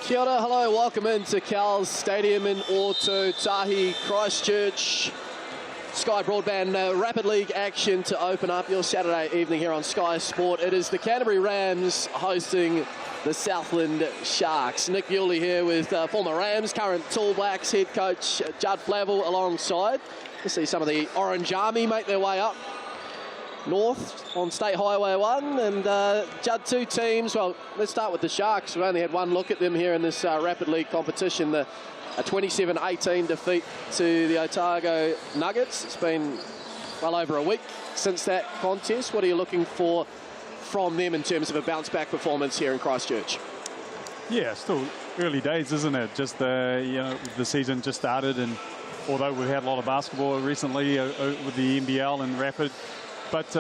Kia ora, hello, welcome into Cowles Stadium in Tahi, Christchurch. Sky Broadband Rapid League action to open up your Saturday evening here on Sky Sport. It is the Canterbury Rams hosting the Southland Sharks. Nick Bewley here with former Rams, current Tall Blacks head coach Judd Flavel alongside. You see some of the Orange Army make their way up north on State Highway 1, and Judd, two teams. Well, let's start with the Sharks. We've only had one look at them here in this Rapid League competition. A 27-18 defeat to the Otago Nuggets. It's been well over a week since that contest. What are you looking for from them in terms of a bounce-back performance here in Christchurch? Yeah, still early days, isn't it? Just the season just started, and although we've had a lot of basketball recently with the NBL and Rapid, but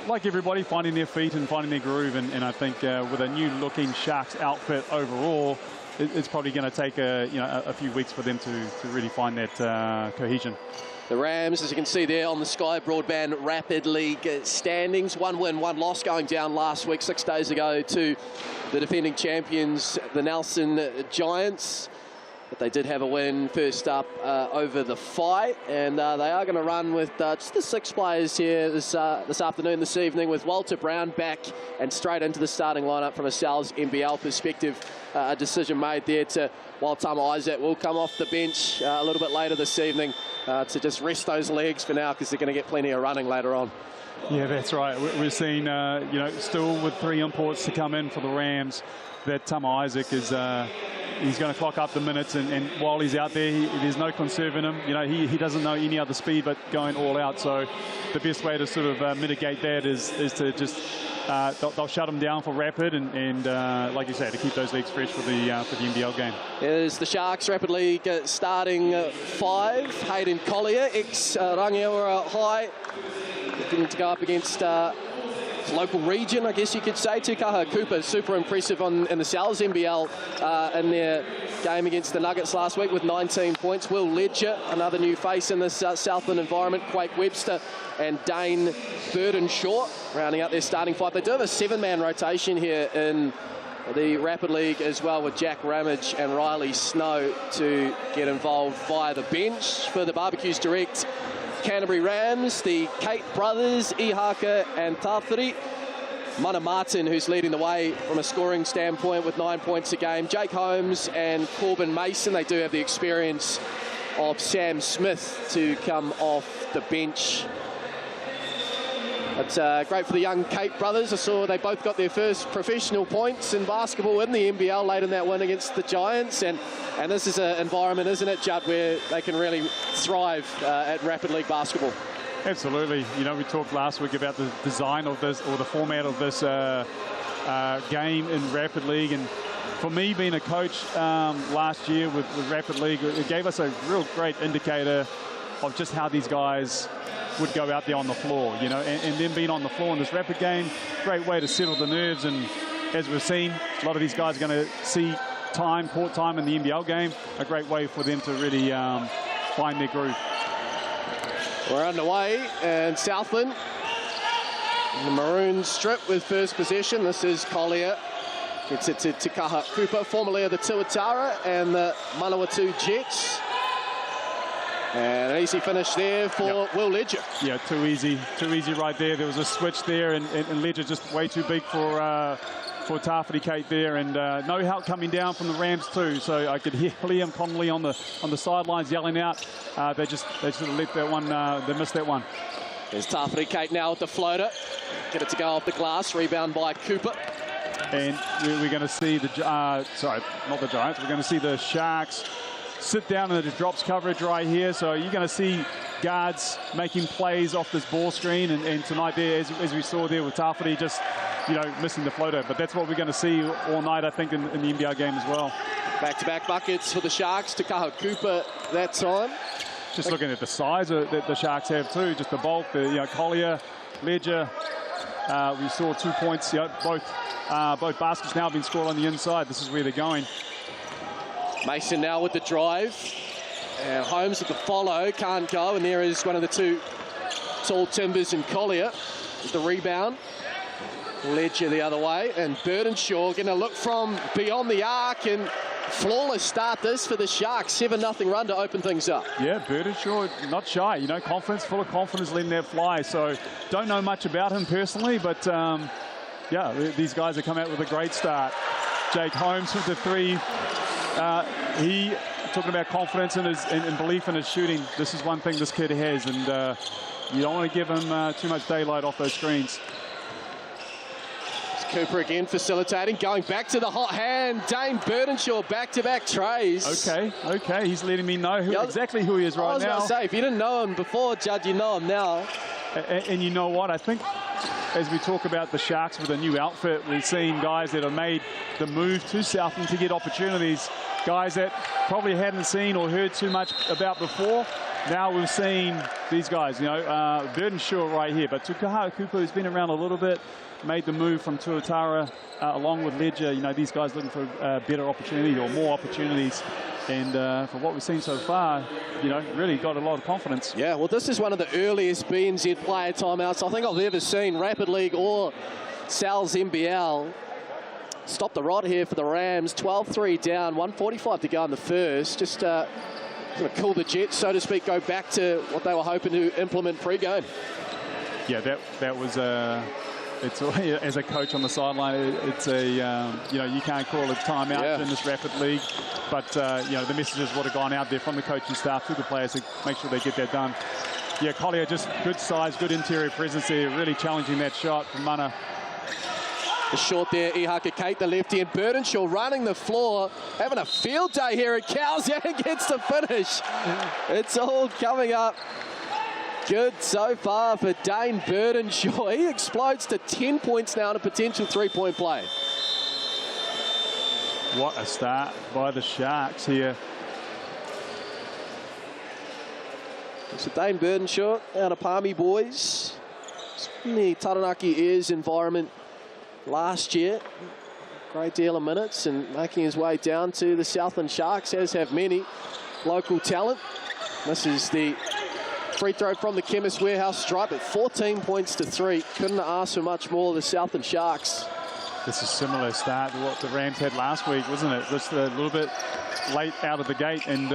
like everybody, finding their feet and finding their groove, and I think with a new-looking Sharks outfit overall, it's probably going to take a few weeks for them to really find that cohesion. The Rams, as you can see there on the Sky Broadband Rapid League standings, 1 win, 1 loss, going down last week, 6 days ago, to the defending champions, the Nelson Giants. But they did have a win first up over the Fight, and they are going to run with just the 6 players here this afternoon, this evening, with Walter Brown back and straight into the starting lineup from a Sal's NBL perspective. A decision made there while Tama Isaac will come off the bench a little bit later this evening to just rest those legs for now, because they're going to get plenty of running later on. Yeah, that's right. We're seeing, still with 3 imports to come in for the Rams, that Tama Isaac is he's going to clock up the minutes, and while he's out there, there's no conserving him. He doesn't know any other speed but going all out. So the best way to sort of mitigate that is to just they'll shut him down for Rapid, and like you say, to keep those legs fresh for the NBL game. Is the Sharks Rapid League starting 5. Hayden Collier, ex-Rangiora High, looking to go up against local region, I guess you could say. Tukaha Cooper, super impressive in the Sal's NBL in their game against the Nuggets last week with 19 points. Will Ledger, another new face in this Southland environment. Quake Webster and Dane Burdenshaw rounding out their starting 5. They do have a 7-man rotation here in the Rapid League as well, with Jack Ramage and Riley Snow to get involved via the bench. For the Barbecues Direct Canterbury Rams, the Kate brothers, Ihaka and Tawhiri. Mana Martin, who's leading the way from a scoring standpoint with 9 points a game. Jake Holmes and Corbin Mason. They do have the experience of Sam Smith to come off the bench. It's great for the young Kate brothers. I saw they both got their first professional points in basketball in the NBL late in that win against the Giants. And this is an environment, isn't it, Judd, where they can really thrive at Rapid League basketball? Absolutely. We talked last week about the design of this, or the format of this game in Rapid League. And for me, being a coach last year with Rapid League, it gave us a real great indicator of just how these guys would go out there on the floor, and then being on the floor in this Rapid game, great way to settle the nerves. And as we've seen, a lot of these guys are going to see court time in the NBL game, a great way for them to really find their groove. We're underway, and Southland in the maroon strip with first possession. This is Collier. Gets it to Tukaha Cooper, formerly of the Tuatara and the Manawatu Jets. And an easy finish there for Will Ledger. Yeah, too easy right there. There was a switch there, and Ledger just way too big for Tawhiri Kate there, and no help coming down from the Rams too. So I could hear Liam Connolly on the sidelines yelling out. They sort of let that one. They missed that one. There's Tawhiri Kate now with the floater. Get it to go off the glass. Rebound by Cooper. And we're going to see the sorry, not the Giants. We're going to see the Sharks sit down in the drops coverage right here. So you're going to see guards making plays off this ball screen, and tonight there, as we saw there with Tawhiri, just missing the floater. But that's what we're going to see all night, I think, in the NBL game as well. Back-to-back buckets for the Sharks. Tukaha Cooper that time. Just looking at the size that the Sharks have too, just the bulk. Collier, Ledger. We saw 2 points. Both baskets now have been scored on the inside. This is where they're going. Mason now with the drive. Holmes with the follow, can't go, and there is one of the two tall timbers in Collier with the rebound. Ledger the other way, and Burdenshaw going to look from beyond the arc, and flawless start this for the Sharks. 7-0 run to open things up. Yeah, Burdenshaw not shy, you know, full of confidence, letting that fly. So don't know much about him personally, but yeah, these guys have come out with a great start. Jake Holmes with the 3. He talking about confidence and belief in his shooting. This is one thing this kid has, and you don't want to give him too much daylight off those screens. Cooper again facilitating, going back to the hot hand. Dane Burdenshaw back-to-back trays. Okay, he's letting me know exactly who he is right now. I was going to say, if you didn't know him before, Judd, you know him now. And you know what? I think as we talk about the Sharks with a new outfit, we've seen guys that have made the move to Southland to get opportunities. Guys that probably hadn't seen or heard too much about before. Now we've seen these guys, you know, Burdenshaw right here. But Tukaha Cooper, who's been around a little bit, made the move from Tuatara along with Ledger. You know, these guys looking for better opportunity or more opportunities. And from what we've seen so far, you know, really got a lot of confidence. Yeah, well, this is one of the earliest BNZ player timeouts I think I've ever seen, Rapid League or Sal's NBL. Stop the rod here for the Rams. 12-3 down, 1:45 to go in the first. Just going to cool the jets, so to speak, go back to what they were hoping to implement pre-game. Yeah, that was it's as a coach on the sideline, it's a you know, you can't call a timeout in this Rapid League, but you know, the messages would have gone out there from the coaching staff to the players to make sure they get that done. Yeah, Collier just good size, good interior presence there, really challenging that shot from Mana. The short there, Ihaka Kate, the lefty, and Burdenshaw running the floor, having a field day here at Cowles, and gets the finish. It's all coming up good so far for Dane Burdenshaw. He explodes to 10 points now in a potential 3-point play. What a start by the Sharks here. So Dane Burdenshaw out of Palmy boys. In the Taranaki Airs environment last year. Great deal of minutes and making his way down to the Southland Sharks, as have many local talent. This is the free throw from the Chemist Warehouse stripe at 14 points to 3. Couldn't ask for much more of the Southland Sharks. This is a similar start to what the Rams had last week, wasn't it? Just a little bit late out of the gate, and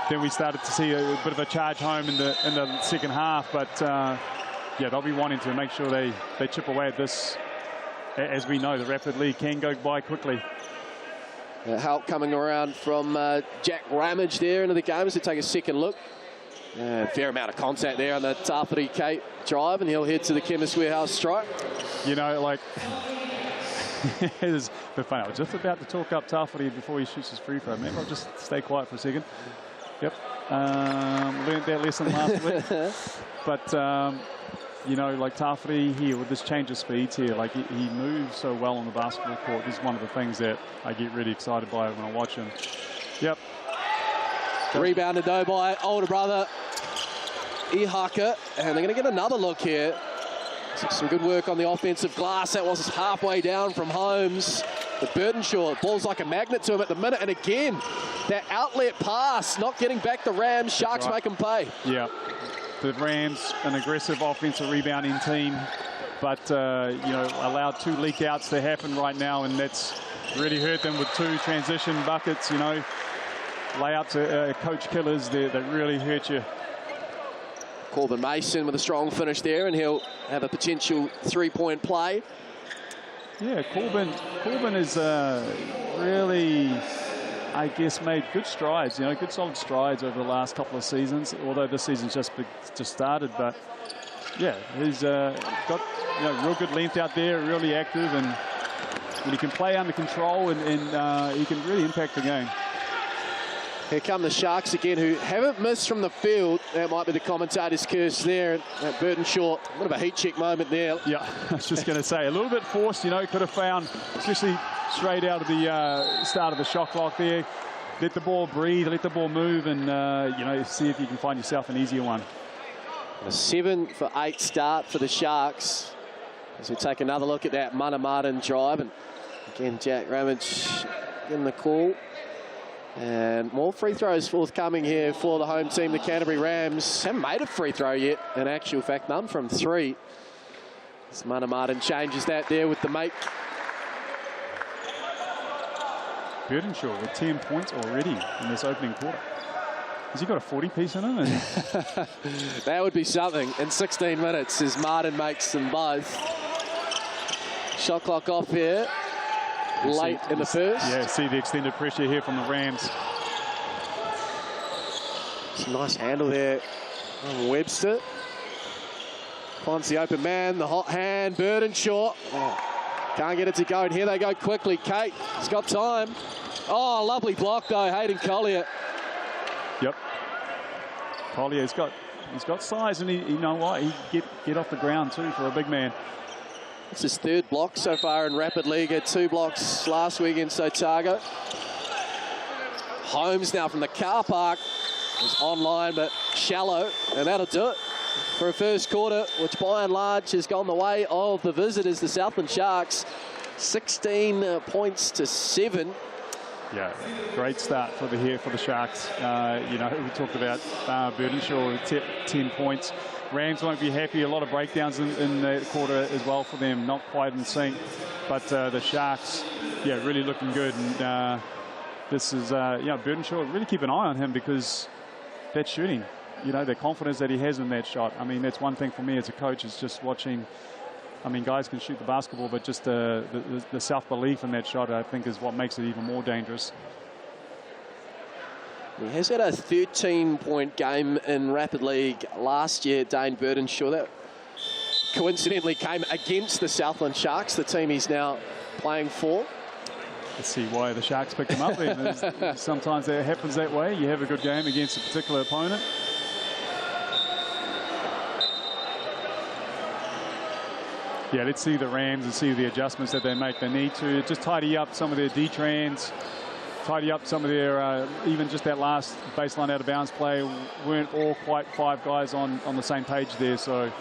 then we started to see a bit of a charge home in the second half. But yeah, they'll be wanting to make sure they chip away at this. As we know, the Rapid League can go by quickly. Help coming around from Jack Ramage there into the game as they take a second look. Fair amount of contact there on the Tawhiri Kate drive, and he'll head to the Chemist Warehouse strike. You know, like, it's a bit funny. I was just about to talk up Tawhiri before he shoots his free throw. Maybe I'll just stay quiet for a second. Yep. Learned that lesson last week. But, you know, like Tawhiri here with this change of speeds here, like he moves so well on the basketball court. This is one of the things that I get really excited by when I watch him. Yep. Rebounded though by older brother Ihaka, and they're going to get another look here. Some good work on the offensive glass. That was halfway down from Holmes. But Burdenshaw, ball's like a magnet to him at the minute, and again, that outlet pass, not getting back the Rams. Sharks make them pay. Yeah. The Rams, an aggressive offensive rebounding team, but you know, allowed 2 leak outs to happen right now, and that's really hurt them with 2 transition buckets. You know, layouts are coach killers that really hurt you. Corbin Mason with a strong finish there, and he'll have a potential 3-point play. Yeah, Corbin is really, I guess, made good strides, you know, good solid strides over the last couple of seasons, although this season's just started. But yeah, he's got, you know, real good length out there, really active, and he can play under control, and he can really impact the game. Here come the Sharks again, who haven't missed from the field. That might be the commentator's curse there. Burdenshaw, a bit of a heat check moment there. Yeah, I was just going to say, a little bit forced, you know, could have found, especially straight out of the start of the shot clock there. Let the ball breathe, let the ball move, and, you know, see if you can find yourself an easier one. A 7 for 8 start for the Sharks. As we take another look at that Mana Martin drive. And again, Jack Ramage getting the call. And more free throws forthcoming here for the home team, the Canterbury Rams. Haven't made a free throw yet, in actual fact, none from 3. As Martin changes that there with the make. Burdenshaw with 10 points already in this opening quarter. Has he got a 40-piece in him? That would be something in 16 minutes as Martin makes them both. Shot clock off here, late in the first. Yeah, see the extended pressure here from the Rams. It's a nice handle there on Webster. Finds the open man, the hot hand, Burdenshaw. Oh, can't get it to go, and here they go quickly. Kate has got time. Oh, lovely block though, Hayden Collier. Yep. Collier, he's got size, and you know what? He get off the ground too for a big man. It's his third block so far in Rapid League. Had 2 blocks last week against Otago. Holmes now from the car park. It's online but shallow, and that'll do it for a first quarter, which by and large has gone the way of the visitors, the Southland Sharks. 16 points to 7. Yeah, great start for the Sharks. You know, we talked about Burdenshaw, 10 points. Rams won't be happy. A lot of breakdowns in the quarter as well for them. Not quite in sync, but the Sharks, yeah, really looking good. And this is, you know, Burdenshaw, really keep an eye on him because that shooting, you know, the confidence that he has in that shot. I mean, that's one thing for me as a coach is just watching. I mean, guys can shoot the basketball, but just the self-belief in that shot, I think, is what makes it even more dangerous. He has had a 13-point game in Rapid League last year, Dane Burdenshaw. That coincidentally came against the Southland Sharks, the team he's now playing for. Let's see why the Sharks picked him up then. Sometimes that happens that way. You have a good game against a particular opponent. Yeah, let's see the Rams and see the adjustments that they make. They need to just tidy up some of their D-trans, tidy up some of their, even just that last baseline out of bounds play, weren't all quite 5 guys on the same page there. So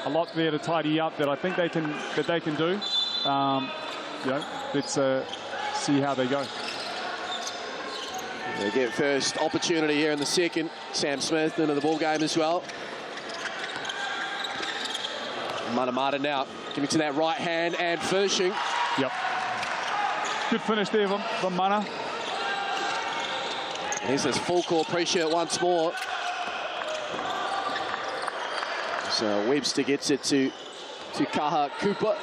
a lot there to tidy up that I think they can do. You know, let's see how they go. They get first opportunity here in the second. Sam Smith into the ball game as well. Martin now giving to that right hand and finishing. Yep. Good finish there from Mana. Here's this full court pressure once more. So Webster gets it to Kaha Cooper.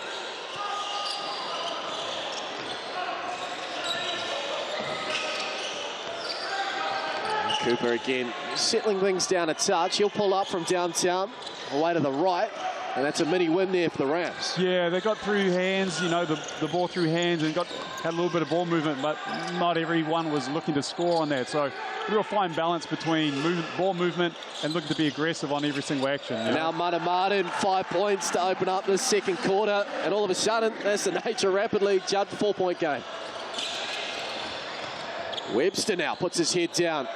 Cooper again settling things down a touch. He'll pull up from downtown, away to the right. And that's a mini win there for the Rams. Yeah, they got through hands, you know, the ball through hands and had a little bit of ball movement, but not everyone was looking to score on that. So real fine balance between ball movement and looking to be aggressive on every single action. And now Martin, 5 points to open up this second quarter. And all of a sudden, that's the nature of Rapid League. Judd, 4-point game. Webster now puts his head down.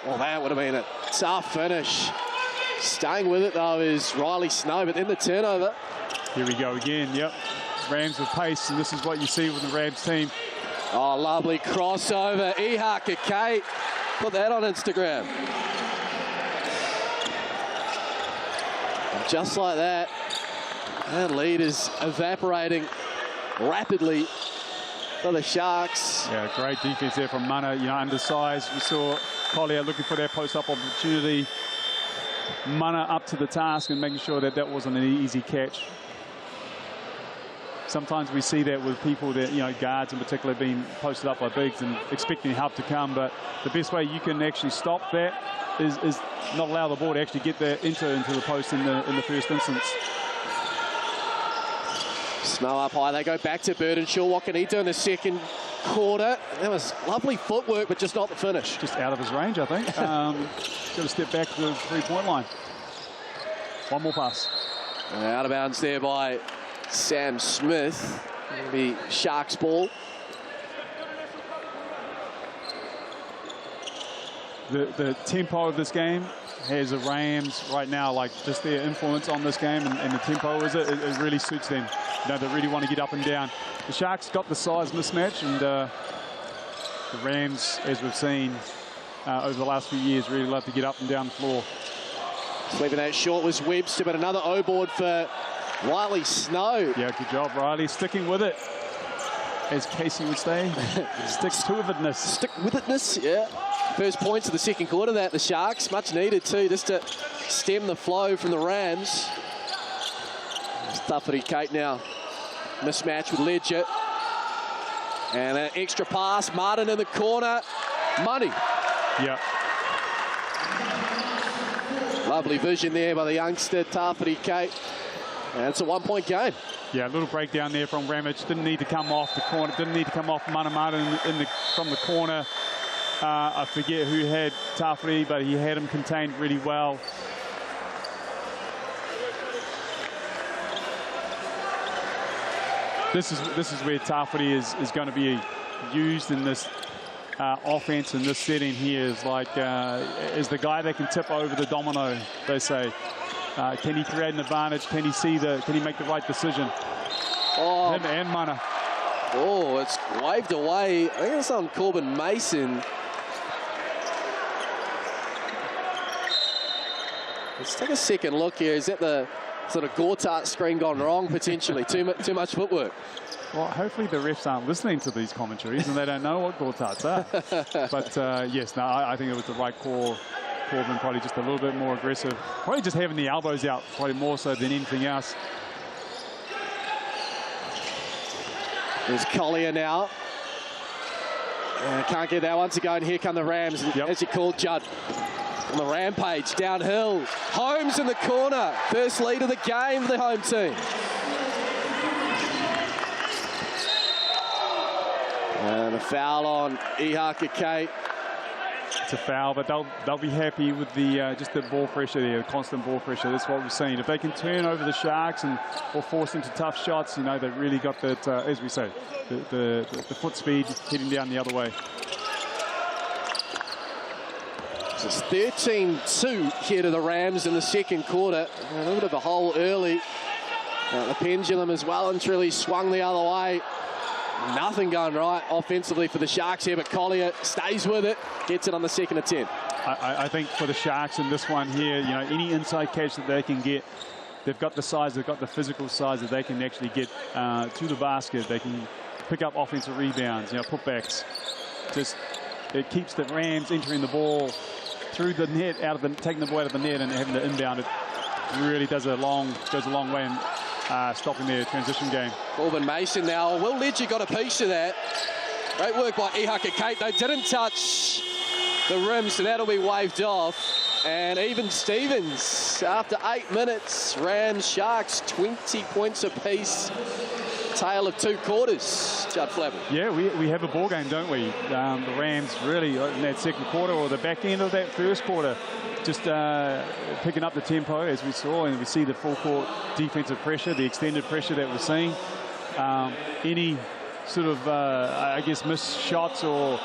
Well, that would have been a tough finish. Staying with it, though, is Riley Snow, but then the turnover. Here we go again, yep. Rams with pace, and this is what you see with the Rams team. Oh, lovely crossover. Iha Kakei. Put that on Instagram. And just like that, that lead is evaporating rapidly for the Sharks. Yeah, great defense there from Mana, you know, undersized. We saw Collier looking for that post-up opportunity. Mana up to the task and making sure that wasn't an easy catch. Sometimes we see that with people that, you know, guards in particular being posted up by bigs and expecting help to come, but the best way you can actually stop that is not allow the ball to actually get there into the post in the first instance. Snow up high, they go back to Burdenshaw. What can he do in the second quarter? That was lovely footwork, but just not the finish. Just out of his range, I think. Got to step back to the 3-point line. One more pass. Out of bounds there by Sam Smith. It'll be Sharks ball. The tempo of this game has the Rams right now, like just their influence on this game and the tempo is it really suits them. You know, they really want to get up and down. The Sharks got the size mismatch, and the Rams, as we've seen over the last few years, really love to get up and down the floor. Sweeping that short was Webster, but another O-board for Riley Snow. Yeah, good job, Riley. Sticking with it, as Casey would say. Stick to itness. Stick with itness, yeah. First points of the second quarter, that the Sharks. Much needed too, just to stem the flow from the Rams. Tawhiri Kate now. Mismatch with Ledger. And an extra pass. Martin in the corner. Money. Yeah. Lovely vision there by the youngster, Tawhiri Kate. And it's a one-point game. Yeah, a little breakdown there from Ramage. Didn't need to come off the corner. Didn't need to come off Manamata from the corner. I forget who had Tawhiri, but he had him contained really well. This is where Tawhiri is going to be used in this offense in this setting here. Is like is the guy that can tip over the domino, they say. Can he create an advantage? Can he make the right decision? Oh, Him and Mana. Oh, it's waved away. I think it's on Corbin Mason. Let's take a second look here. Is that the sort of Gortat screen gone wrong, potentially? Too much footwork. Well, hopefully the refs aren't listening to these commentaries and they don't know what Gortats are. But yes, no, I think it was the right call. Corbin probably just a little bit more aggressive. Probably just having the elbows out, probably more so than anything else. There's Collier now. Can't get that one to go, and here come the Rams. Yep. As you called, Judd. On the rampage, downhill. Holmes in the corner. First lead of the game for the home team. And a foul on Ihaka Kate. It's a foul, but they'll be happy with the just the ball pressure there, the constant ball pressure. That's what we've seen. If they can turn over the Sharks or force into tough shots, you know, they've really got that, as we say, the foot speed heading down the other way. So it's 13-2 here to the Rams in the second quarter. A little bit of a hole early. The pendulum has well and truly swung the other way. Nothing going right offensively for the Sharks here, but Collier stays with it, gets it on the second attempt. I think for the Sharks in this one here, you know, any inside catch that they can get, they've got the size, they've got the physical size that they can actually get to the basket. They can pick up offensive rebounds, you know, putbacks. Just, it keeps the Rams entering the ball through the net, taking the ball out of the net and having to inbound it. Really goes a long way in stopping their transition game. Corbin Mason now. Will Ledger got a piece of that. Great work by Ihaka Kate. They didn't touch the rim, so that'll be waved off. And even Stevens, after 8 minutes, Rams Sharks 20 points apiece. Tale of two quarters, Judd Flavin. Yeah, we have a ball game, don't we? The Rams really in that second quarter or the back end of that first quarter, just picking up the tempo as we saw, and we see the full court defensive pressure, the extended pressure that we're seeing. Any sort of, I guess, missed shots or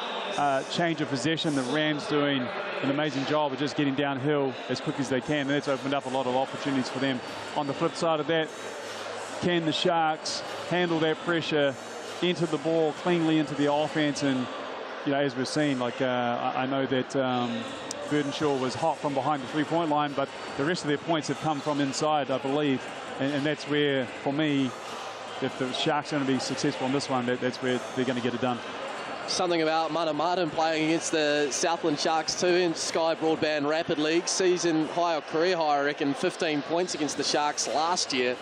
change of possession, the Rams doing an amazing job of just getting downhill as quick as they can. And that's opened up a lot of opportunities for them. On the flip side of that, can the Sharks handle that pressure, enter the ball cleanly into the offense? And, you know, as we've seen, like I know that Burdenshaw was hot from behind the three-point line, but the rest of their points have come from inside, I believe. And that's where, for me, if the Sharks are going to be successful in this one, that's where they're going to get it done. Something about Mana Martin playing against the Southland Sharks too in Sky Broadband Rapid League. Season high or career high, I reckon, 15 points against the Sharks last year.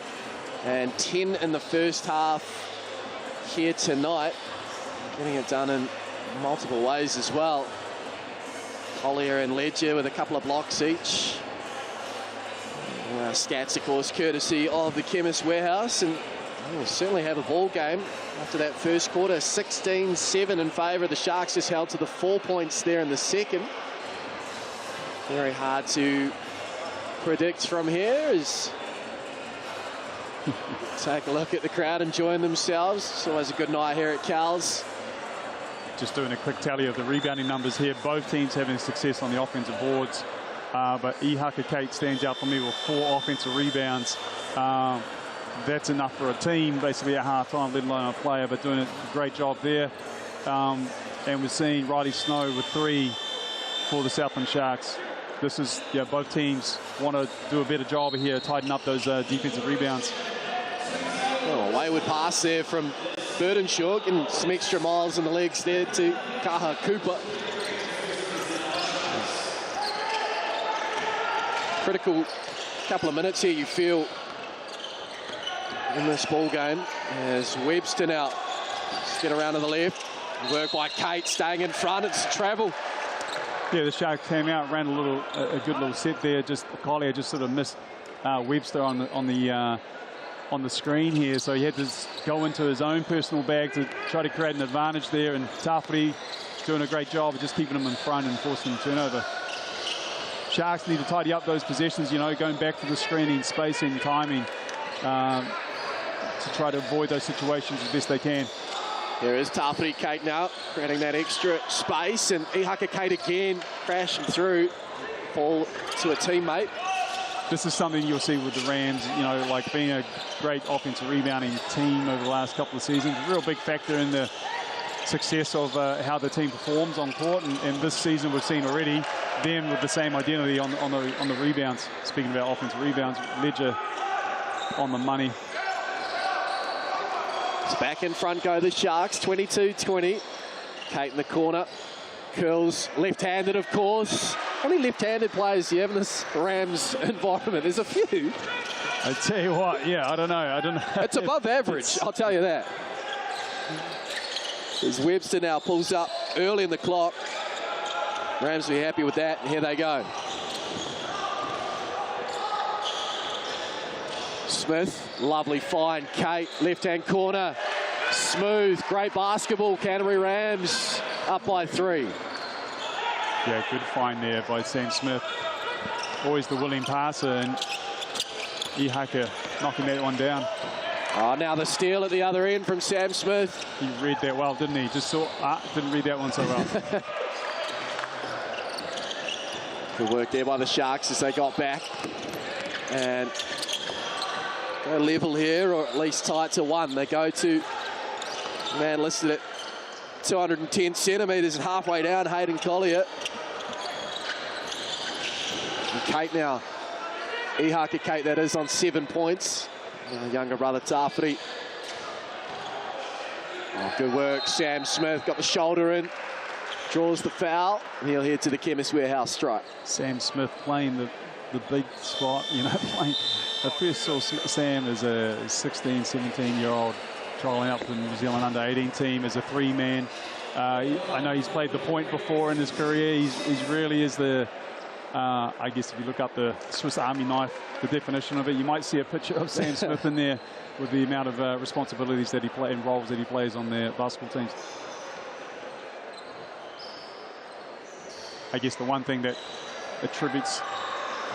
And 10 in the first half here tonight. Getting it done in multiple ways as well. Collier and Ledger with a couple of blocks each. Stats, of course, courtesy of the Chemist Warehouse. And we'll certainly have a ball game after that first quarter. 16-7 in favour of the Sharks. Just held to the 4 points there in the second. Very hard to predict from here as take a look at the crowd enjoying themselves. It's always a good night here at Cowles. Just doing a quick tally of the rebounding numbers here. Both teams having success on the offensive boards. But Ihaka Kate stands out for me with 4 offensive rebounds. That's enough for a team, basically at halftime, let alone a player, but doing a great job there. And we're seeing Riley Snow with 3 for the Southland Sharks. This is, yeah, both teams want to do a better job here, tighten up those defensive rebounds. Wayward pass there from Burdenshaw, and some extra miles in the legs there to Kaha Cooper. Critical couple of minutes here, you feel, in this ball game, as Webster now get around to the left. Work by Kate, staying in front. It's travel. Yeah, the Sharks came out, ran a good little set there. Just Collier just sort of missed Webster on the screen here, so he had to go into his own personal bag to try to create an advantage there. And Tafuri doing a great job of just keeping him in front and forcing him to turnover. Sharks need to tidy up those possessions, you know, going back to the screening, spacing, timing, to try to avoid those situations as best they can. There is Tafuri Kate now, creating that extra space, and Ihaka Kate again crashing through, ball to a teammate. This is something you'll see with the Rams, you know, like being a great offensive rebounding team over the last couple of seasons. A real big factor in the success of how the team performs on court, and this season we've seen already them with the same identity on the rebounds. Speaking about offensive rebounds, Ledger on the money. It's back in front go the Sharks, 22-20. Kate in the corner. Curls left-handed, of course. How many left-handed players do you have in this Rams environment? There's a few. I tell you what, yeah, I don't know. It's above average, I'll tell you that. As Webster now pulls up early in the clock. Rams will be happy with that, and here they go. Smith, lovely find. Kate, left-hand corner. Smooth, great basketball. Canterbury Rams up by 3. Yeah, good find there by Sam Smith. Always the willing passer, and Ihaka knocking that one down. Oh, now the steal at the other end from Sam Smith. He read that well, didn't he? Just saw, didn't read that one so well. Good work there by the Sharks as they got back. And go level here, or at least tight to 1. They go to man listed at 210 centimetres and halfway down, Hayden Collier. And Kate now, Ihaka Kate that is, on 7 points. Younger brother Tafuri. Oh, good work, Sam Smith got the shoulder in, draws the foul, and he'll head to the Chemist Warehouse strike. Sam Smith playing the big spot, you know, playing. I first saw Sam as a 16, 17-year-old trialing out for the New Zealand under-18 team as a 3-man. I know he's played the point before in his career. He's really is the, I guess if you look up the Swiss Army knife, the definition of it, you might see a picture of Sam Smith in there with the amount of responsibilities that he plays and roles that he plays on their basketball teams. I guess the one thing that attributes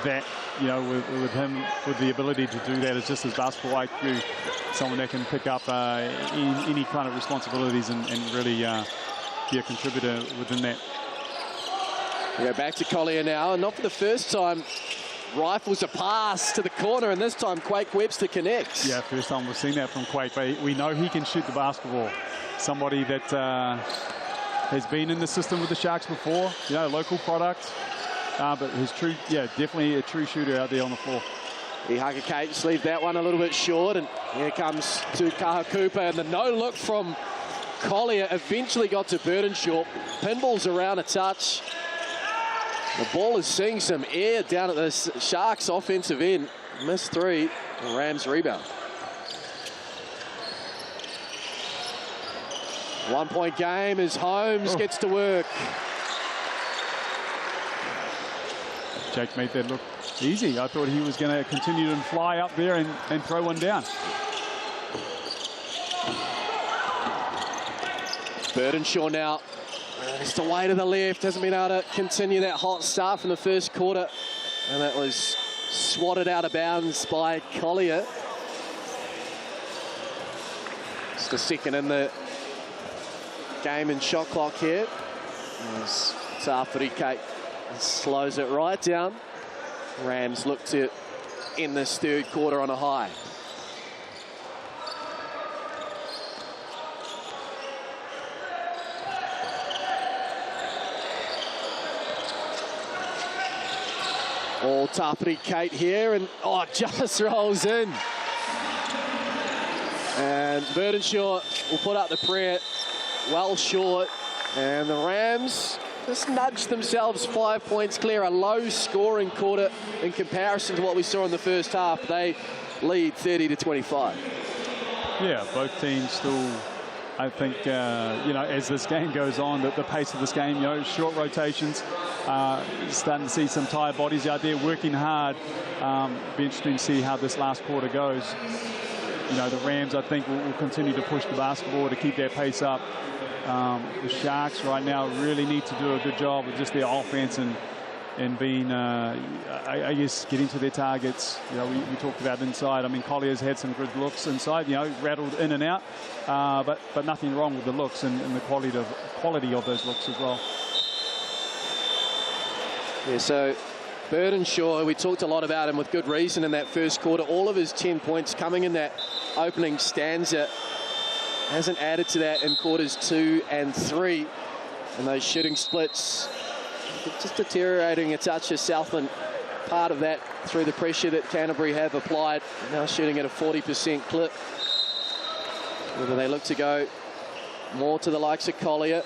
that, you know, with him, with the ability to do that, is just his basketball IQ. Someone that can pick up any kind of responsibilities and really be a contributor within that. We go back to Collier now, and not for the first time, rifles a pass to the corner, and this time Quake Webster connects. Yeah, first time we've seen that from Quake, but we know he can shoot the basketball. Somebody that has been in the system with the Sharks before, you know, local product, but his true, yeah, definitely a true shooter out there on the floor. Ihaka Kate just leave that one a little bit short, and here comes to Kaha Cooper, and the no-look from Collier eventually got to Burdenshaw. Pinballs around a touch. The ball is seeing some air down at the Sharks offensive end. Missed 3, and Rams rebound. 1-point game as Holmes gets to work. Jake made that look easy. I thought he was going to continue to fly up there and throw one down. Burdenshaw now just away to the left, hasn't been able to continue that hot start from the first quarter, and that was swatted out of bounds by Collier. Just a second in the game and shot clock here. As Tafuri Kate slows it right down. Rams look to end this third quarter on a high. All Tafuri Kate here, and just rolls in. And Burdenshaw will put up the prayer, well short. And the Rams just nudged themselves 5 points clear. A low-scoring quarter in comparison to what we saw in the first half. They lead 30-25. Yeah, both teams still, I think, you know, as this game goes on, the pace of this game, you know, short rotations, starting to see some tired bodies out there working hard. Be interesting to see how this last quarter goes. You know, the Rams, I think, will continue to push the basketball to keep their pace up. The Sharks right now really need to do a good job with just their offense and being, I guess, getting to their targets. You know, we talked about inside. I mean, Collier's had some good looks inside, you know, rattled in and out, but nothing wrong with the looks and the quality of those looks as well. Yeah, so Burdenshaw, we talked a lot about him with good reason in that first quarter. All of his 10 points coming in that opening stanza. Hasn't added to that in quarters 2 and 3. And those shooting splits just deteriorating a touch as Southland, part of that through the pressure that Canterbury have applied. Now shooting at a 40% clip. Whether they look to go more to the likes of Collier,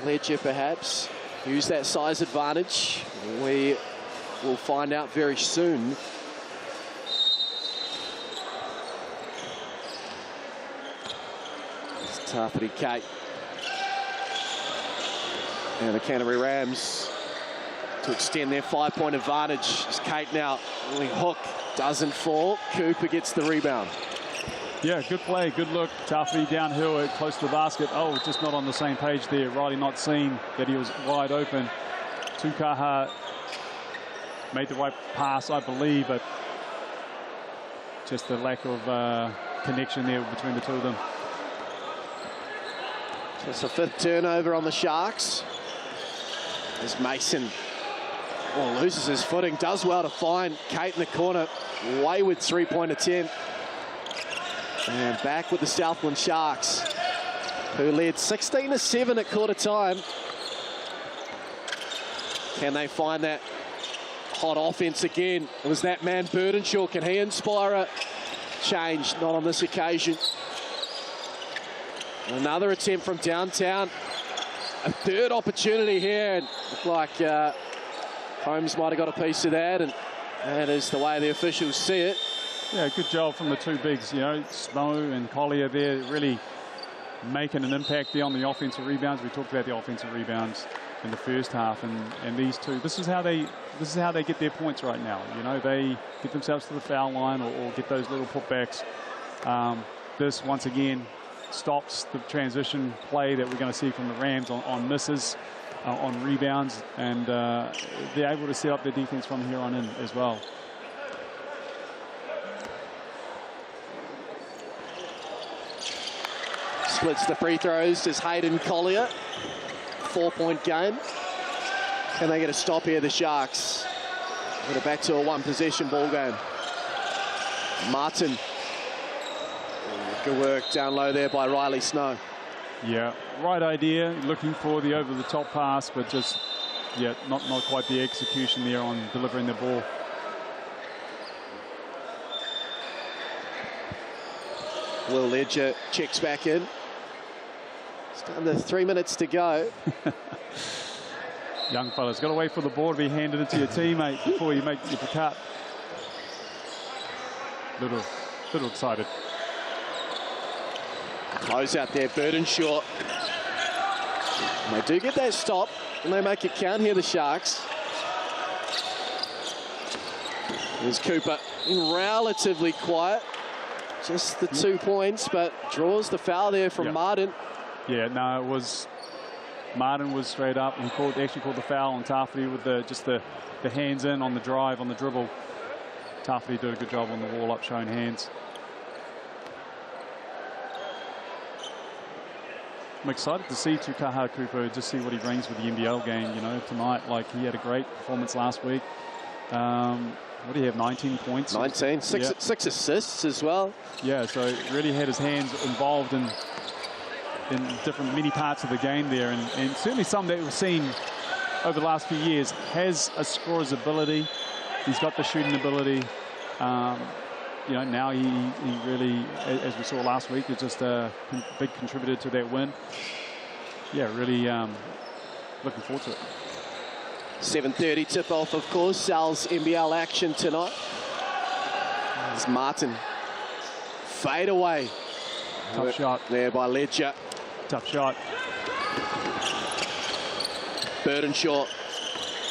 Ledger perhaps, use that size advantage. We will find out very soon. It's Tarpany Kate. And the Canterbury Rams to extend their 5-point advantage. As Kate now, hook doesn't fall. Cooper gets the rebound. Yeah, good play, good look. Tarpany downhill, close to the basket. Oh, just not on the same page there. Riley not seen that he was wide open. Tukaha made the right pass, I believe, but just the lack of connection there between the two of them. So it's a 5th turnover on the Sharks. As Mason loses his footing, does well to find Kate in the corner. Wayward 3-point attempt. And back with the Southland Sharks, who led 16-7 at quarter time. Can they find that hot offense again? It was that man Burdenshaw. Can he inspire a change? Not on this occasion. Another attempt from downtown. A 3rd opportunity here. And looked like Holmes might have got a piece of that, and that is the way the officials see it. Yeah, good job from the two bigs, you know, Snow and Collier there, really making an impact there on the offensive rebounds. We talked about the offensive rebounds in the first half, and these two, this is how they get their points right now. You know, they get themselves to the foul line or get those little putbacks. This once again stops the transition play that we're going to see from the Rams on misses, on rebounds, and they're able to set up their defense from here on in as well. Splits the free throws as Hayden Collier. 4-point game. Can they get a stop here, the Sharks? Get it back to a 1-possession ball game. Martin. Good work down low there by Riley Snow. Yeah, right idea. Looking for the over-the-top pass, but just, yeah, not quite the execution there on delivering the ball. Will Ledger checks back in. It's under 3 minutes to go. Young fella's got to wait for the ball to be handed into your teammate before you make your cut. Little excited. Close out there, Burdenshaw. And they do get that stop, and they make it count here, the Sharks. There's Cooper, relatively quiet. Just the 2 points, but draws the foul there from Martin. Yeah, no, it was Martin was straight up. He actually called the foul on Tarpany with the hands in on the drive, on the dribble. Tarpany did a good job on the wall up, showing hands. I'm excited to see Tukaha Cooper, just see what he brings with the NBL game, you know, tonight. Like, he had a great performance last week. What do you have, 19 points? 19, six assists as well. Yeah, so really had his hands involved in different many parts of the game there, and certainly some that we've seen over the last few years. Has a scorer's ability. He's got the shooting ability. you know, now he really, as we saw last week, is just a big contributor to that win. Yeah, really looking forward to it. 7:30 tip-off, of course. Sal's NBL action tonight. It's Martin. Fade away. Tough shot. There by Ledger. Tough shot. Burdenshaw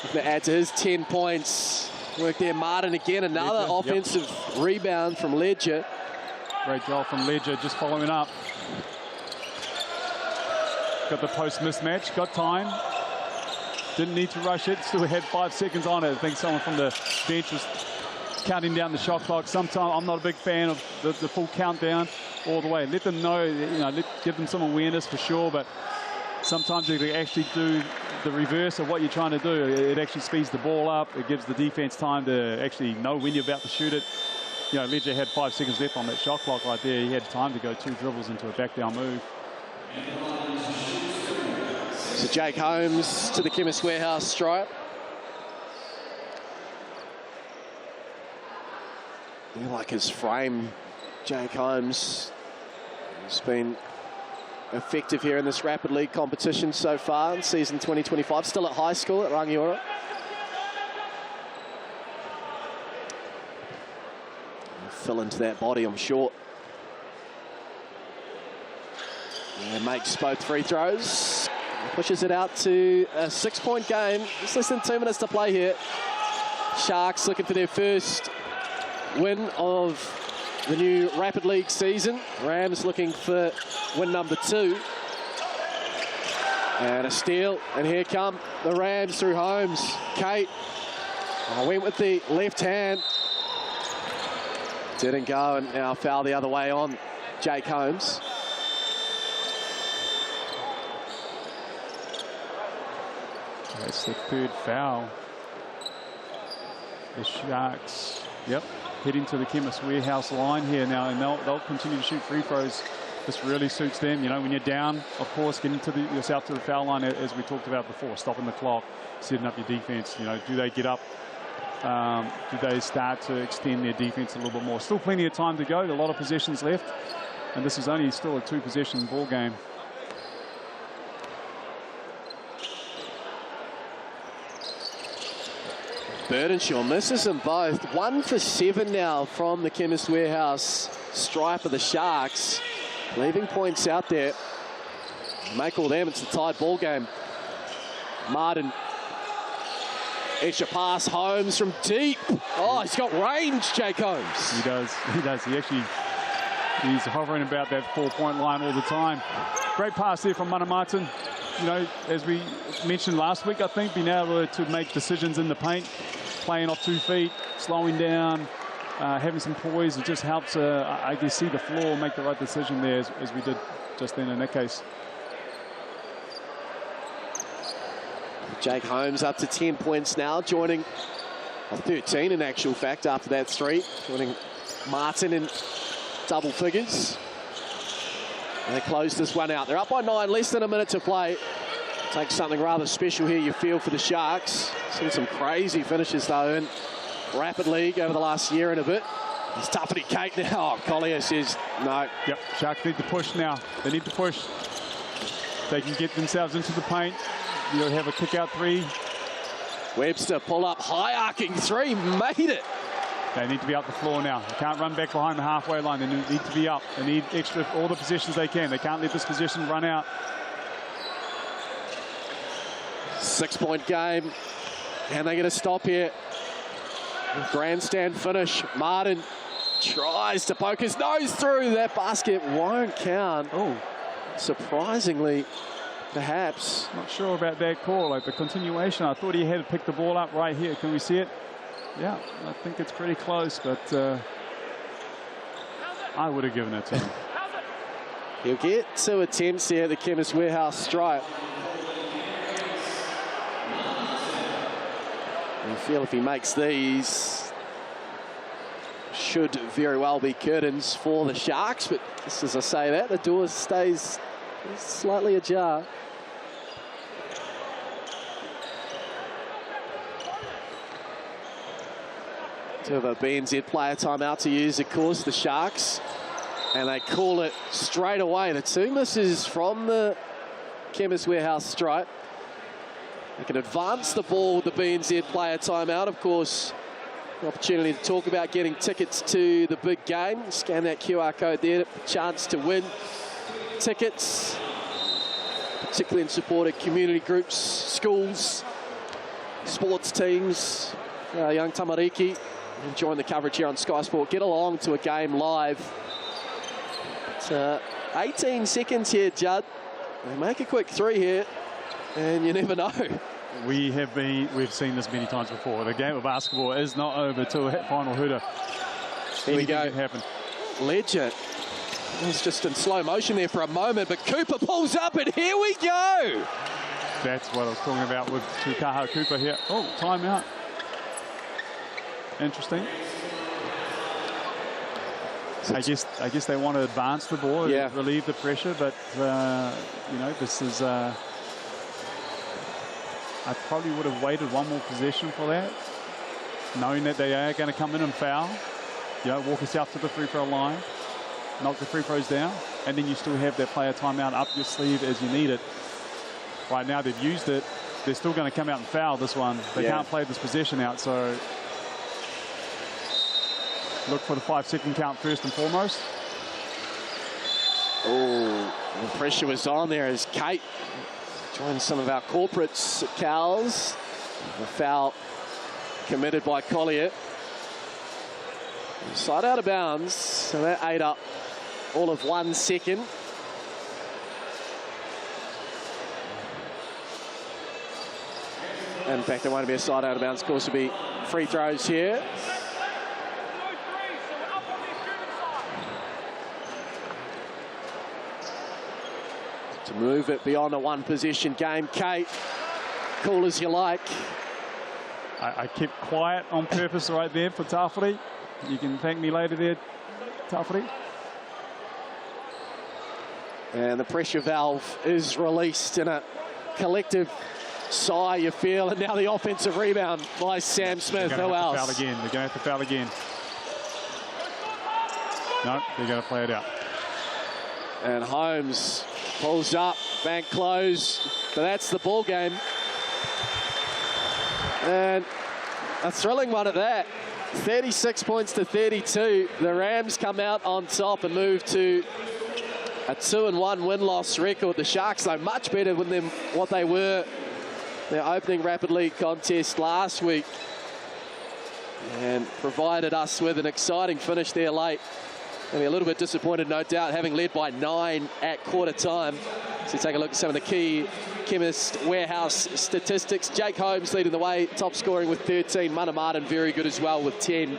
looking to add to his 10 points. Work there, Martin again. Another Ledger, offensive rebound from Ledger. Great job from Ledger, just following up. Got the post mismatch, got time. Didn't need to rush it, still had 5 seconds on it. I think someone from the bench was counting down the shot clock. Sometimes I'm not a big fan of the full countdown all the way. Let them know, you know, give them some awareness for sure, but sometimes if they actually do the reverse of what you're trying to do, it actually speeds the ball up. It gives the defense time to actually know when you're about to shoot it. You know, Ledger had 5 seconds left on that shot clock right there. He had time to go 2 dribbles into a back down move. So Jake Holmes to the Chemist Warehouse stripe. You like his frame, Jake Holmes. He's been effective here in this Rapid League competition so far in season 2025. Still at high school at Rangiora. Fill into that body, I'm sure. And makes both free throws. Pushes it out to a 6-point game. Just less than 2 minutes to play here. Sharks looking for their first win of the new Rapid League season. Rams looking for win number 2. And a steal. And here come the Rams through Holmes. Kate went with the left hand. Didn't go, and now foul the other way on Jake Holmes. That's the 3rd foul. The Sharks, yep, heading to the Chemist Warehouse line here now, and they'll continue to shoot free throws. This really suits them. You know, when you're down, of course, getting to yourself to the foul line, as we talked about before, stopping the clock, setting up your defense. You know, do they get up? Do they start to extend their defense a little bit more? Still plenty of time to go. A lot of possessions left, and this is only still a 2-possession ball game. Burdenshaw misses them both. 1 for 7 now from the Chemist Warehouse stripe of the Sharks. Leaving points out there. Make all them, it's a tight ball game. Martin. Extra pass, Holmes from deep. Oh, he's got range, Jake Holmes. He does. He's hovering about that 4-point line all the time. Great pass there from Mana Martin. You know, as we mentioned last week, I think, being able to make decisions in the paint, playing off 2 feet, slowing down, having some poise. It just helps, I guess, see the floor, make the right decision there, as we did just then in that case. Jake Holmes up to 10 points now, joining 13 in actual fact after that 3, joining Martin in double figures. And they close this one out. They're up by 9, less than a minute to play. Takes something rather special here, you feel, for the Sharks. Seen some crazy finishes, though, in Rapid League over the last year and a bit. It's Tuffety Kate now. Oh, Collier says no. Yep, Sharks need to push now. They need to push. They can get themselves into the paint. You'll have a kick-out 3. Webster pull up, high arcing 3, made it. They need to be up the floor now. They can't run back behind the halfway line. They need to be up. They need extra, all the possessions they can. They can't let this possession run out. 6-point game. And they get a stop here. Grandstand finish. Martin tries to poke his nose through. That basket won't count. Oh, surprisingly, perhaps. Not sure about that call. Like the continuation, I thought he had picked the ball up right here. Can we see it? Yeah, I think it's pretty close, but I would have given it to him. He'll get 2 attempts here at the Chemist Warehouse stripe. I feel if he makes these, should very well be curtains for the Sharks, but just as I say that, the door stays slightly ajar. To have a BNZ player timeout to use, of course, the Sharks. And they call it straight away. The 2 misses from the Chemist Warehouse stripe. They can advance the ball with the BNZ player timeout. Of course, an opportunity to talk about getting tickets to the big game. Scan that QR code there, chance to win tickets, particularly in support of community groups, schools, sports teams, young tamariki. Enjoying the coverage here on Sky Sport. Get along to a game live. It's 18 seconds here, Judd. They make a quick 3 here, and you never know. We've seen this many times before. The game of basketball is not over till a final hooter. Here we go. Can happen. Ledger. It was just in slow motion there for a moment, but Cooper pulls up, and here we go. That's what I was talking about with Tukaha Cooper here. Oh, timeout. Interesting. I guess they want to advance the ball, and relieve the pressure, but you know, this is. I probably would have waited one more possession for that, knowing that they are going to come in and foul. You know, walk yourself to the free throw line, knock the free throws down, and then you still have that player timeout up your sleeve as you need it. Right now they've used it. They're still going to come out and foul this one. They can't play this possession out, so. Look for the 5-second count first and foremost. Oh, the pressure was on there as Kate joined some of our corporates at Cowles. The foul committed by Collier. Side out of bounds, so that ate up all of 1 second. In fact, there won't be a side out of bounds. Of course, it'll be free throws here. To move it beyond a 1-possession game. Kate, cool as you like. I kept quiet on purpose right there for Tawhiri. You can thank me later there, Tawhiri. And the pressure valve is released in a collective sigh, you feel. And now the offensive rebound by Sam Smith. Who else? Foul again. They're going to have to foul again. No, they're going to play it out. And Holmes pulls up, bank close, but that's the ball game. And a thrilling one at that. 36 points to 32. The Rams come out on top and move to a 2-1 win-loss record. The Sharks, though, much better than what they were their opening Rapid League contest last week, and provided us with an exciting finish there late. Maybe a little bit disappointed, no doubt, having led by 9 at quarter time. So take a look at some of the key Chemist Warehouse statistics. Jake Holmes leading the way, top scoring with 13. Mana Martin very good as well with 10.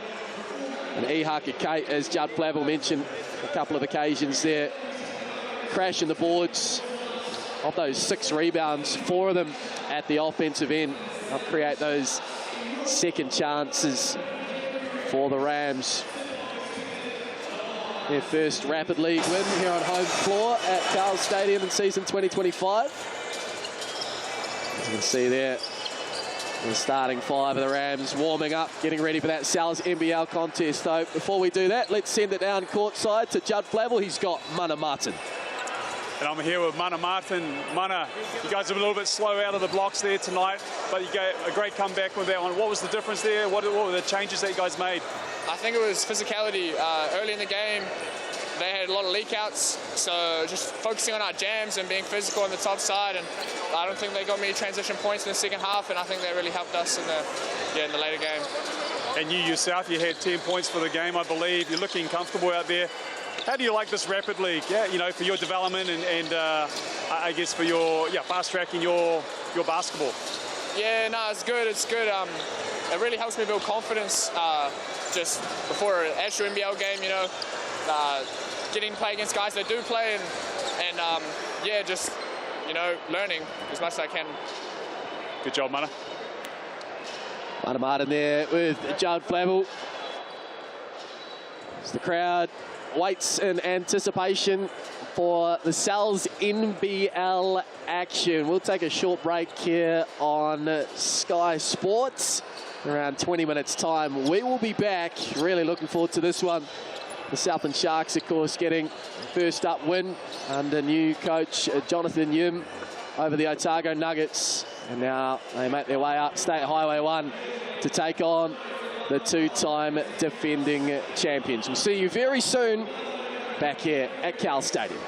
And Ihaka Kate, as Judd Flavel mentioned, a couple of occasions there, crashing the boards. Of those 6 rebounds, 4 of them at the offensive end. They'll create those second chances for the Rams. Their first Rapid League win here on home floor at Cowles Stadium in season 2025. As you can see there, the starting 5 of the Rams warming up, getting ready for that Sal's NBL contest. Though before we do that, let's send it down courtside to Judd Flavel. He's got Mana Martin. And I'm here with Mana Martin. Mana, you guys are a little bit slow out of the blocks there tonight, but you got a great comeback with that one. What was the difference there? What were the changes that you guys made? I think it was physicality. Early in the game, they had a lot of leak outs, so just focusing on our jams and being physical on the top side. And I don't think they got many transition points in the second half, and I think that really helped us in the later game. And you yourself, you had 10 points for the game, I believe. You're looking comfortable out there. How do you like this Rapid League? Yeah, you know, for your development and I guess for your fast tracking your basketball. Yeah, no, it's good. It's good. It really helps me build confidence just before an actual NBL game. You know, getting to play against guys that do play and yeah, just learning as much as I can. Good job, Mana. Mana Martin there with Judd Flavel. As the crowd waits in anticipation for the Sal's NBL action. We'll take a short break here on Sky Sports. around 20 minutes' time. We will be back. Really looking forward to this one. The Southland Sharks, of course, getting first up win under new coach Jonathan Yim over the Otago Nuggets. And now they make their way up State Highway 1 to take on the two-time defending champions. We'll see you very soon back here at Cowles Stadium.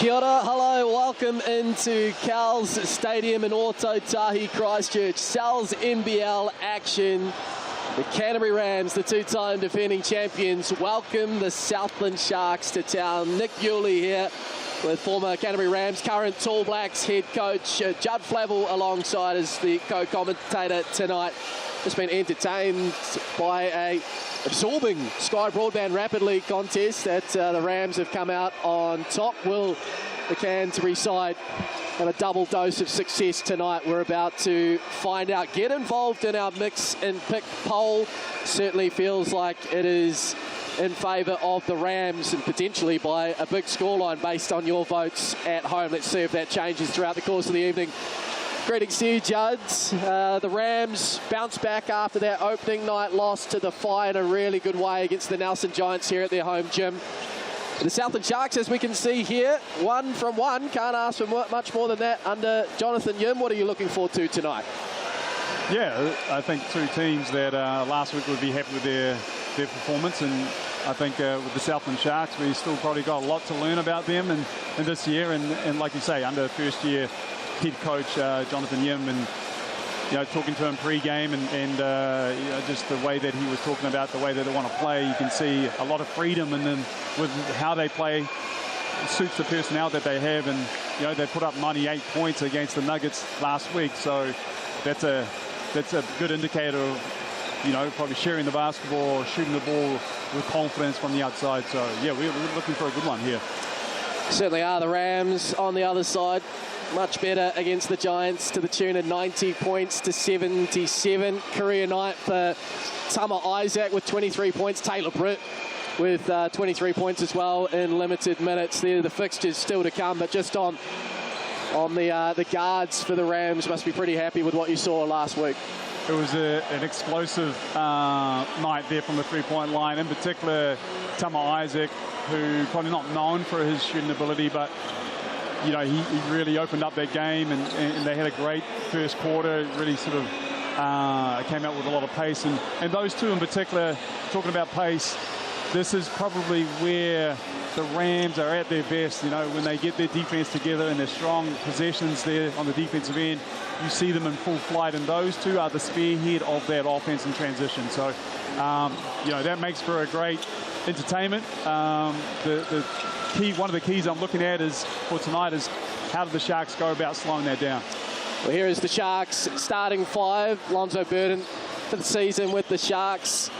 Kia ora, hello, welcome into Cowles Stadium in Ōtautahi, Christchurch. NZNBL action. The Canterbury Rams, the two-time defending champions, welcome the Southland Sharks to town. Nick Bewley here with former Canterbury Rams, current Tall Blacks head coach Judd Flavel alongside as the co-commentator tonight. Just been entertained by a absorbing Sky Broadband Rapid League contest that the Rams have come out on top. Will the Canterbury side have a double dose of success tonight? We're about to find out. Get involved in our mix and pick poll. Certainly feels like it is in favour of the Rams, and potentially by a big scoreline based on your votes at home. Let's see if that changes throughout the course of the evening. Greetings to you, Judds. The Rams bounced back after their opening night loss to the Fi in a really good way against the Nelson Giants here at their home gym. The Southland Sharks, as we can see here, 1 from 1. Can't ask for much more than that under Jonathan Yim. What are you looking forward to tonight? Yeah, I think two teams that last week would be happy with their performance, and I think with the Southland Sharks, we still probably got a lot to learn about them and this year, and like you say, under first-year head coach Jonathan Yim, and talking to him pre-game and just the way that he was talking about the way that they want to play, you can see a lot of freedom in them with how they play. It suits the personnel that they have, and they put up 98 points against the Nuggets last week, so that's a good indicator of probably sharing the basketball, shooting the ball with confidence from the outside. So yeah, we're looking for a good one here. Certainly are. The Rams on the other side, much better against the Giants to the tune of 90 points to 77. Career night for Tama Isaac with 23 points. Taylor Britt with 23 points as well in limited minutes. There, the fixtures still to come, but just on the guards for the Rams, must be pretty happy with what you saw last week. It was an explosive night there from the three-point line. In particular, Tama Isaac, who probably not known for his shooting ability, but he really opened up that game, and they had a great first quarter. Really sort of came out with a lot of pace, and those two in particular, talking about pace, this is probably where the Rams are at their best. When they get their defense together and their strong possessions there on the defensive end, you see them in full flight, and those two are the spearhead of that offense in transition. So that makes for a great entertainment. One of the keys I'm looking at for tonight is how do the Sharks go about slowing that down? Well, here is the Sharks starting 5. Lonzo Burden for the season with the Sharks.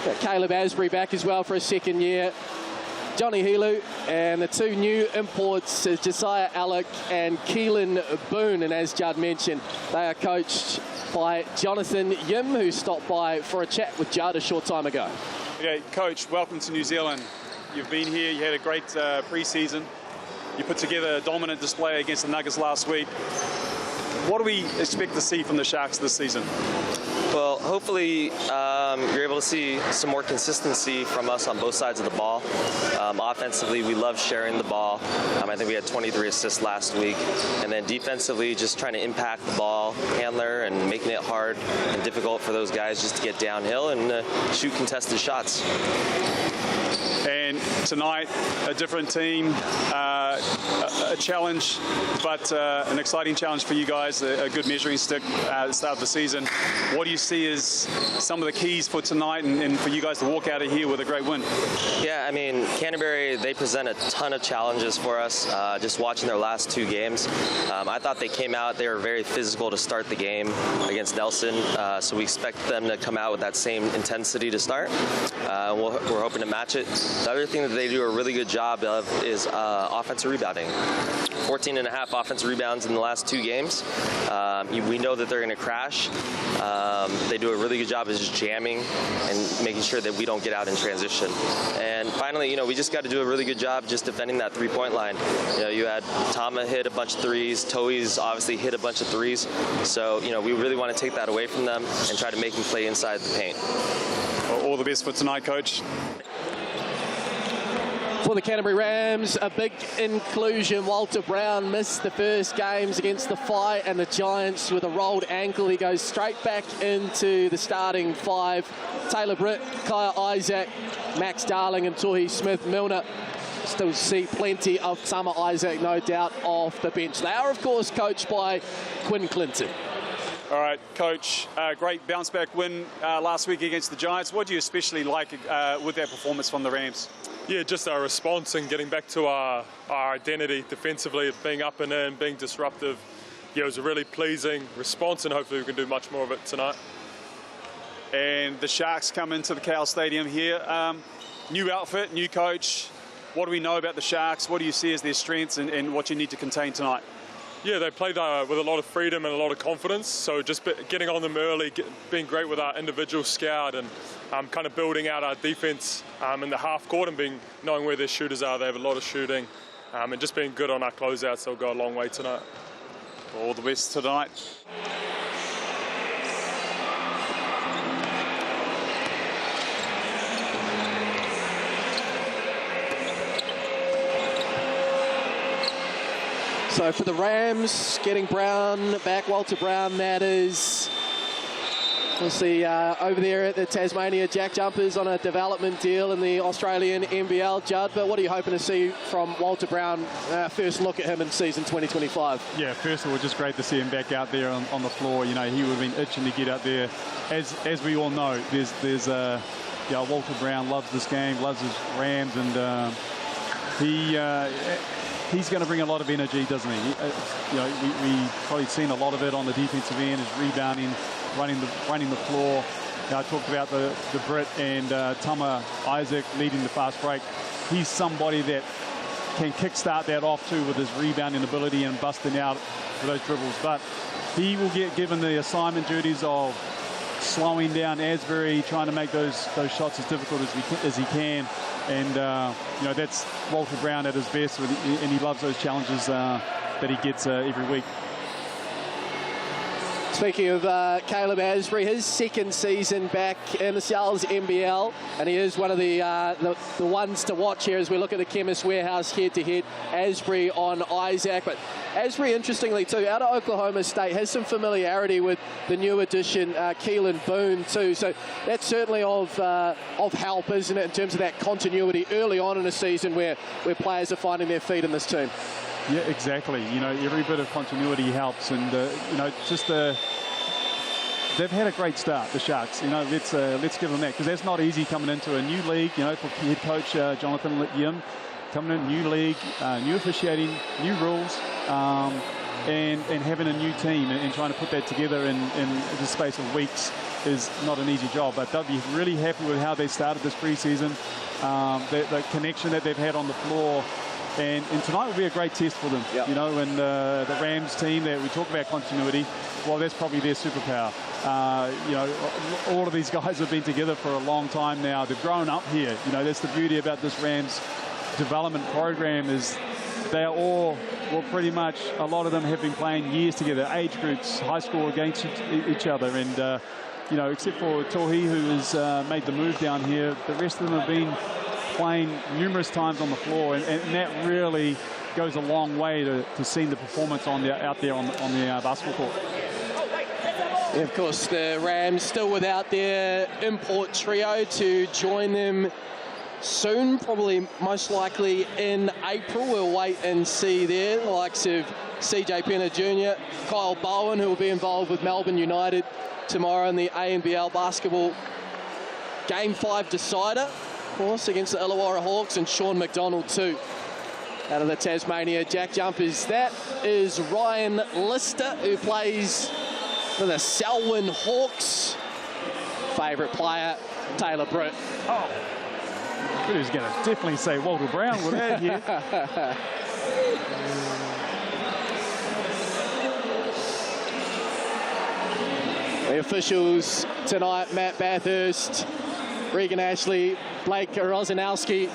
Got Caleb Asbury back as well for a second year. Johnny Helu, and the two new imports is Josiah Alec and Keelan Boone. And as Judd mentioned, they are coached by Jonathan Yim, who stopped by for a chat with Judd a short time ago. Okay, Coach, welcome to New Zealand. You've been here, you had a great pre-season. You put together a dominant display against the Nuggets last week. What do we expect to see from the Sharks this season? Well, hopefully you're able to see some more consistency from us on both sides of the ball. Offensively, we love sharing the ball. I think we had 23 assists last week. And then defensively, just trying to impact the ball handler and making it hard and difficult for those guys just to get downhill and shoot contested shots. And tonight, a different team, a challenge, but an exciting challenge for you guys, a good measuring stick at the start of the season. What do you see as some of the keys for tonight and for you guys to walk out of here with a great win? Yeah, Canterbury, they present a ton of challenges for us. Just watching their last 2 games, I thought they came out, they were very physical to start the game against Nelson, so we expect them to come out with that same intensity to start. We're hoping to match it. The other thing that they do a really good job of is offensive rebounding. 14.5 offensive rebounds in the last 2 games. We know that they're going to crash. They do a really good job of just jamming and making sure that we don't get out in transition. And finally, we just got to do a really good job just defending that three-point line. You had Tama hit a bunch of threes. Toei's obviously hit a bunch of threes. So, we really want to take that away from them and try to make them play inside the paint. Well, all the best for tonight, Coach. For the Canterbury Rams, a big inclusion. Walter Brown missed the first games against the Fi and the Giants with a rolled ankle. He goes straight back into the starting 5. Taylor Britt, Kaya Isaac, Max Darling and Tohi Smith-Milner still see plenty of Tama Isaac, no doubt, off the bench. They are, of course, coached by Quinn Clinton. All right, Coach, great bounce-back win last week against the Giants. What do you especially like with that performance from the Rams? Yeah, just our response and getting back to our identity defensively, being up and in, being disruptive. Yeah, it was a really pleasing response, and hopefully we can do much more of it tonight. And the Sharks come into the Cowles Stadium here. New outfit, new coach. What do we know about the Sharks? What do you see as their strengths and what you need to contain tonight? Yeah, they played with a lot of freedom and a lot of confidence. So just getting on them early, being great with our individual scout, and kind of building out our defense in the half court and knowing where their shooters are. They have a lot of shooting, and just being good on our closeouts. They'll go a long way tonight. All the best tonight. So for the Rams, getting Brown back, Walter Brown, that is. We'll see over there at the Tasmania Jack Jumpers on a development deal in the Australian NBL, Judd. But what are you hoping to see from Walter Brown? First look at him in season 2025. Yeah, first of all, just great to see him back out there on the floor. You know, he would have been itching to get out there. As we all know, there's Walter Brown loves this game, loves his Rams, and he's going to bring a lot of energy, doesn't he? We probably seen a lot of it on the defensive end, his rebounding, running the floor. I talked about the Brit and Tama Isaac leading the fast break. He's somebody that can kickstart that off too with his rebounding ability and busting out for those dribbles. But he will get given the assignment duties of slowing down Asbury, trying to make those shots as difficult as he can. And that's Walter Brown at his best, and he loves those challenges that he gets every week. Speaking of Caleb Asbury, his second season back in the Cowles NBL, and he is one of the ones to watch here as we look at the Chemist Warehouse head-to-head. Asbury on Isaac, but Asbury, interestingly too, out of Oklahoma State, has some familiarity with the new addition, Keelan Boone too. So that's certainly of help, isn't it, in terms of that continuity early on in a season where players are finding their feet in this team. Yeah, exactly. You know, every bit of continuity helps, and they've had a great start, the Sharks. You know, let's give them that, because that's not easy coming into a new league. You know, for head coach Jonathan Yim, coming in, new league, new officiating, new rules, and having a new team and trying to put that together in the space of weeks is not an easy job. But they'll be really happy with how they started this preseason, the connection that they've had on the floor. And tonight will be a great test for them. Yep. You know, and the Rams team that we talk about continuity, well, that's probably their superpower. All of these guys have been together for a long time now. They've grown up here. You know, that's the beauty about this Rams development program, is they are all, well, pretty much a lot of them have been playing years together, age groups, high school against each other. And, except for Tohi, who has made the move down here, the rest of them have been playing numerous times on the floor, and that really goes a long way to seeing the performance out there on the basketball court. Yeah, of course, the Rams still without their import trio to join them soon, probably most likely in April. We'll wait and see there. The likes of CJ Penner Jr., Kyle Bowen, who will be involved with Melbourne United tomorrow in the ANBL basketball Game 5 decider, of course, against the Illawarra Hawks, and Sean McDonald too, out of the Tasmania Jack Jumpers. That is Ryan Lister, who plays for the Selwyn Hawks. Favourite player, Taylor Britt. Oh, who's going to definitely say Walter Brown with that here. The officials tonight: Matt Bathurst, Regan Ashley, Blake Rosanowski.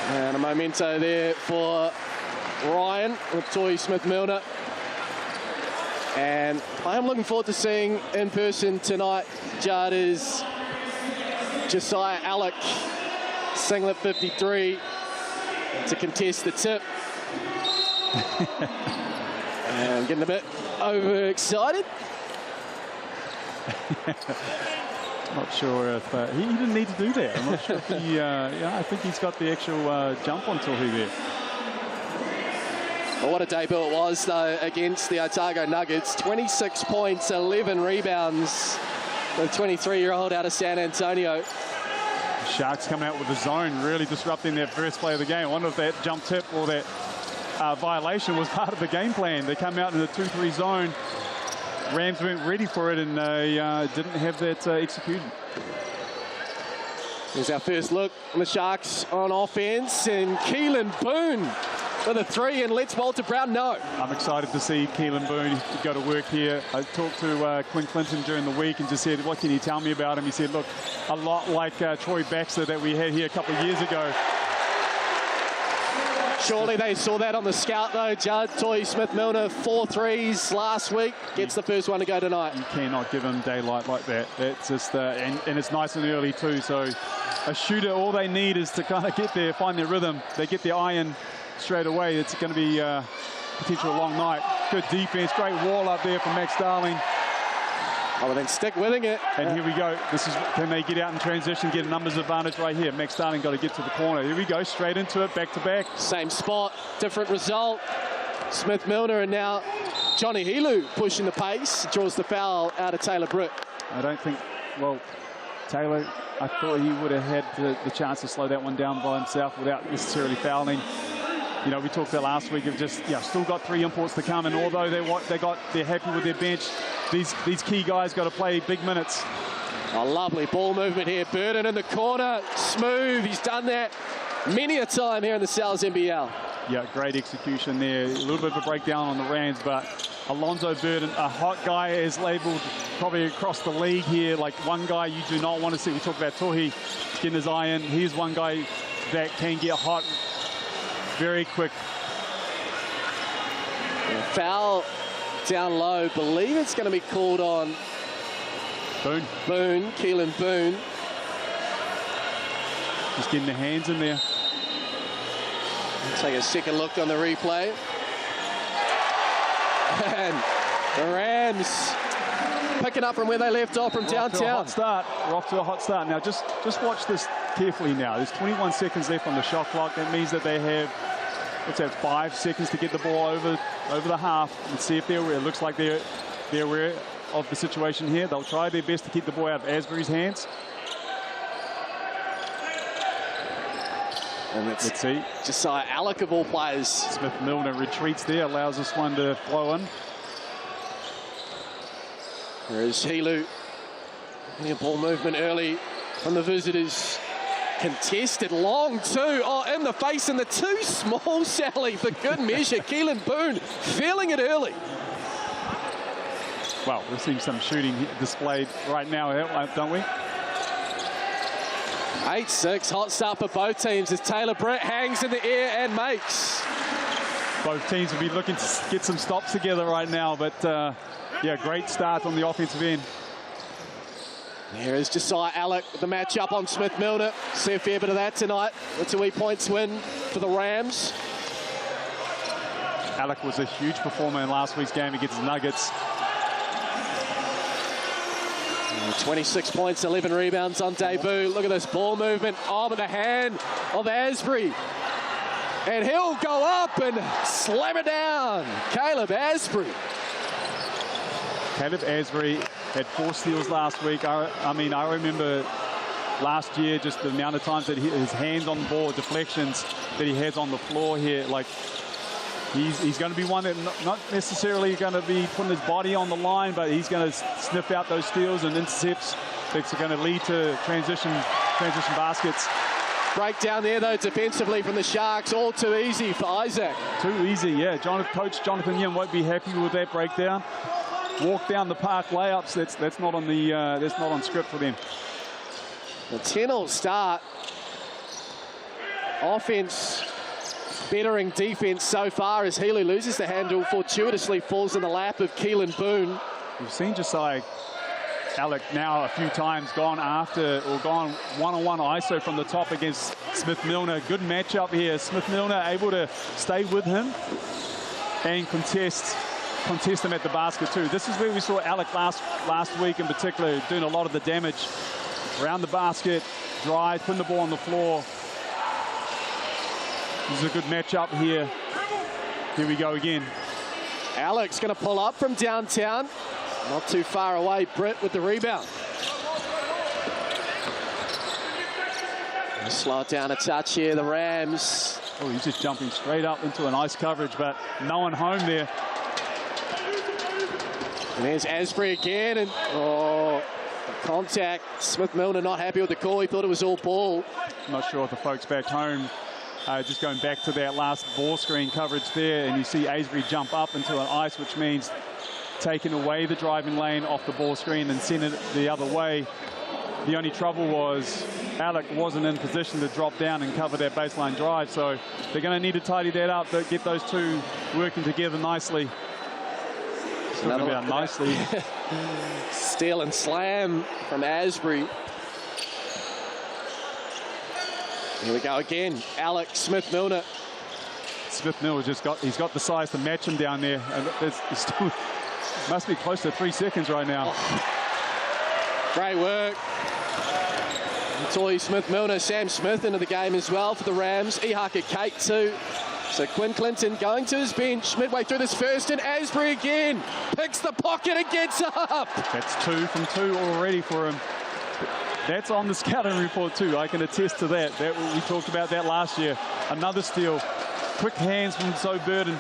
And a memento there for Ryan with Toy Smith-Milner. And I am looking forward to seeing in person tonight, Judd, is Josiah Alec, singlet 53, to contest the tip. And I'm getting a bit overexcited. Not sure if he didn't need to do that. I'm not sure if he, yeah, I think he's got the actual jump on Tohi there. Well, what a debut it was, though, against the Otago Nuggets. 26 points, 11 rebounds. The 23-year-old out of San Antonio. Sharks coming out with the zone, really disrupting their first play of the game. I wonder if that jump tip or that violation was part of the game plan. They come out in the 2-3 zone. Rams weren't ready for it, and they didn't have that executed. Here's our first look on the Sharks on offense, and Keelan Boone with a 3, and let's Walter Brown know. I'm excited to see Keelan Boone go to work here. I talked to Quinn Clinton during the week and just said, what can you tell me about him? He said, look, a lot like Troy Baxter that we had here a couple of years ago. Surely they saw that on the scout, though, Judd. Toy Smith-Milner, 4 threes last week. Gets the first one to go tonight. You cannot give him daylight like that. That's just, and it's nice and early, too. So a shooter, all they need is to kind of get there, find their rhythm. They get the iron straight away. It's going to be potential long night. Good defense, great wall up there from Max Darling. Oh, well, then stick with it. And here we go. This is, can they get out in transition, get a numbers advantage right here. Max Darling got to get to the corner. Here we go, straight into it, back to back. Same spot, different result. Smith-Milner, and now Johnny Helu pushing the pace, draws the foul out of Taylor Britt. I don't think, well, Taylor, I thought he would have had the chance to slow that one down by himself without necessarily fouling. You know, we talked about last week of just, yeah, still got 3 imports to come, and although they're happy with their bench, these key guys got to play big minutes. A lovely ball movement here. Burden in the corner, smooth. He's done that many a time here in the Souths NBL. Yeah, great execution there. A little bit of a breakdown on the Rams, but Alonzo Burden, a hot guy, is labelled probably across the league here. Like one guy you do not want to see. We talked about Tohi getting his eye in. Here's one guy that can get hot very quick. Foul down low. Believe it's going to be called on Boone, Keelan Boone. Just getting the hands in there. Take a second look on the replay. And the Rams picking up from where they left off from downtown. We're off to a hot start. Now just watch this carefully now. There's 21 seconds left on the shot clock. That means that they have, let's have 5 seconds to get the ball over the half and see if they're aware. It looks like they're aware of the situation here. They'll try their best to keep the ball out of Asbury's hands. And let's see. Josiah Alec of all players. Smith-Milner retreats there, allows this one to flow in. There is Helu. Ball movement early from the visitors. Contested long too. Oh, in the face, and the too small, Sally, for good measure. Keelan Boone feeling it early. Well, we're seeing some shooting displayed right now, don't we? 8-6, hot start for both teams as Taylor Britt hangs in the air and makes. Both teams will be looking to get some stops together right now, but yeah, great start on the offensive end. There is Josiah Alec with the matchup on Smith-Milner. See a fair bit of that tonight. It's a 2 points win for the Rams. Alec was a huge performer in last week's game against the Nuggets. 26 points, 11 rebounds on debut. Look at this ball movement. Arm in the hand of Asbury. And he'll go up and slam it down. Caleb Asbury. Caleb Asbury had 4 steals last week. I mean, I remember last year just the amount of times that his hands on the ball, deflections that he has on the floor here. Like, he's going to be one that not necessarily going to be putting his body on the line, but he's going to sniff out those steals and intercepts that's going to lead to transition baskets. Breakdown there, though, defensively from the Sharks. All too easy for Isaac. Too easy, yeah. Coach Jonathan Yin won't be happy with that breakdown. Walk down the park layups. That's not on the that's not on script for them. The 10-0 start. Offense bettering defense so far as Helu loses the handle, fortuitously falls in the lap of Keelan Boone. We've seen Josiah Alec now a few times gone after or gone one-on-one ISO from the top against Smith-Milner. Good matchup here. Smith-Milner able to stay with him and contest contest them at the basket too. This is where we saw Alec last week in particular doing a lot of the damage around the basket, drive, putting the ball on the floor. This is a good matchup here. Here we go again. Alex going to pull up from downtown. Not too far away, Britt with the rebound. Slow it down a touch here, the Rams. Oh, he's just jumping straight up into a nice coverage, but no one home there. And there's Asbury again, and contact. Smith-Milner not happy with the call. He thought it was all ball. Not sure if the folks back home just going back to that last ball screen coverage there, and you see Asbury jump up into an ice, which means taking away the driving lane off the ball screen and send it the other way. The only trouble was Alec wasn't in position to drop down and cover that baseline drive, so they're going to need to tidy that up, but get those two working together nicely. Talking about nicely. Steal and slam from Asbury. Here we go again. Alec Smith-Milner. Smith-Milner he's got the size to match him down there. And it's still, must be close to 3 seconds right now. Oh. Great work. Toy Smith-Milner, Sam Smith into the game as well for the Rams. Ihaka Kate too. So Quinn Clinton going to his bench midway through this first, and Asbury again picks the pocket and gets up. That's 2 from 2 already for him. That's on the scouting report too. I can attest to that. We talked about that last year. Another steal. Quick hands from Zoe Burden.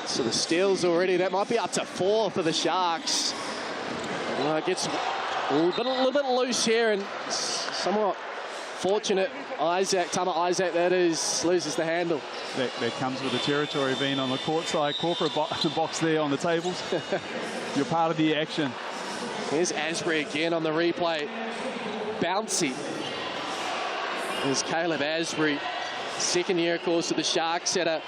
So the steals already. That might be up to 4 for the Sharks. It gets a little bit loose here, and somewhat fortunate. Tama Isaac, that is, loses the handle. That comes with the territory of being on the court side. Corporate box there on the tables. You're part of the action. Here's Asbury again on the replay. Bouncy. There's Caleb Asbury. Second year, of course, of the Sharks. Had a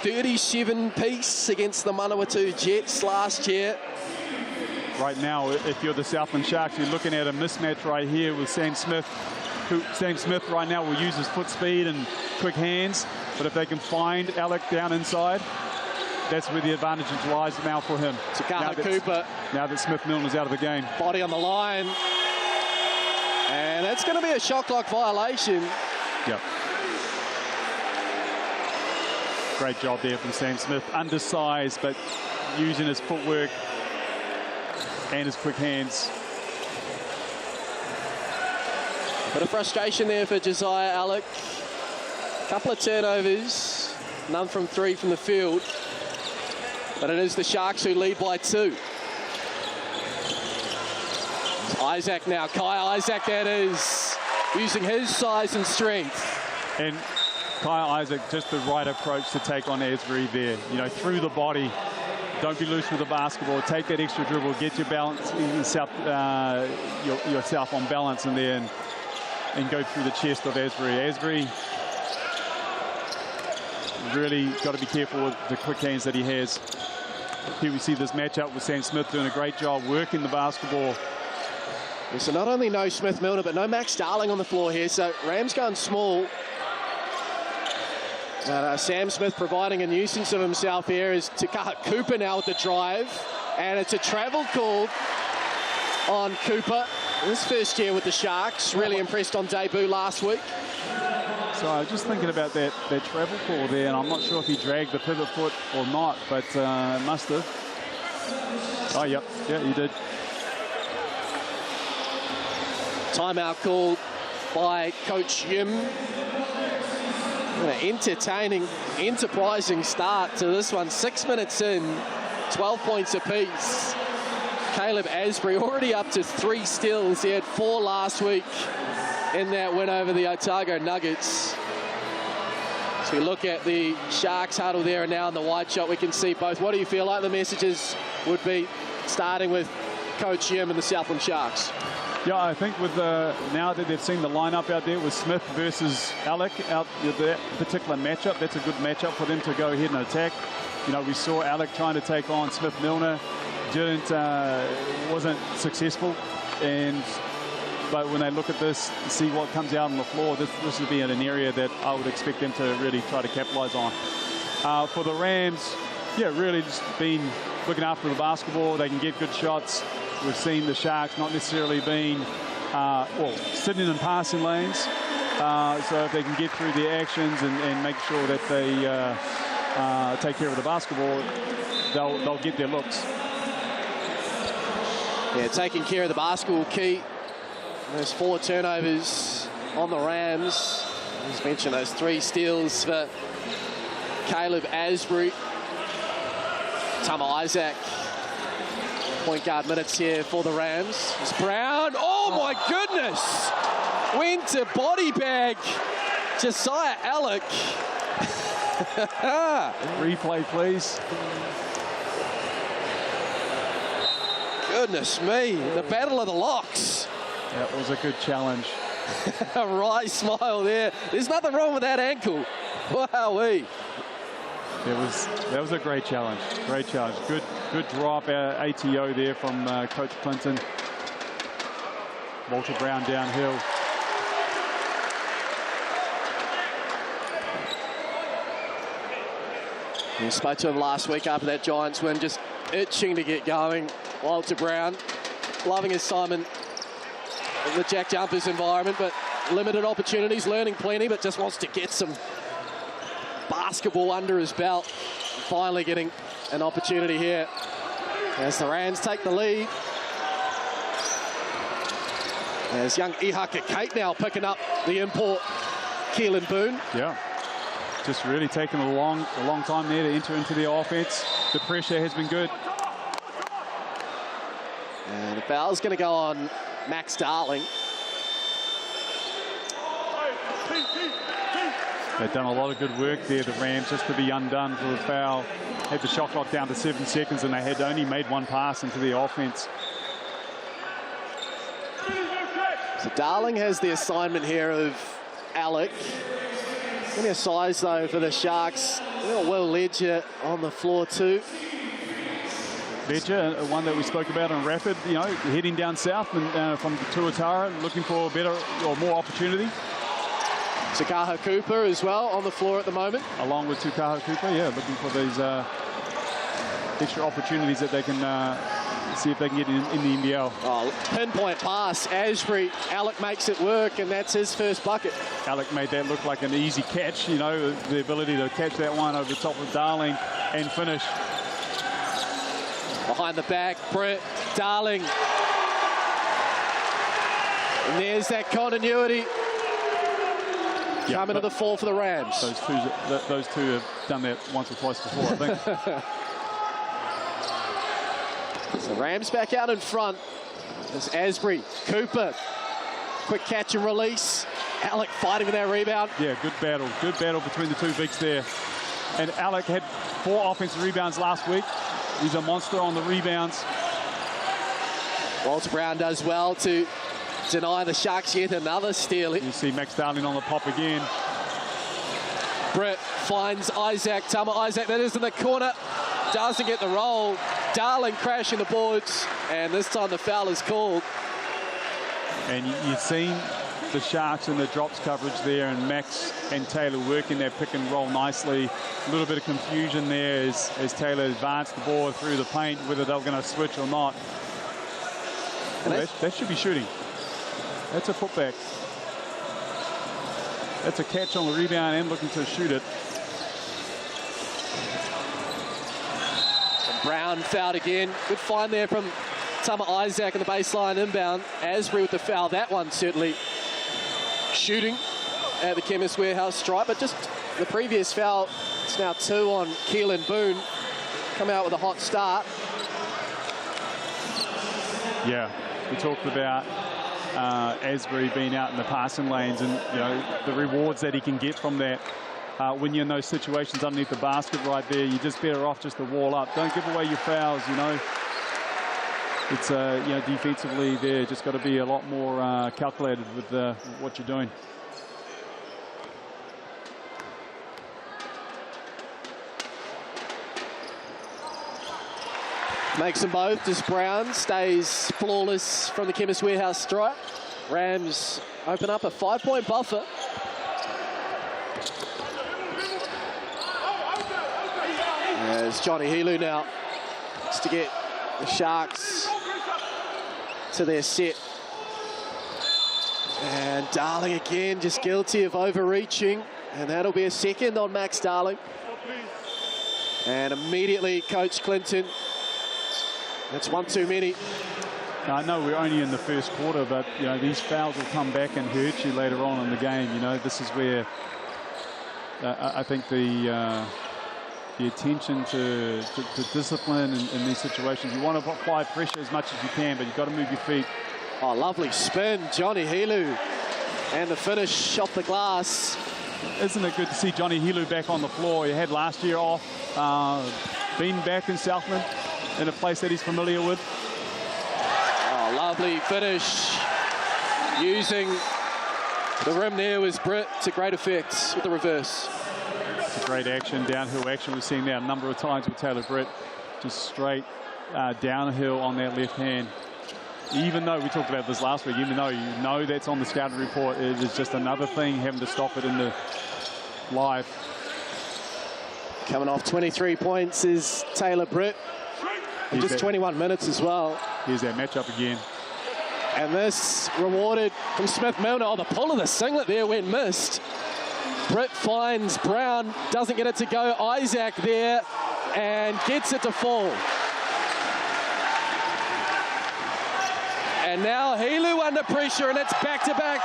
37-piece against the Manawatu Jets last year. Right now, if you're the Southland Sharks, you're looking at a mismatch right here with Sam Smith. Sam Smith right now will use his foot speed and quick hands, but if they can find Alec down inside, that's where the advantage lies now for him. Takala Cooper. Now that Smith-Milner's out of the game. Body on the line. And that's going to be a shot clock violation. Yep. Great job there from Sam Smith. Undersized, but using his footwork and his quick hands. Bit of frustration there for Josiah Alec. Couple of turnovers. None from 3 from the field. But it is the Sharks who lead by 2. Isaac now. Kai Isaac, that is, using his size and strength. And Kai Isaac, just the right approach to take on Asbury there. You know, through the body. Don't be loose with the basketball. Take that extra dribble. Get your balance, yourself on balance in there and go through the chest of Asbury. Asbury really got to be careful with the quick hands that he has. Here we see this matchup with Sam Smith doing a great job working the basketball. So not only no Smith-Milner, but no Max Darling on the floor here. So Rams going small. Sam Smith providing a nuisance of himself here is Takala Cooper now with the drive. And it's a travel call on Cooper. His first year with the Sharks. Really impressed on debut last week. So I was just thinking about that travel call there, and I'm not sure if he dragged the pivot foot or not, but must have. Oh, yep. Yeah, he did. Timeout called by Coach Yim. An entertaining, enterprising start to this one. 6 minutes in, 12 points apiece. Caleb Asbury already up to 3 steals. He had 4 last week in that win over the Otago Nuggets. So we look at the Sharks huddle there and now in the wide shot, we can see both. What do you feel like the messages would be, starting with Coach Yim and the Southland Sharks? Yeah, I think with now that they've seen the lineup out there with Smith versus Alec out that particular matchup, that's a good matchup for them to go ahead and attack. You know, we saw Alec trying to take on Smith-Milner, wasn't successful, but when they look at this, see what comes out on the floor, this would be in an area that I would expect them to really try to capitalize on. For the Rams, yeah, really just been looking after the basketball. They can get good shots. We've seen the Sharks not necessarily being, sitting in passing lanes. So if they can get through the actions and make sure that they take care of the basketball, they'll get their looks. Yeah, taking care of the basketball key. There's 4 turnovers on the Rams. As mentioned, those 3 steals for Caleb Asbury. Tama Isaac, point guard minutes here for the Rams. It's Brown. Oh my goodness! Went to body bag Josiah Alec. Replay, please. Goodness me, the battle of the locks. That was a good challenge. A wry smile there. There's nothing wrong with that ankle. Wowee. That was a great challenge. Great challenge. Good drop ATO there from Coach Clinton. Walter Brown downhill. We spoke to him last week after that Giants win, just itching to get going. Walter Brown, loving his time in the Jack Jumpers environment, but limited opportunities, learning plenty, but just wants to get some basketball under his belt. Finally getting an opportunity here as the Rams take the lead. As young Ihaka Kate now picking up the import, Keelan Boone. Yeah, just really taking a long time there to enter into the offense. The pressure has been good. And the foul's going to go on Max Darling. They've done a lot of good work there, the Rams, just to be undone for the foul. Had the shot clock down to 7 seconds, and they had only made 1 pass into the offense. So Darling has the assignment here of Alec. Plenty of size, though, for the Sharks. Will Ledger on the floor, too. Ledger, one that we spoke about on Rapid, you know, heading down south and, from Tuatara, looking for better or more opportunity. Takaha Cooper as well on the floor at the moment. Along with Takaha Cooper, yeah, looking for these extra opportunities that they can see if they can get in the NBL. Oh, pinpoint pass, Asbury. Alec makes it work, and that's his first bucket. Alec made that look like an easy catch, you know, the ability to catch that one over the top of Darling and finish. Behind the back, Brett Darling. And there's that continuity. Yeah, coming to the fore for the Rams. Those two have done that once or twice before, I think. So Rams back out in front. There's Asbury, Cooper. Quick catch and release. Alec fighting for that rebound. Yeah, good battle between the two bigs there. And Alec had 4 offensive rebounds last week. He's a monster on the rebounds. Walter Brown does well to deny the Sharks yet another steal. You see Max Darling on the pop again. Brett finds Isaac. Tama Isaac, that is in the corner. Doesn't get the roll. Darling crashing the boards. And this time the foul is called. And you've seen the Sharks in the drops coverage there, and Max and Taylor working their pick and roll nicely. A little bit of confusion there as Taylor advanced the ball through the paint, whether they're going to switch or not. That should be shooting. That's a putback. That's a catch on the rebound and looking to shoot it. And Brown fouled again. Good find there from Tama Isaac in the baseline inbound. Asbury with the foul. That one certainly shooting at the Chemist Warehouse stripe, but just the previous foul. It's now 2 on Keelan Boone. Come out with a hot start. Yeah, we talked about Asbury being out in the passing lanes, and you know the rewards that he can get from that. When you're in those situations underneath the basket right there, you're just better off just to wall up. Don't give away your fouls, you know. It's you know, defensively there, just got to be a lot more calculated with what you're doing. Makes them both. Just Brown stays flawless from the Chemist Warehouse stripe. Rams open up a 5-point buffer. There's Johnny Helu now, just to get the Sharks to their set. And Darling again, just guilty of overreaching. And that'll be a second on Max Darling. And immediately, Coach Clinton, that's one too many. Now, I know we're only in the first quarter, but, you know, these fouls will come back and hurt you later on in the game. You know, this is where I think the attention to discipline in these situations. You want to apply pressure as much as you can, but you've got to move your feet. Oh, lovely spin, Johnny Helu. And the finish off the glass. Isn't it good to see Johnny Helu back on the floor? He had last year off, been back in Southland, in a place that he's familiar with. Oh, lovely finish. Using the rim there was Britt to great effect with the reverse. It's a great action, downhill action. We've seen that a number of times with Taylor Britt. Just straight downhill on that left hand. Even though we talked about this last week, even though you know that's on the scouting report, it is just another thing having to stop it in the live. Coming off 23 points is Taylor Britt. And just 21 minutes as well. Here's that matchup again. And this rewarded from Smith Milner. Oh, the pull of the singlet there went missed. Britt finds Brown, doesn't get it to go. Isaac there and gets it to fall. And now Helu under pressure, and it's back-to-back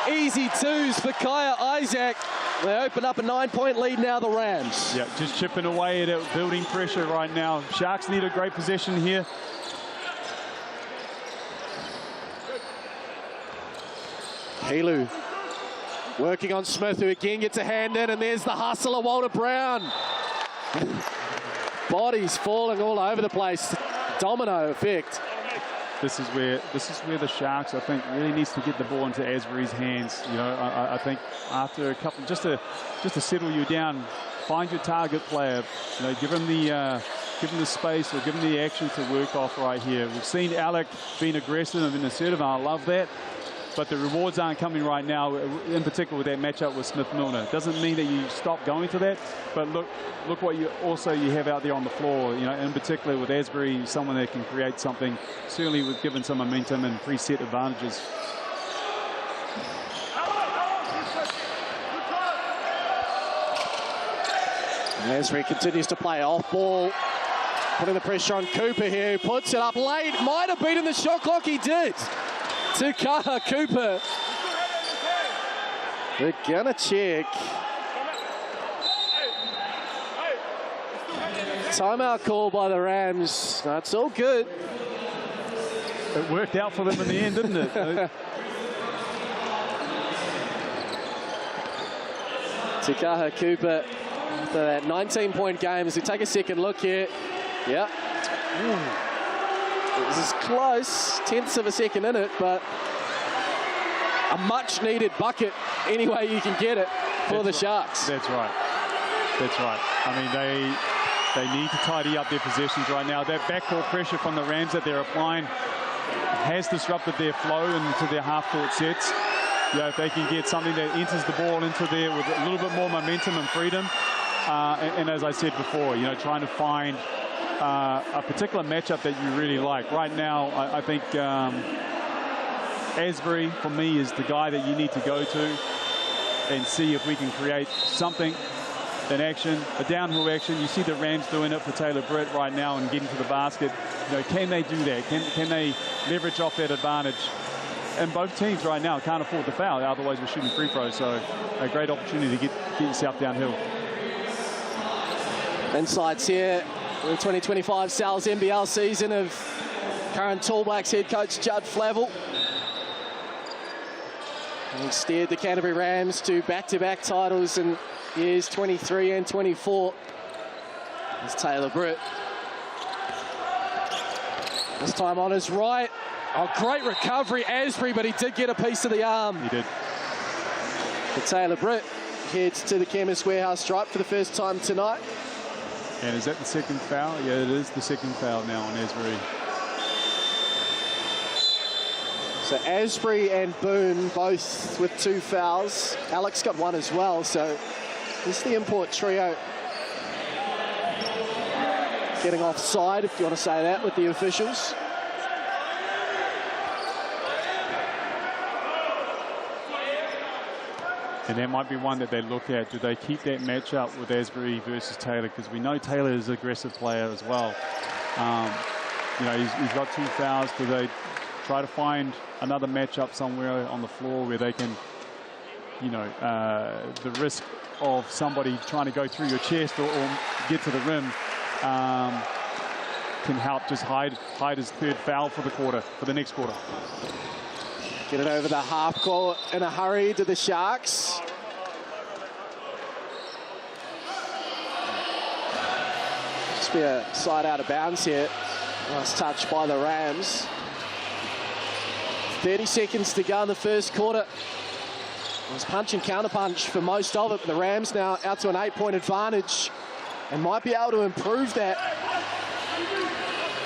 easy twos for Kaya Isaac. They open up a 9-point lead now, the Rams. Yeah, just chipping away at it, building pressure right now. Sharks need a great possession here. Helu working on Smith, who again gets a hand in, and there's the hustler, Walter Brown. Bodies falling all over the place. Domino effect. This is where the Sharks, I think, really needs to get the ball into Asbury's hands. You know, I think after a couple, just to settle you down, find your target player. You know, give him the space or give him the action to work off right here. We've seen Alec being aggressive and assertive, and I love that. But the rewards aren't coming right now, in particular with that matchup with Smith Milner. Doesn't mean that you stop going to that, but look what you have out there on the floor. You know, in particular with Asbury, someone that can create something. Certainly, with given some momentum and preset advantages. Asbury continues to play off ball, putting the pressure on Cooper here, who puts it up late. Might have beaten the shot clock. He did. To Kaha Cooper. We're gonna check. Timeout call by the Rams. That's all good. It worked out for them in the end, didn't it? Kaha Cooper for that 19-point game. As we take a second look here. Yeah. This is close, tenths of a second in it, but a much-needed bucket any way you can get it for the Sharks. That's right. That's right. I mean, they need to tidy up their possessions right now. That backcourt pressure from the Rams that they're applying has disrupted their flow into their half-court sets. You know, if they can get something that enters the ball into there with a little bit more momentum and freedom, and as I said before, you know, trying to find a particular matchup that you really like. Right now, I think Asbury, for me, is the guy that you need to go to and see if we can create something, an action, a downhill action. You see the Rams doing it for Taylor Britt right now and getting to the basket. You know, can they do that? Can they leverage off that advantage? And both teams right now can't afford to foul, otherwise we're shooting free throws. So a great opportunity to get yourself downhill. Insights here. The 2025 Sal's NBL season of current Tall Blacks head coach Judd Flavel. He steered the Canterbury Rams to back-to-back titles in years 23 and 24. There's Taylor Britt. This time on his right. Oh, great recovery, Asbury, but he did get a piece of the arm. He did. But Taylor Britt heads to the Chemist Warehouse stripe for the first time tonight. And is that the second foul? Yeah, it is the second foul now on Asbury. So Asbury and Boone both with 2 fouls. Alex got 1 as well, so this is the import trio. getting offside, if you want to say that, with the officials. And that might be one that they look at. Do they keep that matchup with Asbury versus Taylor? Because we know Taylor is an aggressive player as well. You know, he's got 2 fouls. Do they try to find another matchup somewhere on the floor where they can, you know, the risk of somebody trying to go through your chest or get to the rim can help just hide his 3rd foul for the quarter, for the next quarter. Get it over the half court in a hurry to the Sharks. Just be a slide out of bounds here. Nice touch by the Rams. 30 seconds to go in the first quarter. It was punch and counter punch for most of it. The Rams now out to an 8-point advantage and might be able to improve that.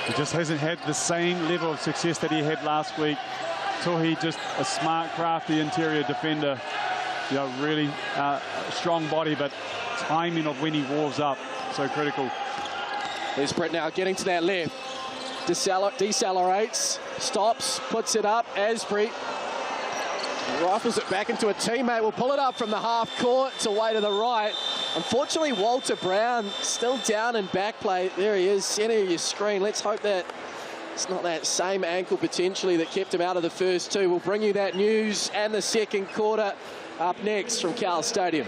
He just hasn't had the same level of success that he had last week. Tohi, just a smart, crafty interior defender. You know, really strong body, but timing of when he warms up, so critical. There's Brett now getting to that left. Decelerates, stops, puts it up. Asbury rifles it back into a teammate. Will pull it up from the half court. It's away to the right. Unfortunately, Walter Brown still down in back play. There he is, center of your screen. Let's hope that it's not that same ankle potentially that kept him out of the first 2. We'll bring you that news and the second quarter up next from Cowles Stadium.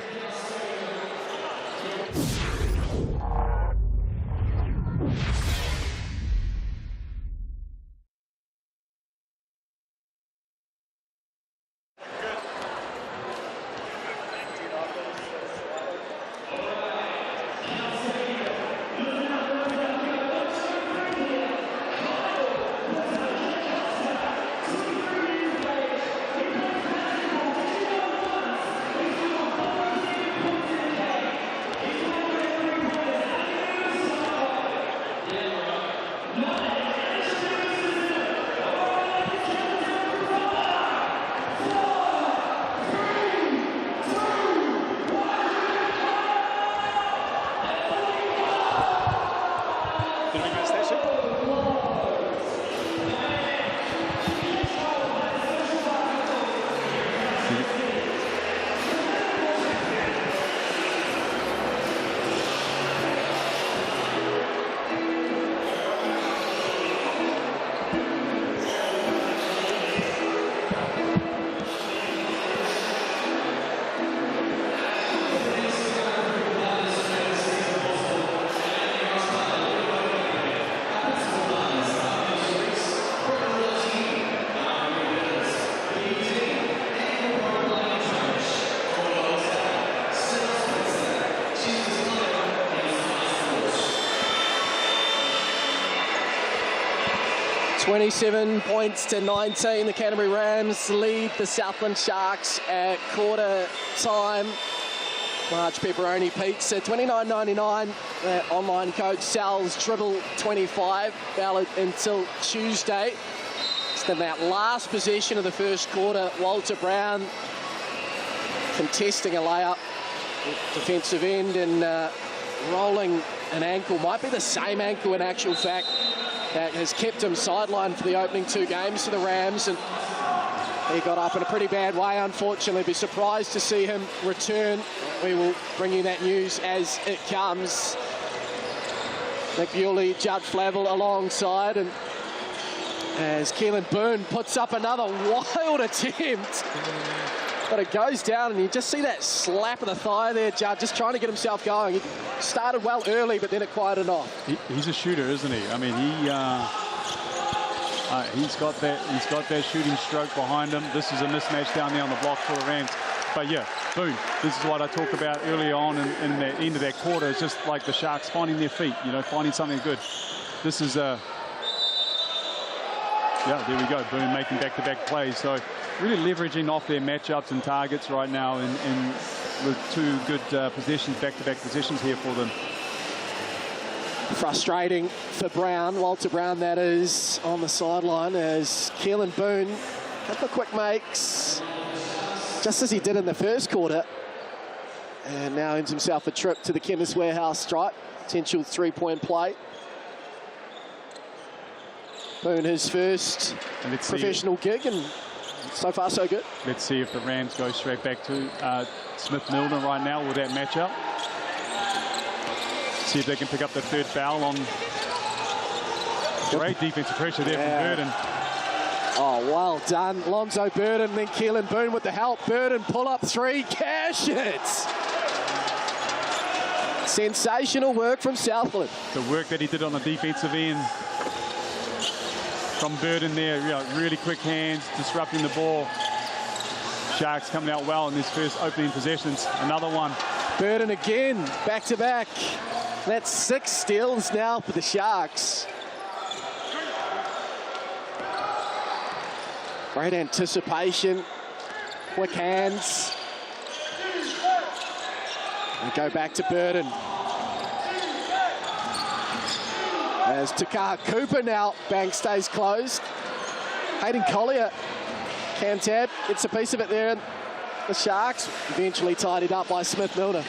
$27 points to 19. The Canterbury Rams lead the Southland Sharks at quarter time. Large pepperoni pizza, $29.99. That online code Sal's Dribble 25, valid until Tuesday. It's in that last possession of the first quarter. Walter Brown contesting a layup, defensive end, and rolling an ankle. Might be the same ankle in actual fact that has kept him sidelined for the opening 2 games for the Rams, and he got up in a pretty bad way, unfortunately. Be surprised to see him return. We will bring you that news as it comes. Nick Bewley, Judd Flavel alongside, and as Keelan Boone puts up another wild attempt. But it goes down, and you just see that slap of the thigh there, Judd, just trying to get himself going. He started well early, but then it quieted off. He's a shooter, isn't he? I mean, he's got that shooting stroke behind him. This is a mismatch down there on the block for the Rams. But yeah, Boone, this is what I talked about early on in the end of that quarter. It's just like the Sharks finding their feet, you know, finding something good. This is yeah, there we go. Boone making back-to-back plays. So really leveraging off their matchups and targets right now, and with 2 good possessions, back-to-back possessions here for them. Frustrating for Brown, Walter Brown that is, on the sideline, as Keelan Boone, a couple of quick makes, just as he did in the first quarter, and now earns himself a trip to the Chemist Warehouse stripe. Potential 3-point play. Boone, his first professional gig, and so far so good. Let's see if the Rams go straight back to Smith-Milner right now with that matchup. See if they can pick up the third foul on. Great defensive pressure there from Burden. Oh, well done. Lonzo Burden, then Keelan Boone with the help. Burden, pull up three, cash it. Sensational work from Southland. The work that he did on the defensive end from Burden there, really quick hands, disrupting the ball. Sharks coming out well in his first opening possessions. Another one. Burden again, back to back. That's 6 steals now for the Sharks. Great anticipation, quick hands. And go back to Burden. As Takar Cooper now, bank stays closed. Hayden Collier, Cantab gets a piece of it there. And the Sharks eventually tidied up by Smith-Milner.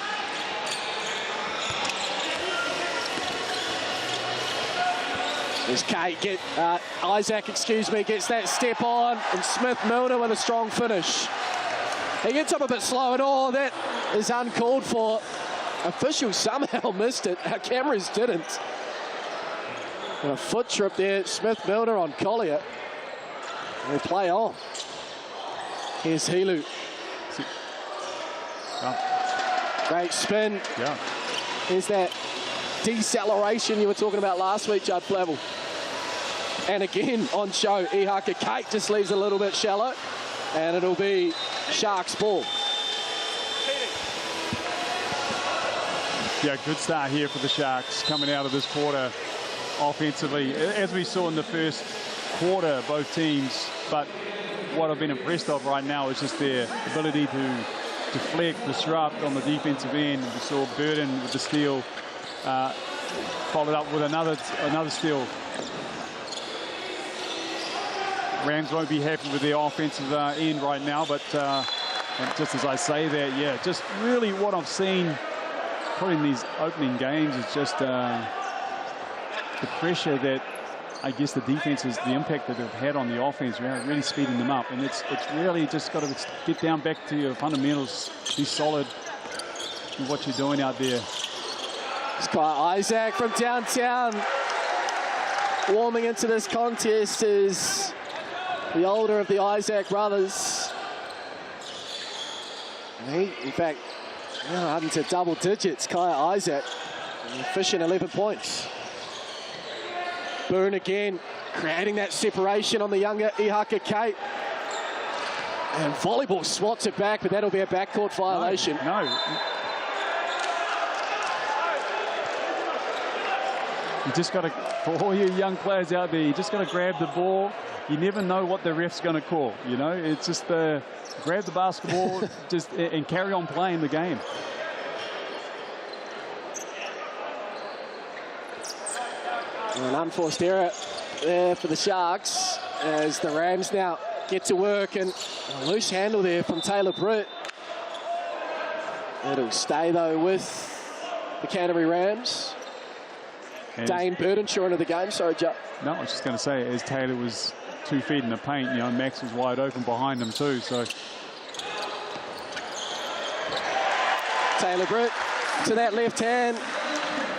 As Isaac, gets that step on, and Smith-Milner with a strong finish. He gets up a bit slow, and that is uncalled for. Officials somehow missed it. Our cameras didn't. And a foot trip there, Smith-Milner on Collier. They play on. Here's Helu. Great spin. Yeah. Here's that deceleration you were talking about last week, Judd Flavel. And again, on show, Ihaka Kate just leaves a little bit shallow, and it'll be Sharks ball. Yeah, good start here for the Sharks coming out of this quarter offensively. As we saw in the first quarter, both teams, but what I've been impressed of right now is just their ability to deflect, disrupt on the defensive end. We saw Burden with the steal, followed up with another steal. Rams won't be happy with their offensive end right now, but and just as I say that, yeah, just really what I've seen probably in these opening games is just the pressure that I guess the defenses, the impact that they've had on the offense, really speeding them up. And it's really just got to get down back to your fundamentals, be solid in what you're doing out there. It's got Isaac from downtown. Warming into this contest is the older of the Isaac brothers. And he, in fact, up into double digits, Kai Isaac, efficient 11 points. Boone again, creating that separation on the younger Ihaka Kate. And volleyball swats it back, but that'll be a backcourt violation. No. You just got to, for all you young players out there, you just got to grab the ball. You never know what the ref's going to call. You know, it's just grab the basketball just and carry on playing the game. An unforced error there for the Sharks as the Rams now get to work, and a loose handle there from Taylor Britt. It'll stay though with the Canterbury Rams. And Dane Burdenshaw into the game. Sorry, Joe. No, I was just going to say, as Taylor was 2 feet in the paint, you know, Max was wide open behind him too. So Taylor Britt to that left hand.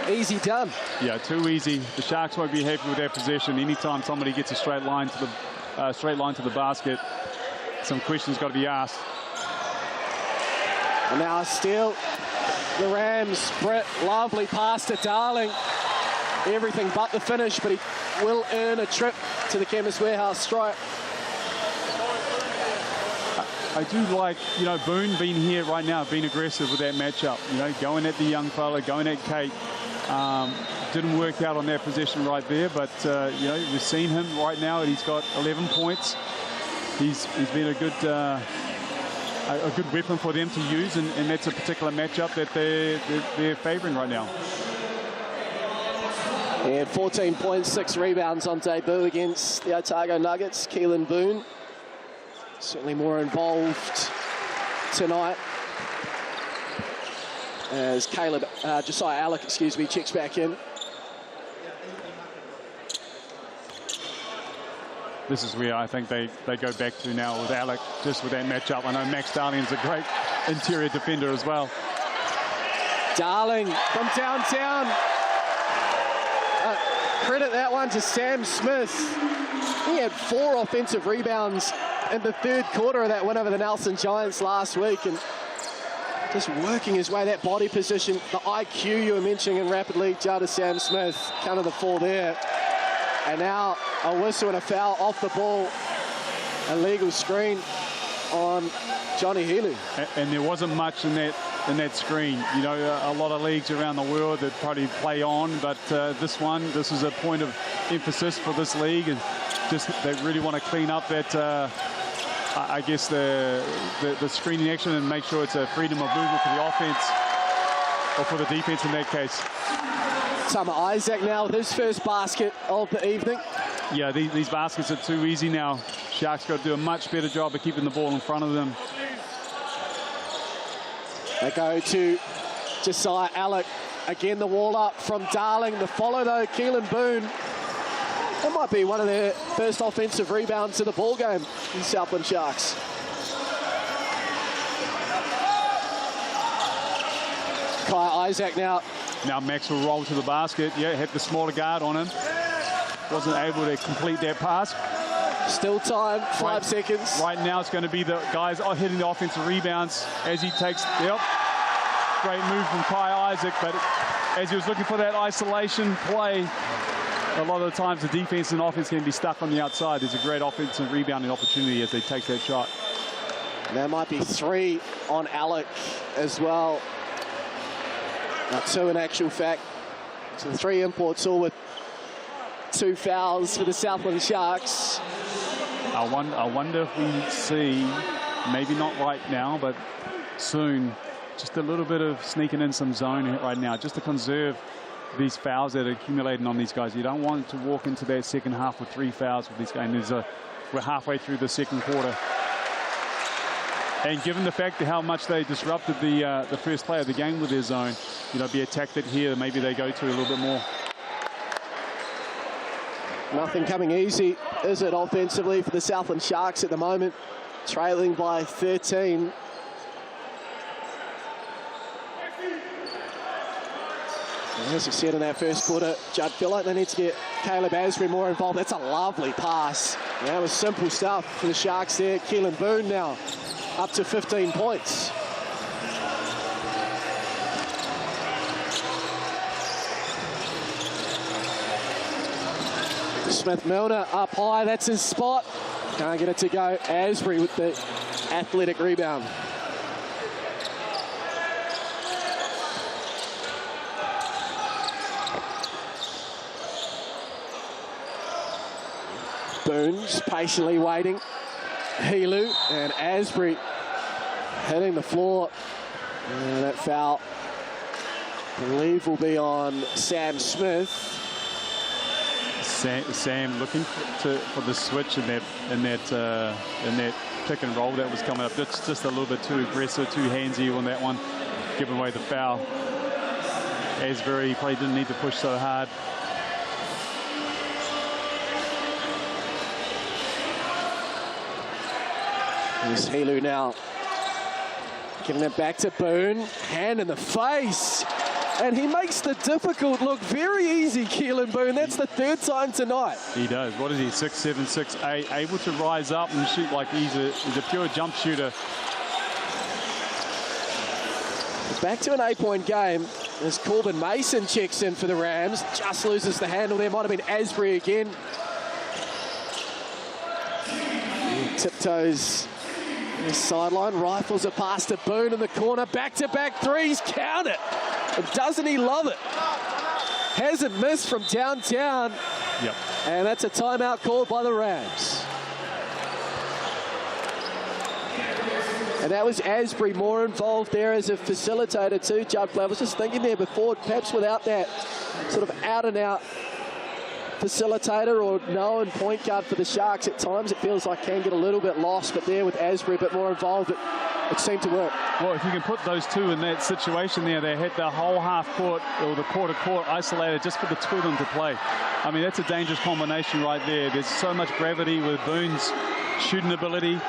Easy done. Yeah, too easy. The Sharks won't be happy with their possession. Anytime somebody gets a straight line to the basket, some questions got to be asked. And now a steal. The Rams, Britt, lovely pass to Darling. Everything but the finish, but he will earn a trip to the Chemist Warehouse stripe. I do like, you know, Boone being here right now, being aggressive with that matchup. You know, going at the young fella, going at Kate. Didn't work out on that possession right there, but you know, we've seen him right now, and he's got 11 points. He's been a good weapon for them to use, and that's a particular matchup that they're favouring right now. Yeah, 14 points, 6 rebounds on debut against the Otago Nuggets. Keelan Boone, certainly more involved tonight. As Josiah Alec, checks back in. this is where I think they go back to now with Alec, just with that matchup. I know Max Darling's a great interior defender as well. Darling from downtown. Credit that one to Sam Smith. He had 4 offensive rebounds in the third quarter of that win over the Nelson Giants last week, and just working his way, that body position, the IQ you were mentioning in rapid league, to Sam Smith, kind of the fall there. And now a whistle and a foul off the ball. A legal screen on Johnny Helu. And there wasn't much in that screen. You know, a lot of leagues around the world that probably play on, but this is a point of emphasis for this league, and just they really want to clean up that, I guess, the screening action and make sure it's a freedom of movement for the offense, or for the defense in that case. Summer Isaac now with his first basket of the evening. Yeah, these baskets are too easy now. Sharks got to do a much better job of keeping the ball in front of them. They go to Josiah Alec. Again, the wall up from Darling. The follow, though, Keelan Boone. That might be one of their first offensive rebounds of the ball game in Southland Sharks. Kai Isaac now. Now Max will roll to the basket. Yeah, had the smaller guard on him. Wasn't able to complete that pass. Still time, 5 seconds. Right now it's going to be the guys hitting the offensive rebounds as he takes, yep. Great move from Kai Isaac, but as he was looking for that isolation play, a lot of the times the defense and offense can be stuck on the outside. There's a great offensive rebounding opportunity as they take that shot. There might be 3 on Alec as well. Now 2 in actual fact. So 3 imports, all with 2 fouls for the Southland Sharks. I wonder if we see, maybe not right now, but soon, just a little bit of sneaking in some zone right now, just to conserve these fouls that are accumulating on these guys. You don't want to walk into that second half with 3 fouls with these guys. We're halfway through the second quarter. And given the fact of how much they disrupted the first play of the game with their zone, you know, be a tactic here, maybe they go to a little bit more. Nothing coming easy, is it, offensively for the Southland Sharks at the moment, trailing by 13. As we said in that first quarter, Judd feel like they need to get Caleb Asbury more involved. That's a lovely pass. That was simple stuff for the Sharks there. Keelan Boone now up to 15 points. Smith-Milner up high, that's his spot. Can't get it to go. Asbury with the athletic rebound. Boone's patiently waiting. Helu and Asbury hitting the floor. And that foul, I believe, will be on Sam Smith. Sam looking for the switch in that pick and roll that was coming up. That's just a little bit too aggressive, too handsy on that one, giving away the foul. Asbury probably didn't need to push so hard. Here's Helu now, giving it back to Boone, hand in the face. And he makes the difficult look very easy, Keelan Boone. That's the 3rd time tonight. He does. What is he, 6'7", 6'8", able to rise up and shoot like he's a pure jump shooter. Back to an 8-point game as Corbin Mason checks in for the Rams. Just loses the handle there. Might have been Asbury again. He tiptoes the sideline, rifles a pass to Boone in the corner. Back-to-back threes. Count it. Doesn't he love it? Hasn't missed from downtown. Yep. And that's a timeout called by the Rams. And that was Asbury more involved there as a facilitator too, Judd. I was just thinking there before, perhaps without that sort of out-and-out facilitator or known point guard for the Sharks, at times it feels like can get a little bit lost, but there with Asbury a bit more involved, it seemed to work. Well, if you can put those two in that situation there, they had the whole half court or the quarter court isolated just for the two of them to play. I mean, that's a dangerous combination right there. There's so much gravity with Boone's shooting ability.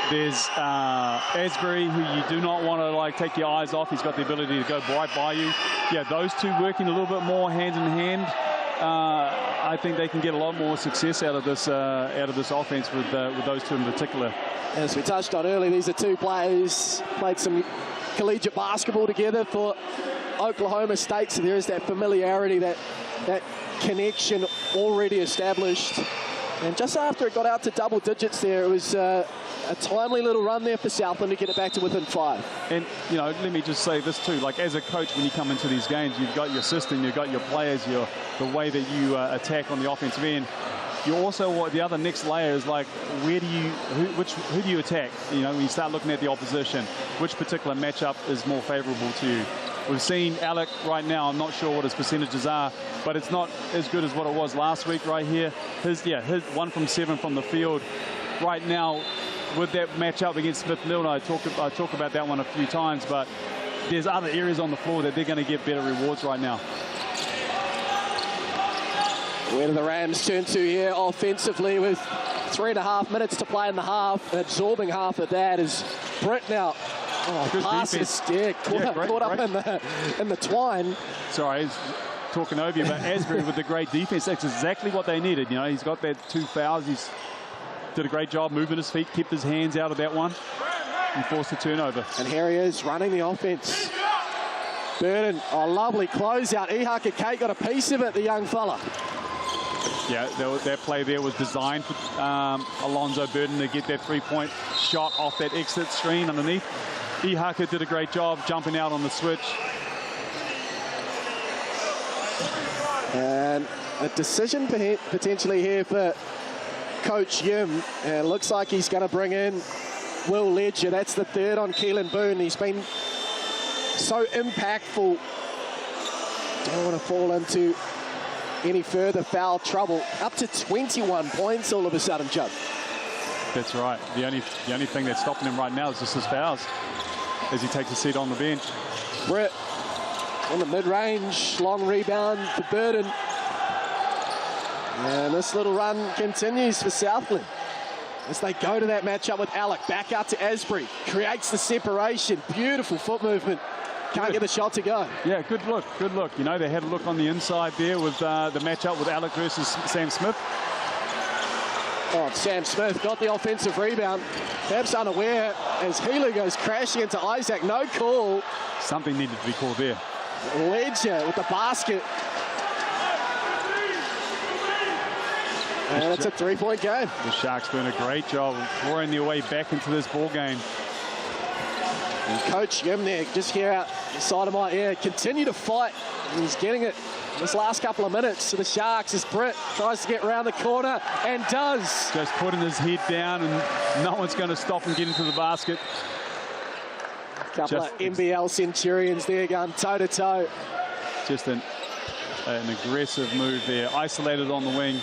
There's Asbury, who you do not want to like take your eyes off. He's got the ability to go right by you. Yeah, those two working a little bit more hand in hand. I think they can get a lot more success out of this offense with those two in particular. As we touched on earlier, these are two players played some collegiate basketball together for Oklahoma State, so there is that familiarity, that connection already established. And just after it got out to double digits there, it was a timely little run there for Southland to get it back to within 5. And, you know, let me just say this too, like as a coach, when you come into these games, you've got your system, you've got your players, the way that you attack on the offensive end. You also, the other next layer is like, who do you attack? You know, when you start looking at the opposition, which particular matchup is more favorable to you? We've seen Alec right now. I'm not sure what his percentages are, but it's not as good as what it was last week right here. His 1 from 7 from the field right now with that matchup against Smith-Milner. I talk about that one a few times, but there's other areas on the floor that they're going to get better rewards right now. Where do the Rams turn to here offensively with 3.5 minutes to play in the half? Absorbing half of that is Britt now. Oh, good passes, caught up in the twine. Sorry, he's talking over you, but Asbury with the great defense. That's exactly what they needed. You know, he's got that 2 fouls. He's did a great job moving his feet, kept his hands out of that one, and forced a turnover. And here he is running the offense. Burden, a lovely closeout. Ihaka Kate got a piece of it, the young fella. Yeah, that play there was designed for Alonzo Burden to get that 3-point shot off that exit screen underneath. Ihaka did a great job jumping out on the switch. And a decision potentially here for Coach Yim. And it looks like he's going to bring in Will Ledger. That's the third on Keelan Boone. He's been so impactful. Don't want to fall into any further foul trouble. Up to 21 points all of a sudden, Judd. That's right. The only thing that's stopping him right now is just his fouls as he takes a seat on the bench. Britt on the mid-range, long rebound for Burden. And this little run continues for Southland as they go to that matchup with Alec. Back out to Asbury, creates the separation. Beautiful foot movement. Can't get the shot to go. Yeah, good look, good look. You know, they had a look on the inside there with the matchup with Alec versus Sam Smith. Oh, Sam Smith got the offensive rebound. Perhaps unaware as Healy goes crashing into Isaac. No call. Something needed to be called there. Ledger with the basket. And it's a 3-point game. The Sharks doing a great job of throwing their way back into this ball game. And Coach Yim there, just here out the side of my ear, continue to fight. And he's getting it this last couple of minutes to the Sharks as Britt tries to get around the corner and does. Just putting his head down and no one's going to stop him getting to the basket. A couple of NBL Centurions there going toe-to-toe. Just an aggressive move there, isolated on the wing.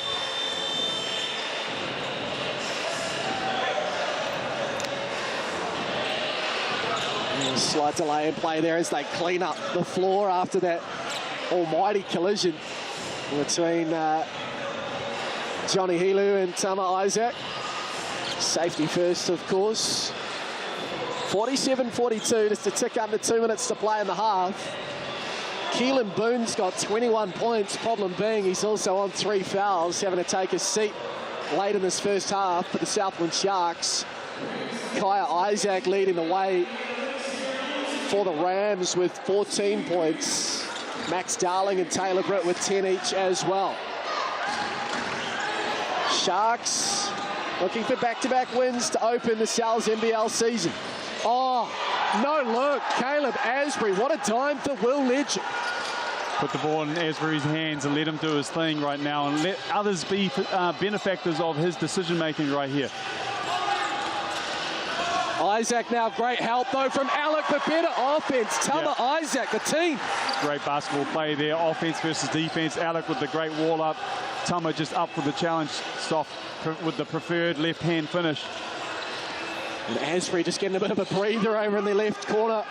Slight delay in play there as they clean up the floor after that almighty collision between Johnny Helu and Tama Isaac. Safety first, of course. 47-42, just a tick under 2 minutes to play in the half. Keelan Boone's got 21 points. Problem being, he's also on 3 fouls, having to take a seat late in this first half for the Southland Sharks. Kaya Isaac leading the way for the Rams with 14 points. Max Darling and Taylor Britt with 10 each as well. Sharks looking for back-to-back wins to open the Sal's NBL season. Oh, no look. Caleb Asbury, what a dime for Will Ledger. Put the ball in Asbury's hands and let him do his thing right now and let others be benefactors of his decision-making right here. Isaac now, great help though from Alec for better offense. Tama Isaac, the team. Great basketball play there, offense versus defense. Alec with the great wall up. Tama just up for the challenge, soft with the preferred left-hand finish. And Asbury just getting a bit of a breather over in the left corner.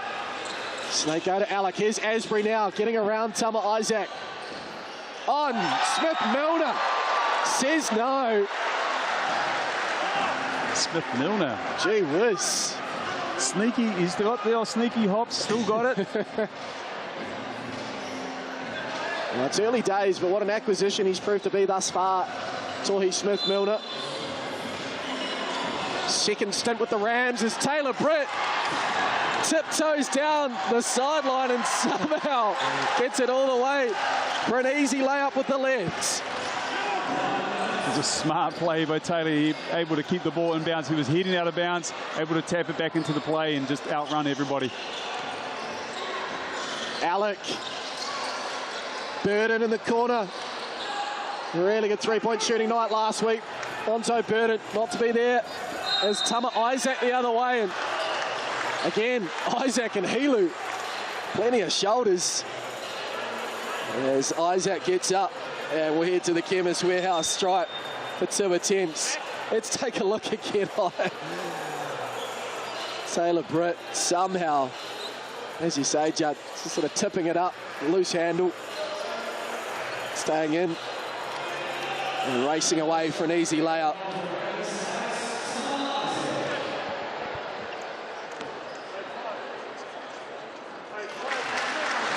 So they go to Alec. Here's Asbury now, getting around Tama Isaac. On Smith-Milner. says no. Smith-Milner. Gee whiz. Sneaky, he's got the old sneaky hops, still got it. Well, it's early days, but what an acquisition he's proved to be thus far. Tohi Smith-Milner. Second stint with the Rams as Taylor Britt tiptoes down the sideline and somehow gets it all the way for an easy layup with the left. It was a smart play by Taylor. He able to keep the ball in bounds. He was heading out of bounds, able to tap it back into the play and just outrun everybody. Alec Burden in the corner. Really good three-point shooting night last week. Bonzo Burden not to be there as Tama Isaac the other way. And again, Isaac and Helu, plenty of shoulders. As Isaac gets up, and we'll head to the Chemist Warehouse stripe for 2 attempts. Let's take a look again. Taylor Britt somehow, as you say, Judd, sort of tipping it up, loose handle, staying in and racing away for an easy layup.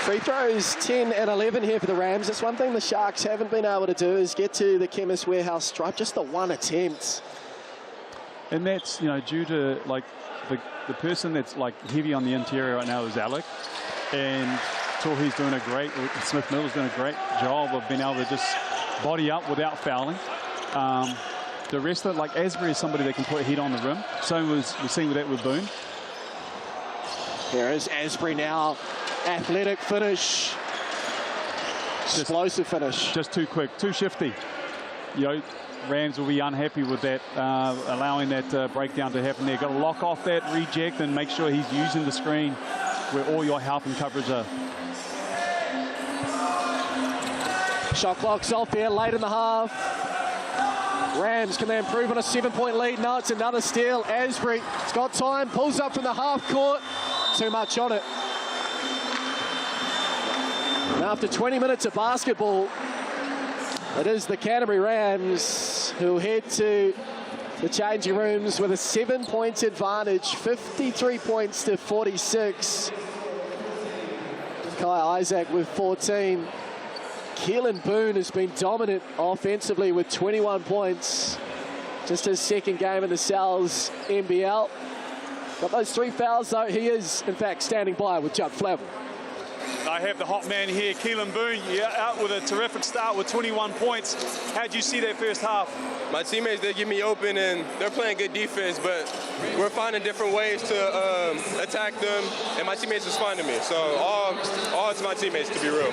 Free throws 10 and 11 here for the Rams. That's one thing the Sharks haven't been able to do, is get to the Chemist Warehouse stripe, just the one attempt. And that's, you know, due to like the person that's like heavy on the interior right now is Alec, and Tohi's doing a great, Smith-Miller's doing a great job of being able to just body up without fouling. The rest of it, like Asbury is somebody that can put heat on the rim. So we're seeing with that with Boone. Here is Asbury now. Athletic finish. Explosive finish. Just too quick, too shifty. You know, Rams will be unhappy with that, allowing that breakdown to happen there. Got to lock off that reject and make sure he's using the screen where all your help and coverage are. Shot clock's off there late in the half. Rams, can they improve on a 7-point lead? No, it's another steal. Asbury, it's got time, pulls up from the half court. Too much on it. And after 20 minutes of basketball, it is the Canterbury Rams who head to the changing rooms with a 7-point advantage, 53 points to 46. Kai Isaac with 14. Keelan Boone has been dominant offensively with 21 points. Just his second game in the Sal's NBL. Got those 3 fouls though. He is, in fact, standing by with Judd Flavel. I have the hot man here, Keelan Boone, out with a terrific start with 21 points. How'd you see that first half? My teammates, they get me open and they're playing good defense, but we're finding different ways to attack them, and my teammates is finding me. So all to my teammates, to be real.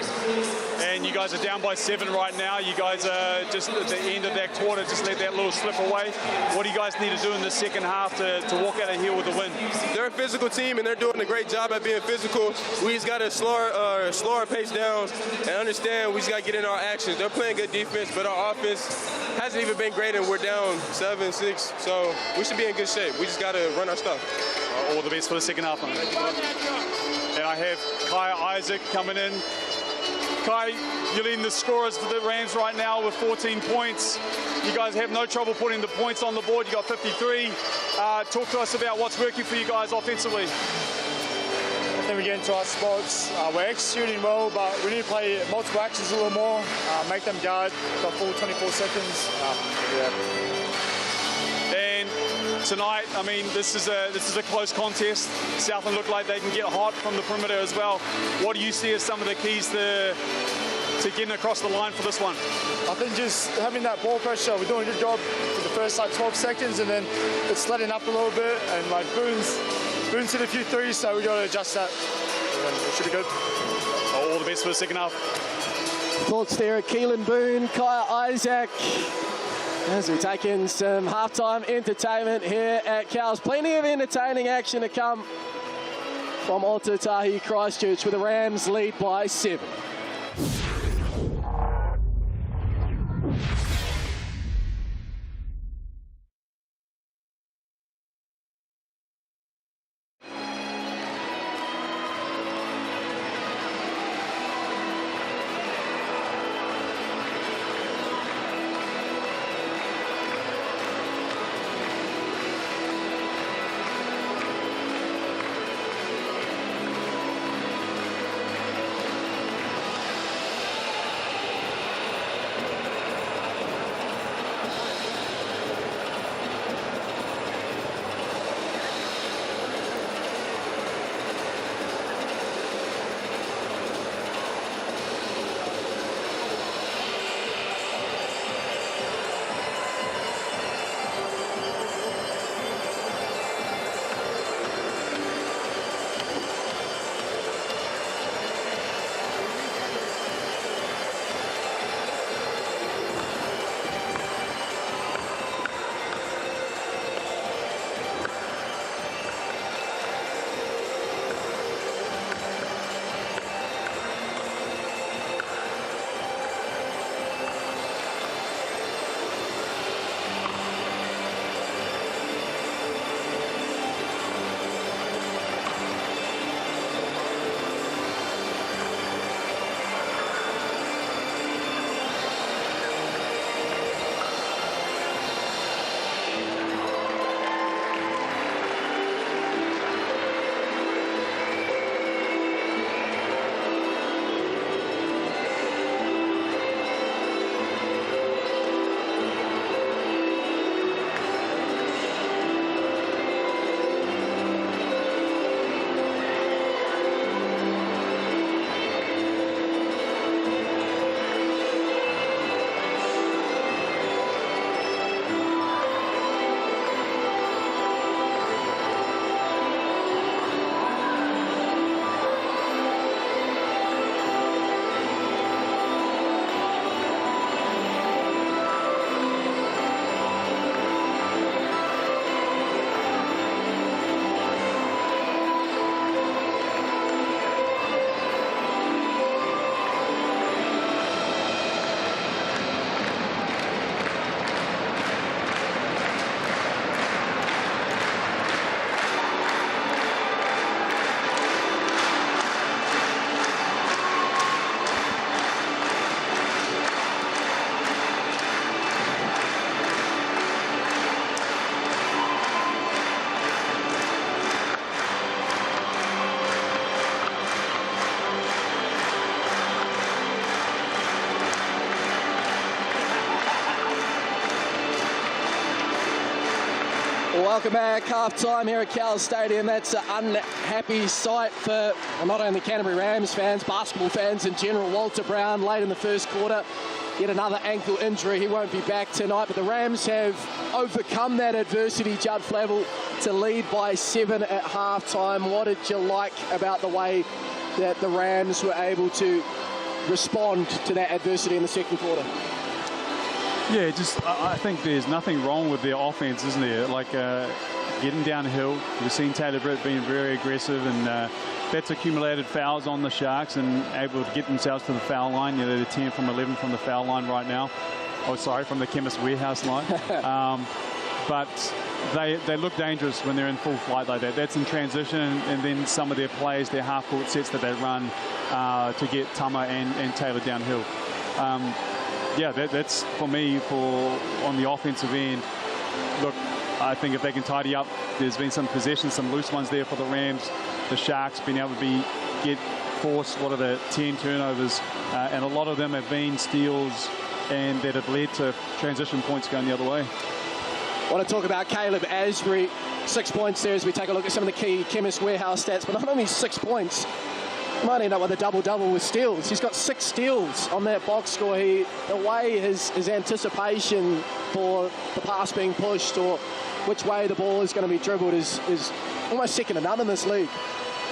And you guys are down by 7 right now. You guys are just at the end of that quarter, just let that little slip away. What do you guys need to do in the second half to walk out of here with a win? They're a physical team, and they're doing a great job at being physical. We just got to slow our pace down and understand we just got to get in our actions. They're playing good defense, but our offense hasn't even been great, and we're down 7-6, so we should be in good shape. We just got to run our stuff. All the best for the second half. And I have Kai Isaac coming in. Kai, you're leading the scorers for the Rams right now with 14 points. You guys have no trouble putting the points on the board. You got 53. Talk to us about what's working for you guys offensively. I think we get into our spots. We're executing well, but we need to play multiple actions a little more, make them guard, got full 24 seconds. And tonight, I mean, this is a close contest. Southland look like they can get hot from the perimeter as well. What do you see as some of the keys to getting across the line for this one? I think just having that ball pressure, we're doing a good job for the first like 12 seconds, and then it's letting up a little bit, and like Boone's hit a few threes, so we got to adjust that. And it should be good. All the best for the second half. Thoughts there at Keelan Boone, Kai Isaac. As we take in some halftime entertainment here at Cowles. Plenty of entertaining action to come from Otatahi Christchurch, with the Rams lead by 7. Welcome back, half-time here at Cowles Stadium. That's an unhappy sight for not only Canterbury Rams fans, basketball fans in general. Walter Brown late in the first quarter, yet another ankle injury. He won't be back tonight, but the Rams have overcome that adversity, Judd Flavel, to lead by 7 at half-time. What did you like about the way that the Rams were able to respond to that adversity in the second quarter? Yeah, I think there's nothing wrong with their offense, isn't there? Like getting downhill. We've seen Taylor Britt being very aggressive, and that's accumulated fouls on the Sharks and able to get themselves to the foul line. You know, they're 10 from 11 from the foul line right now. Oh, sorry, from the Chemist Warehouse line. But they look dangerous when they're in full flight like that. That's in transition, and then some of their plays, their half-court sets that they run to get Tama and Taylor downhill. Yeah, that's for me on the offensive end. Look, I think if they can tidy up, there's been some possessions, some loose ones there for the Rams. The Sharks being able to get forced, 10 turnovers, and a lot of them have been steals and that have led to transition points going the other way. I want to talk about Caleb Asbury. 6 points there as we take a look at some of the key Chemist Warehouse stats, but not only 6 points, he might end up with a double-double with steals. He's got 6 steals on that box score. The way his anticipation for the pass being pushed or which way the ball is going to be dribbled is almost second to none in this league.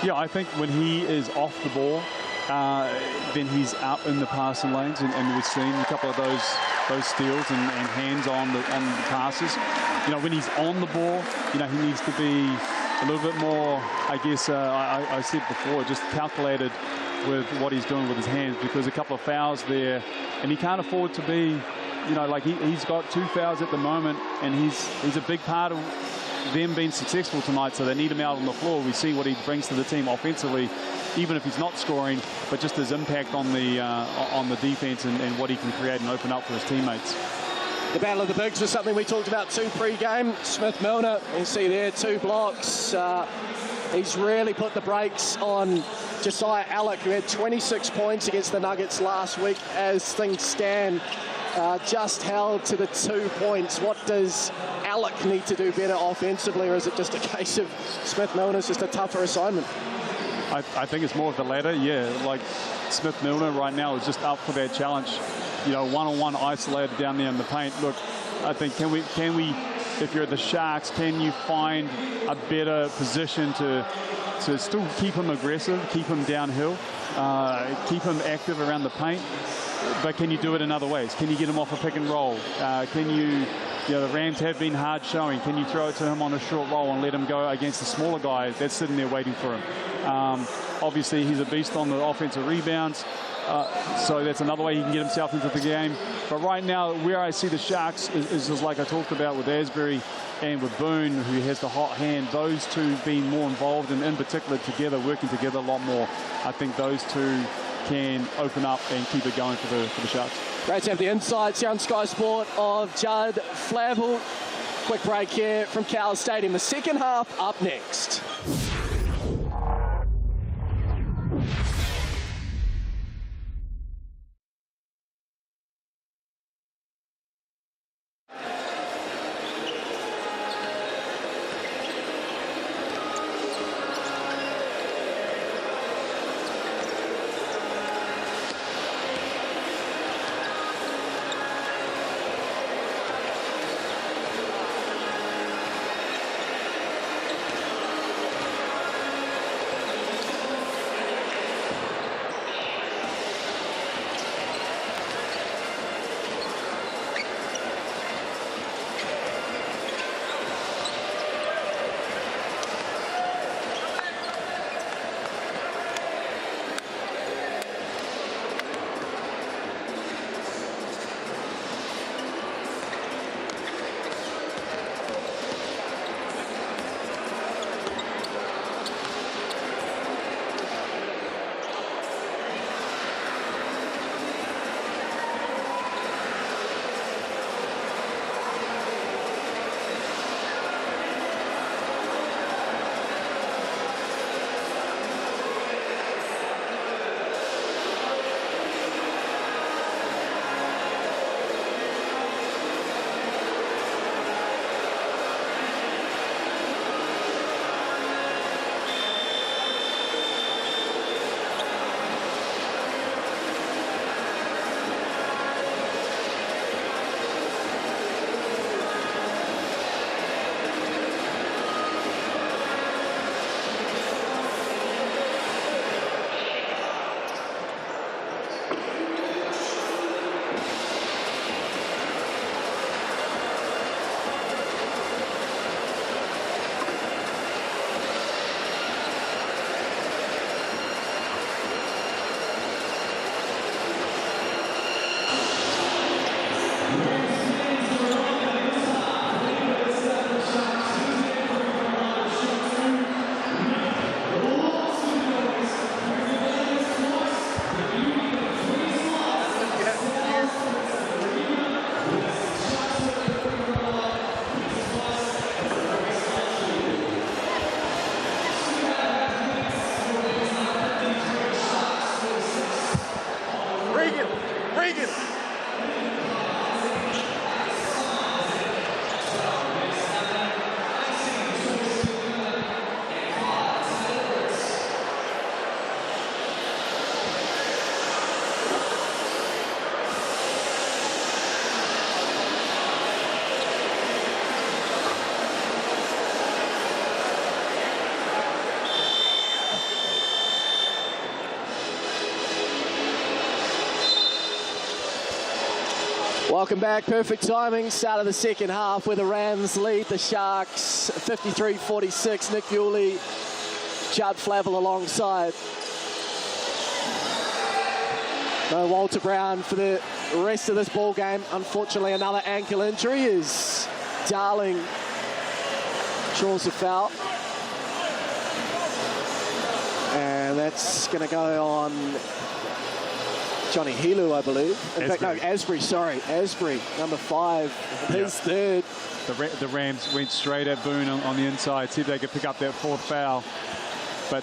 Yeah, I think when he is off the ball, then he's out in the passing lanes, and we've seen a couple of those steals and hands on the passes. You know, when he's on the ball, you know, he needs to be a little bit more, I guess, I said before, just calculated with what he's doing with his hands, because a couple of fouls there, and he can't afford to be, you know, like he's got 2 fouls at the moment, and he's a big part of them being successful tonight, so they need him out on the floor. We see what he brings to the team offensively, even if he's not scoring, but just his impact on the defense and what he can create and open up for his teammates. The Battle of the Bigs was something we talked about too pre-game. Smith Milner, you see there, 2 blocks. He's really put the brakes on Josiah Alec, who had 26 points against the Nuggets last week. As things stand, just held to the 2 points. What does Alec need to do better offensively, or is it just a case of Smith Milner's just a tougher assignment? I think it's more of the latter, yeah. Like Smith Milner right now is just up for that challenge. You know, one-on-one isolated down there in the paint. Look, I think can we, if you're the Sharks, can you find a better position to still keep him aggressive, keep him downhill, keep him active around the paint, but can you do it in other ways? Can you get him off a pick and roll? You know, the Rams have been hard showing. Can you throw it to him on a short roll and let him go against the smaller guy that's sitting there waiting for him? Obviously, he's a beast on the offensive rebounds. So that's another way he can get himself into the game. But right now, where I see the Sharks is like I talked about with Asbury and with Boone, who has the hot hand. Those two being more involved and in particular together, working together a lot more. I think those two can open up and keep it going for the Sharks. Great to have the insights here on Sky Sport of Judd Flavel. Quick break here from Cowles Stadium. The second half up next. Welcome back. Perfect timing. Start of the second half where the Rams lead the Sharks 53-46. Nick Bewley, Judd Flavel alongside. No Walter Brown for the rest of this ball game. Unfortunately, another ankle injury as Darling draws a foul. And that's going to go on Johnny Helu, I believe. In fact, no, Asbury, sorry. Asbury, number 5, his third. The Rams went straight at Boone on the inside, see if they could pick up that 4th foul. But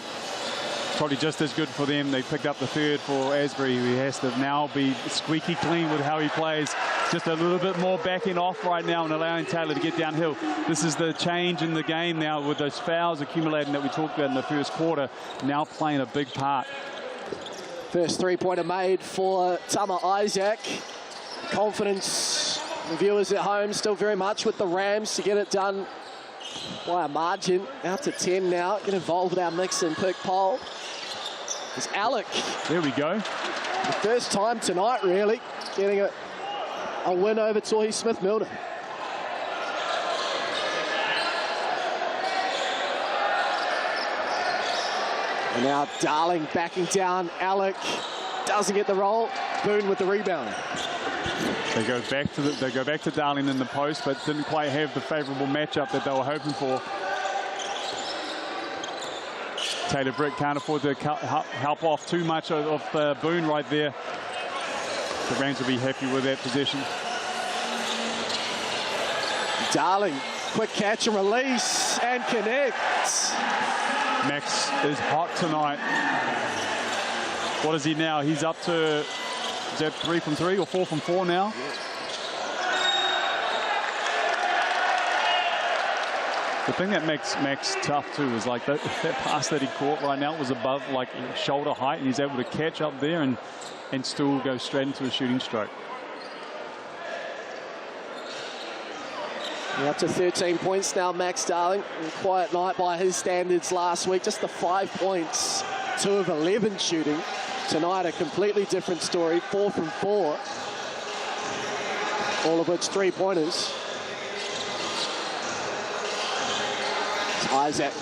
probably just as good for them. They picked up the 3rd for Asbury, who has to now be squeaky clean with how he plays. Just a little bit more backing off right now and allowing Taylor to get downhill. This is the change in the game now with those fouls accumulating that we talked about in the first quarter, now playing a big part. First three-pointer made for Tama Isaac. Confidence, the viewers at home, still very much with the Rams to get it done by a margin. Out to 10 now. Get involved with our mix and pick poll. It's Alec. There we go. The first time tonight, really, getting a win over Tohi Smith-Milner. And now Darling backing down. Alec doesn't get the roll. Boone with the rebound. They go back to Darling in the post, but didn't quite have the favourable matchup that they were hoping for. Taylor Britt can't afford to help off too much of Boone right there. The Rams will be happy with that position. Darling, quick catch and release and connects. Max is hot tonight. What is he now? He's up to, is that 3 from 3 or 4 from 4 now? The thing that makes Max tough too is like that pass that he caught right now was above like shoulder height, and he's able to catch up there and still go straight into a shooting stroke. Yeah, up to 13 points now, Max Darling. A quiet night by his standards last week. Just the 5 points, 2 of 11 shooting. Tonight, a completely different story. 4 from 4. All of which 3-pointers. Isaac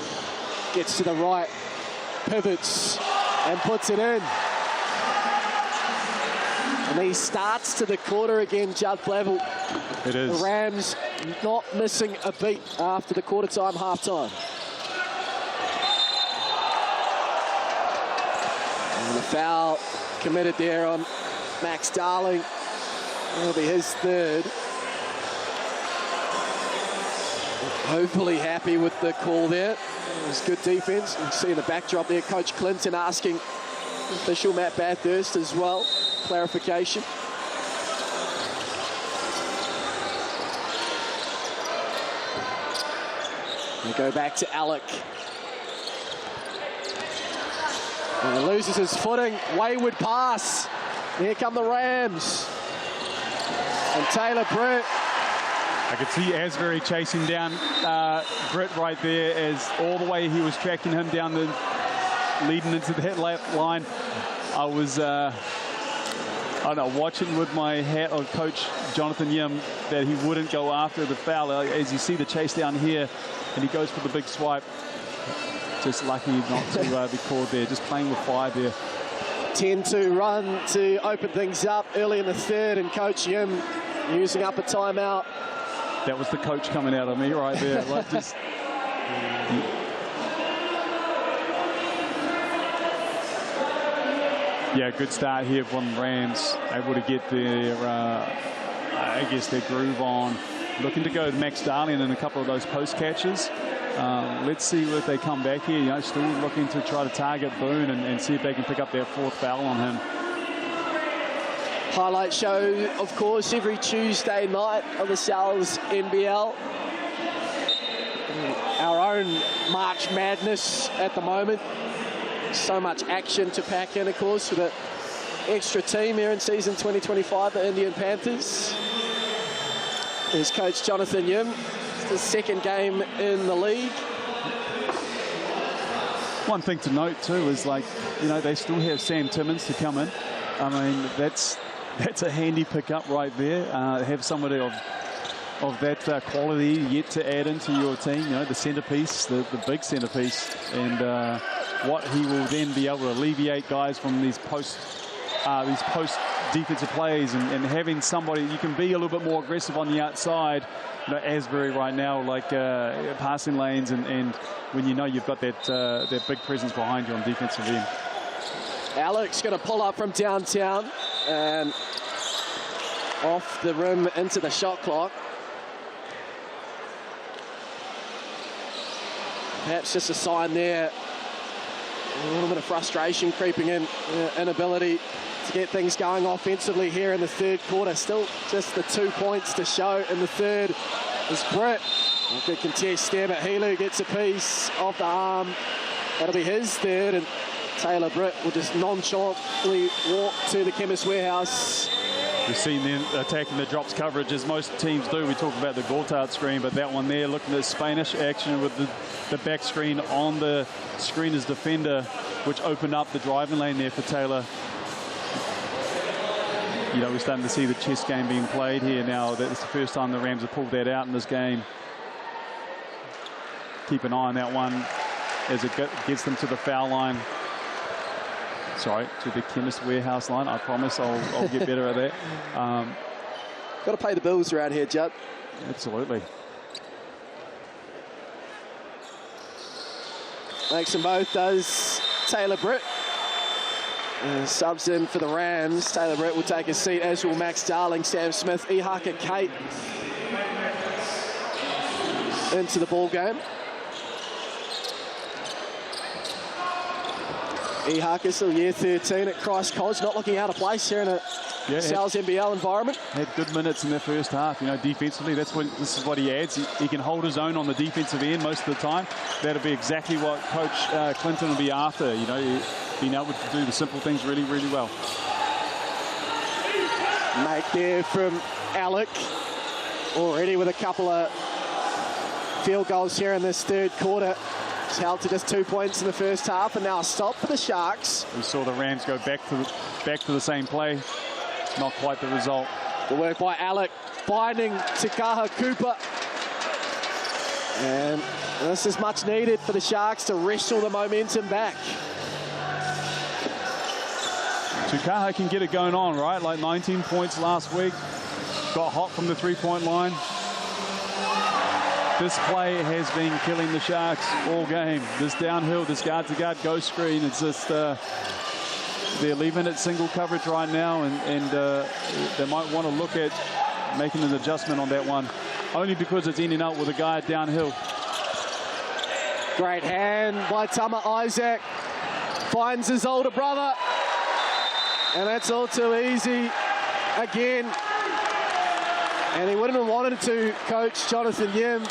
gets to the right, pivots, and puts it in. And he starts to the quarter again, Judd Flavel. It is. The Rams not missing a beat after the quarter-time, half-time. And the foul committed there on Max Darling. That'll be his 3rd. Hopefully happy with the call there. It was good defense. You can see in the backdrop there, Coach Clinton asking official Matt Bathurst as well. Clarification. We go back to Alec. And he loses his footing. Wayward pass. Here come the Rams. And Taylor Britt. I could see Asbury chasing down Britt right there as all the way he was tracking him down the leading into the line. I was I don't know, watching with my hat on Coach Jonathan Yim that he wouldn't go after the foul. As you see the chase down here, and he goes for the big swipe. Just lucky not to be called there. Just playing with fire there. 10-2 run to open things up early in the 3rd, and Coach Yim using up a timeout. That was the coach coming out of me right there. Like just, yeah, good start here from the Rams. Able to get their, I guess, their groove on. Looking to go to Max Darling in a couple of those post catches. Let's see if they come back here. You know, still looking to try to target Boone and see if they can pick up their 4th foul on him. Highlight show, of course, every Tuesday night of the NZNBL. Our own March Madness at the moment. So much action to pack in, of course, with an extra team here in season 2025, the Indian Panthers. There's Coach Jonathan Yim. It's the 2nd game in the league. One thing to note too is, like, you know, they still have Sam Timmins to come in. I mean, that's that's a handy pickup right there. Have somebody of that quality yet to add into your team. You know, the centerpiece, the big centerpiece, and what he will then be able to alleviate guys from these post defensive plays, and having somebody you can be a little bit more aggressive on the outside. You know, Asbury right now, like passing lanes, and when you know you've got that big presence behind you on defensive end. Alex going to pull up from downtown and off the rim into the shot clock. Perhaps just a sign there. A little bit of frustration creeping in, inability to get things going offensively here in the third quarter. Still just the 2 points to show in the third is Britt. A good contest there, but Helu gets a piece off the arm. That'll be his third, and Taylor Britt will just nonchalantly walk to the Chemist Warehouse. We've seen them attacking the drops coverage as most teams do. We talk about the Gortart screen, but that one there looking at Spanish action with the back screen on the screener's defender, which opened up the driving lane there for Taylor. You know, we're starting to see the chess game being played here now. That's the first time the Rams have pulled that out in this game. Keep an eye on that one as it gets them to the foul line. Sorry, to the Chemist Warehouse line. I promise I'll get better at that. Got to pay the bills around here, Judd. Absolutely. Makes them both, does Taylor Britt. Subs in for the Rams. Taylor Britt will take his seat, as will Max Darling, Sam Smith, Ihaka Kate into the ball game. Ihaka still year 13 at Christ College, not looking out of place here in a South's NBL environment. Had good minutes in the first half. You know, defensively, this is what he adds. He can hold his own on the defensive end most of the time. That'll be exactly what Coach Clinton will be after. You know, being able to do the simple things really, really well. Make there from Alec, already with a couple of field goals here in this third quarter. It's held to just 2 points in the first half, and now a stop for the Sharks. We saw the Rams go back to the same play. Not quite the result. The work by Alec, finding Takaha Cooper. And this is much needed for the Sharks to wrestle the momentum back. Takaha can get it going on, right? Like 19 points last week. Got hot from the three-point line. This play has been killing the Sharks all game. This downhill, this guard-to-guard ghost screen, it's just they're leaving it single coverage right now, and they might want to look at making an adjustment on that one, only because it's ending up with a guy downhill. Great hand by Tama Isaac. Finds his older brother. And that's all too easy again. And he wouldn't have wanted to, Coach Jonathan Yim.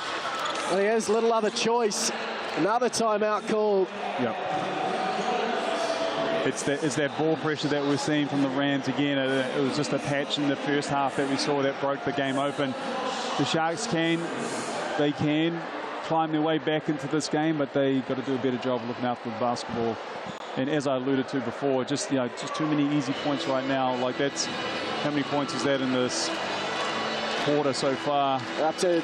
But he has little other choice. Another timeout called. Yep. It's that ball pressure that we're seeing from the Rams again. It was just a patch in the first half that we saw that broke the game open. The Sharks can climb their way back into this game, but they got to do a better job looking after the basketball. And as I alluded to before, just too many easy points right now. Like, that's how many points is that in this quarter so far? Up to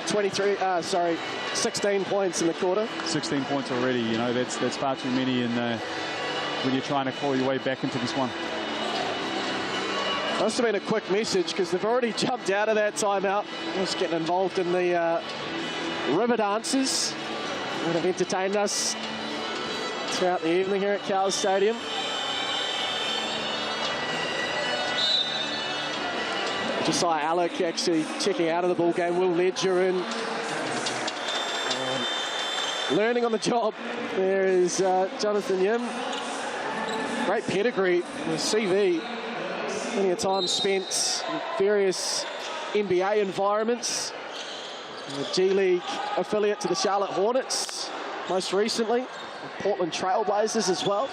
16 points in the quarter. 16 points already. You know, that's far too many. And when you're trying to claw your way back into this one. Must have been a quick message, because they've already jumped out of that timeout. Just getting involved in the river dances that have entertained us throughout the evening here at Cowles Stadium. Josiah Alec actually checking out of the ball game. Will Ledger in. Learning on the job. There is Jonathan Yim. Great pedigree, CV. Plenty of time spent in various NBA environments. The G League affiliate to the Charlotte Hornets, most recently. Portland Trailblazers as well.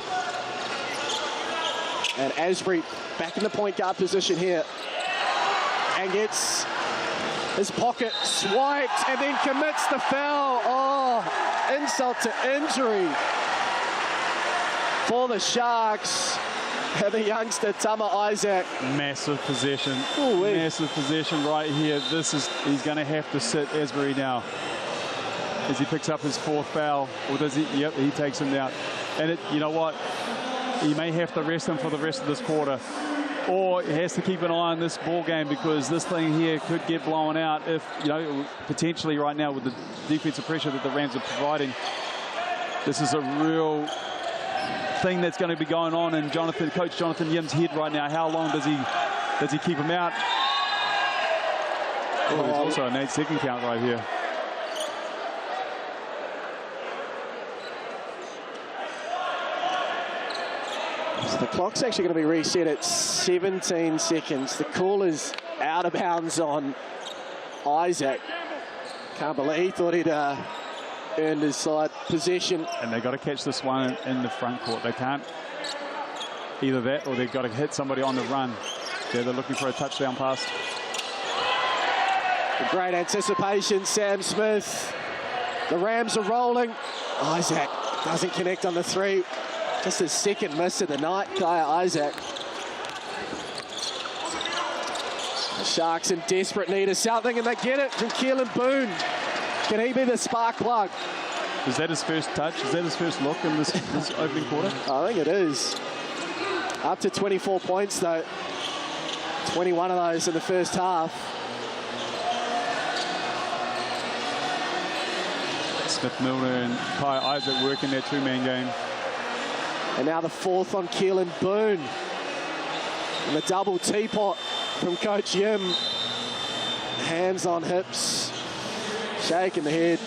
And Asbury back in the point guard position here. And gets his pocket swiped and then commits the foul. Oh, insult to injury for the Sharks. the youngster, Tama Isaac. Massive possession. Ooh-wee. Massive possession right here. He's going to have to sit Asbury now as he picks up his 4th foul. Or does he? Yep, he takes him down. And you know what? He may have to rest him for the rest of this quarter. Or he has to keep an eye on this ball game, because this thing here could get blown out if, potentially right now with the defensive pressure that the Rams are providing. This is a real thing that's going to be going on in Coach Jonathan Yim's head right now. How long does he keep him out? Oh, there's also an 8-second count right here. So the clock's actually going to be reset at 17 seconds. The call is out of bounds on Isaac. Can't believe he thought he'd earned his side possession. And they've got to catch this one in the front court. They can't either that, or they've got to hit somebody on the run. Yeah, they're looking for a touchdown pass. Great anticipation, Sam Smith. The Rams are rolling. Isaac doesn't connect on the 3. Just his 2nd miss of the night, Kaya Isaac. The Sharks in desperate need of something, and they get it from Keelan Boone. Can he be the spark plug? Is that his first touch? Is that his first look in this opening quarter? I think it is. Up to 24 points, though. 21 of those in the first half. Smith Milner and Kai Isaac working their 2-man game. And now the 4th on Keelan Boone. And the double teapot from Coach Yim. Hands on hips, shaking the head.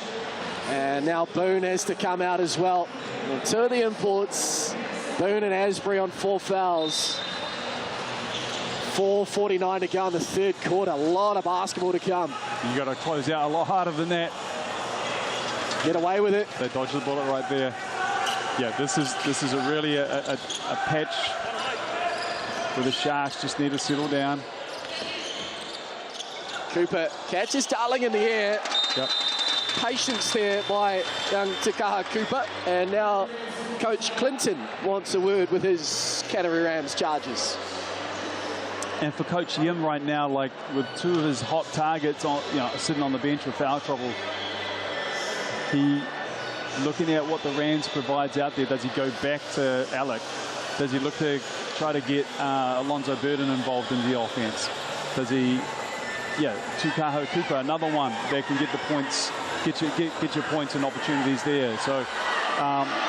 And now Boone has to come out as well. And 2 of the imports, Boone and Asbury on 4 fouls. 4:49 to go in the 3rd quarter. A lot of basketball to come. You got to close out a lot harder than that. Get away with it. They dodged the bullet right there. Yeah, this is really a patch where the Sharks just need to settle down. Cooper catches Darling in the air. Yep. Patience there by young Takaha Cooper. And now Coach Clinton wants a word with his Canterbury Rams charges. And for Coach Yim right now, like with 2 of his hot targets on, sitting on the bench with foul trouble, he looking at what the Rams provides out there. Does he go back to Alec? Does he look to try to get Alonzo Burden involved in the offense? Does he, Tukaho Cooper, another one that can get the points, get your points and opportunities there. So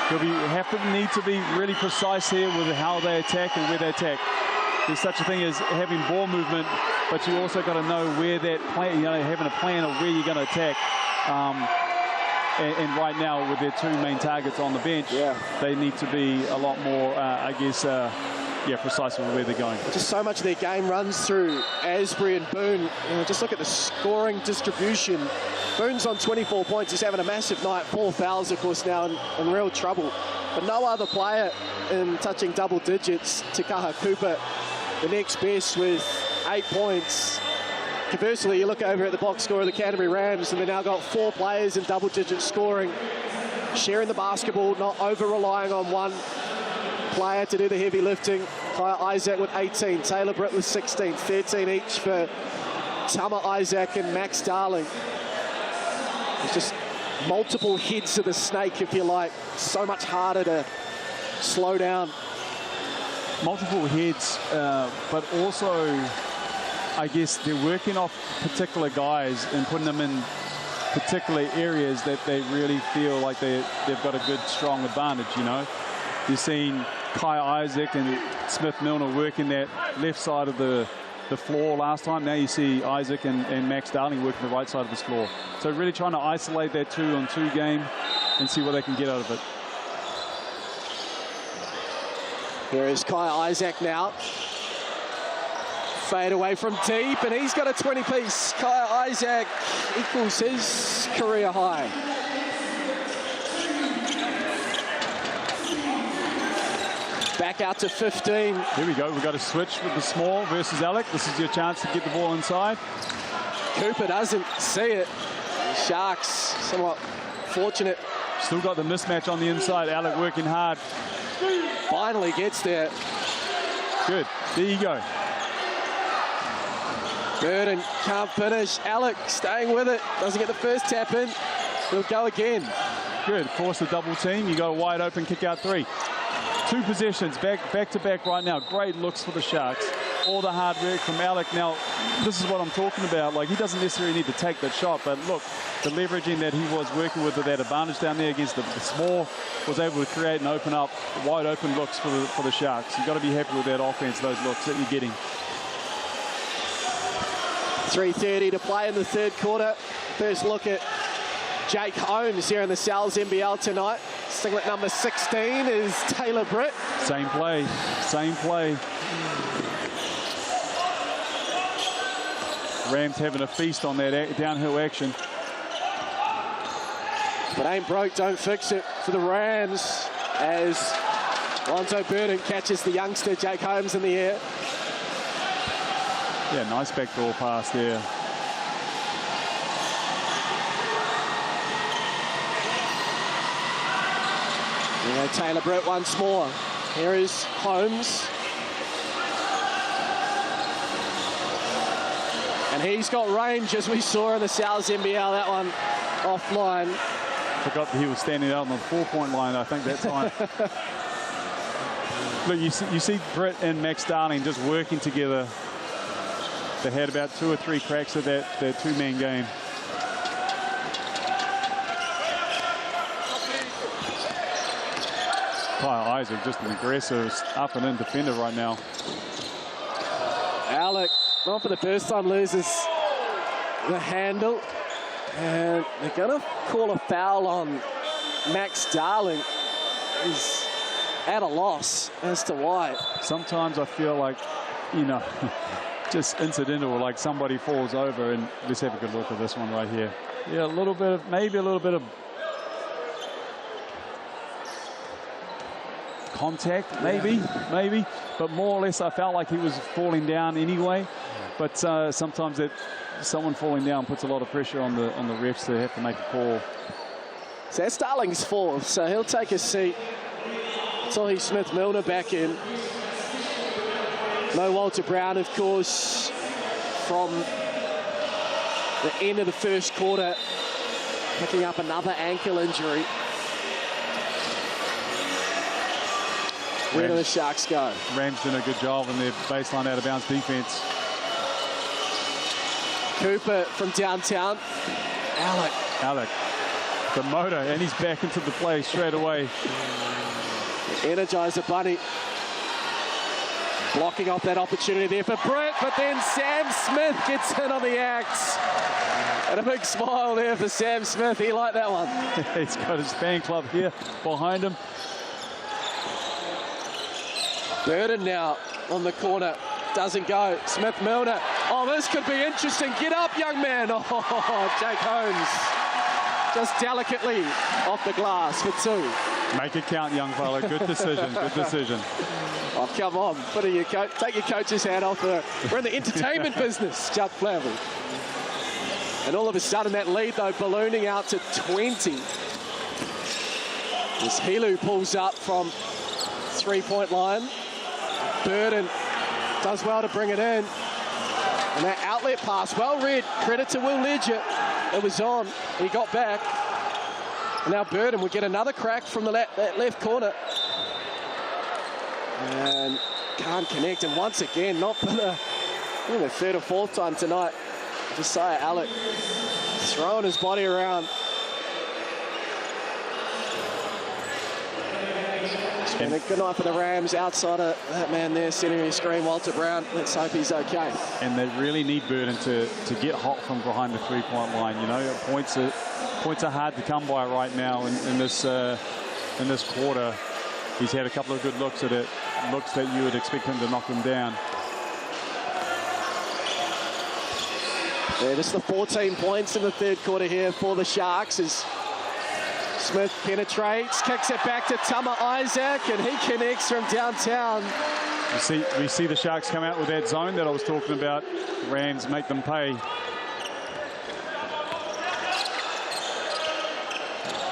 he'll need to be really precise here with how they attack and where they attack. There's such a thing as having ball movement, but you also got to know where that plan, having a plan of where you're going to attack. And right now, with their 2 main targets on the bench, they need to be a lot more, precise with where they're going. Just so much of their game runs through Asbury and Boone. Just look at the scoring distribution. Boone's on 24 points. He's having a massive night. 4 fouls, of course, now in real trouble. But no other player in touching double digits. Takaha Cooper, the next best with 8 points. Conversely, you look over at the box score of the Canterbury Rams, and they've now got 4 players in double-digit scoring, sharing the basketball, not over-relying on one player to do the heavy lifting. Kaya Isaac with 18, Taylor Britt with 16, 13 each for Tama Isaac and Max Darling. It's just multiple heads of the snake, if you like. So much harder to slow down. Multiple heads, but also, I guess they're working off particular guys and putting them in particular areas that they really feel like they've got a good, strong advantage, You've seen Kai Isaac and Smith Milner working that left side of the floor last time. Now you see Isaac and Max Darling working the right side of this floor. So really trying to isolate that 2-on-2 game and see what they can get out of it. Here is Kai Isaac now. Fade away from deep, and he's got a 20-piece. Kai Isaac equals his career high. Back out to 15. Here we go. We've got a switch with the small versus Alec. This is your chance to get the ball inside. Cooper doesn't see it. The Sharks somewhat fortunate. Still got the mismatch on the inside. Alec working hard. Finally gets there. Good. There you go. Burden can't finish. Alec staying with it. Doesn't get the first tap in. He'll go again. Good. Force the double team. You got a wide open kick out 3. 2 possessions back to back right now. Great looks for the Sharks. All the hard work from Alec. Now, this is what I'm talking about. Like, he doesn't necessarily need to take that shot, but look, the leveraging that he was working with that advantage down there against the small was able to create and open up wide open looks for the Sharks. You've got to be happy with that offense, those looks that you're getting. 3:30 to play in the third quarter. First look at Jake Holmes here in the NZNBL tonight. Singlet number 16 is Taylor Britt. Same play. Rams having a feast on that downhill action. If it ain't broke, don't fix it for the Rams as Lonzo Burden catches the youngster Jake Holmes in the air. Yeah, nice backdoor pass there. Taylor Britt once more. Here is Holmes. And he's got range, as we saw in the NZNBL, that one offline. Forgot that he was standing out on the 4-point line, I think, that time. Look, you see Britt and Max Darling just working together. They had about 2 or 3 cracks at that two-man game. Kyle Isaac, just an aggressive up and in defender right now. Alec, not for the first time, loses the handle. And they're going to call a foul on Max Darling. He's at a loss as to why. Sometimes I feel like, you know, just incidental, like somebody falls over. And let's have a good look at this one right here. Yeah, maybe a little bit of contact, maybe, but more or less I felt like he was falling down anyway. But sometimes someone falling down puts a lot of pressure on the refs to have to make a call. So that's Darling's fourth, so he'll take a seat. Tohi Smith-Milner back in. No Walter Brown, of course, from the end of the first quarter, picking up another ankle injury. Where do the Sharks go? Rams doing a good job in their baseline out-of-bounds defense. Cooper from downtown. Alec. The motor, and he's back into the play straight away. Energizer Bunny. Blocking off that opportunity there for Britt, but then Sam Smith gets in on the act. And a big smile there for Sam Smith. He liked that one. He's got his fan club here behind him. Burden now on the corner. Doesn't go. Smith-Milner. Oh, this could be interesting. Get up, young man. Oh, Jake Holmes. Just delicately off the glass for 2. Make it count, young fella. Good decision. Good decision. Oh, come on. Take your coach's hat off. We're in the entertainment business, Chuck Flavel. And all of a sudden, that lead, though, ballooning out to 20. As Helu pulls up from 3-point line. Burden does well to bring it in. And that outlet pass, well read. Credit to Will Ledger. It was on. He got back. And now Burden will get another crack from that left corner. And can't connect. And once again, not for the 3rd or 4th time tonight, Josiah Alec throwing his body around. And a good night for the Rams outside of that man there, centering his screen, Walter Brown. Let's hope he's okay. And they really need Burden to get hot from behind the 3-point line. You know, points are hard to come by right now in this quarter. He's had a couple of good looks at it, looks that you would expect him to knock him down. Yeah, just the 14 points in the third quarter here for the Sharks as Smith penetrates, kicks it back to Tama Isaac, and he connects from downtown. We see the Sharks come out with that zone that I was talking about. Rams make them pay.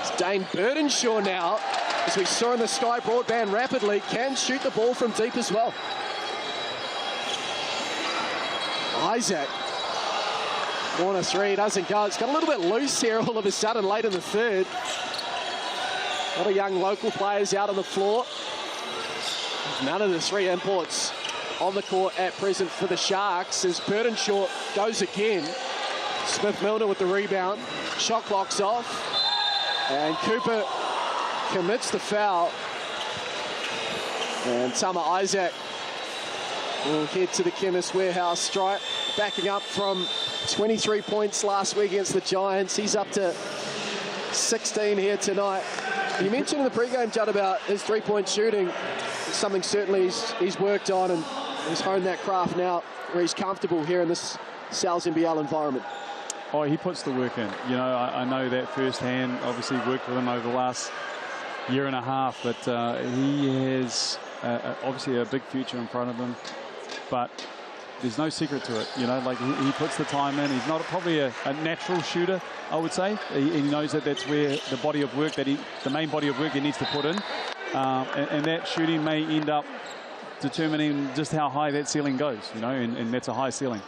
It's Dane Burdenshaw now, as we saw in the Sky Broadband rapidly, can shoot the ball from deep as well. Isaac. Corner three doesn't go. It's got a little bit loose here all of a sudden late in the third. A lot of young local players out on the floor. None of the three imports on the court at present for the Sharks as Burdenshaw goes again. Smith-Milner with the rebound. Shot clock's off. And Cooper commits the foul. And Tama Isaac will head to the Chemist Warehouse stripe. Backing up from 23 points last week against the Giants. He's up to 16 here tonight. You mentioned in the pre-game, Judd, about his three-point shooting. It's something certainly he's worked on, and he's honed that craft now where he's comfortable here in this Southland NBL environment. Oh, he puts the work in. You know, I know that firsthand. Obviously worked with him over the last year and a half, but he has obviously a big future in front of him. But there's no secret to it. You know, like he puts the time in. He's not probably a natural shooter, I would say. He knows that that's where the body of work the main body of work he needs to put in. And that shooting may end up determining just how high that ceiling goes, you know, and that's a high ceiling.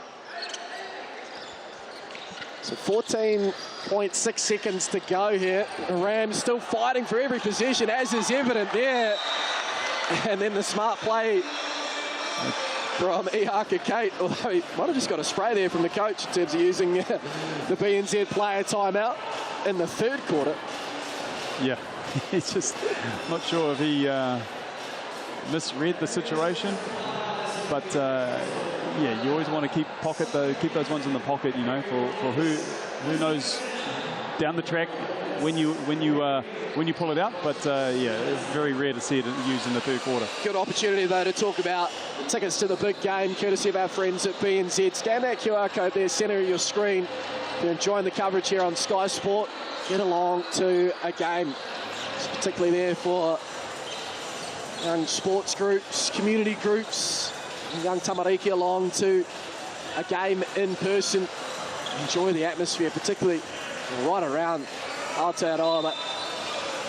So 14.6 seconds to go here. The Rams still fighting for every possession, as is evident there. And then the smart play from Ihaka Kate, although he might have just got a spray there from the coach in terms of using the BNZ player timeout in the third quarter. Yeah, he's just not sure if he misread the situation, but yeah, you always want to keep those ones in the pocket, you know, for who knows down the track when you pull it out. But yeah, it's very rare to see it used in the third quarter. Good opportunity though to talk about tickets to the big game, courtesy of our friends at BNZ. Scan that QR code there, centre of your screen. If you're enjoying the coverage here on Sky Sport, get along to a game. It's particularly there for young sports groups, community groups, young tamariki along to a game in person. Enjoy the atmosphere, particularly right around Aotearoa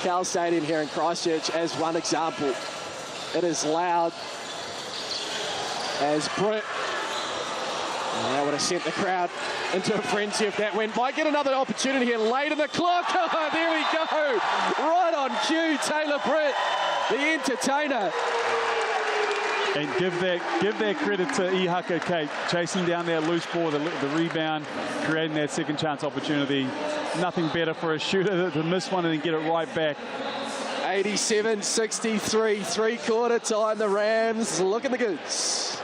Cowles Stadium here in Christchurch as one example. It is loud as Britt. That would have sent the crowd into a frenzy if that went. Might get another opportunity here late in the clock. Oh, there we go. Right on cue, Taylor Britt, the entertainer. And give that credit to Ihaka Kate, chasing down that loose ball, the rebound, creating that second chance opportunity. Nothing better for a shooter to miss one and then get it right back. 87-63, three-quarter time. The Rams looking the goods.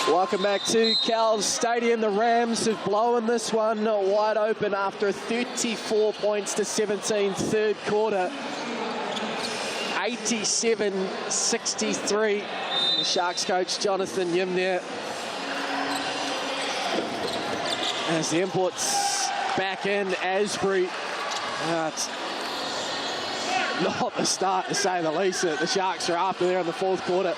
Welcome back to Cowles Stadium. The Rams have blown this one wide open after 34 points to 17 third quarter. 87-63. The Sharks coach Jonathan Yim there. As the imports back in, Asbury. not the start, to say the least, that the Sharks are after there in the fourth quarter.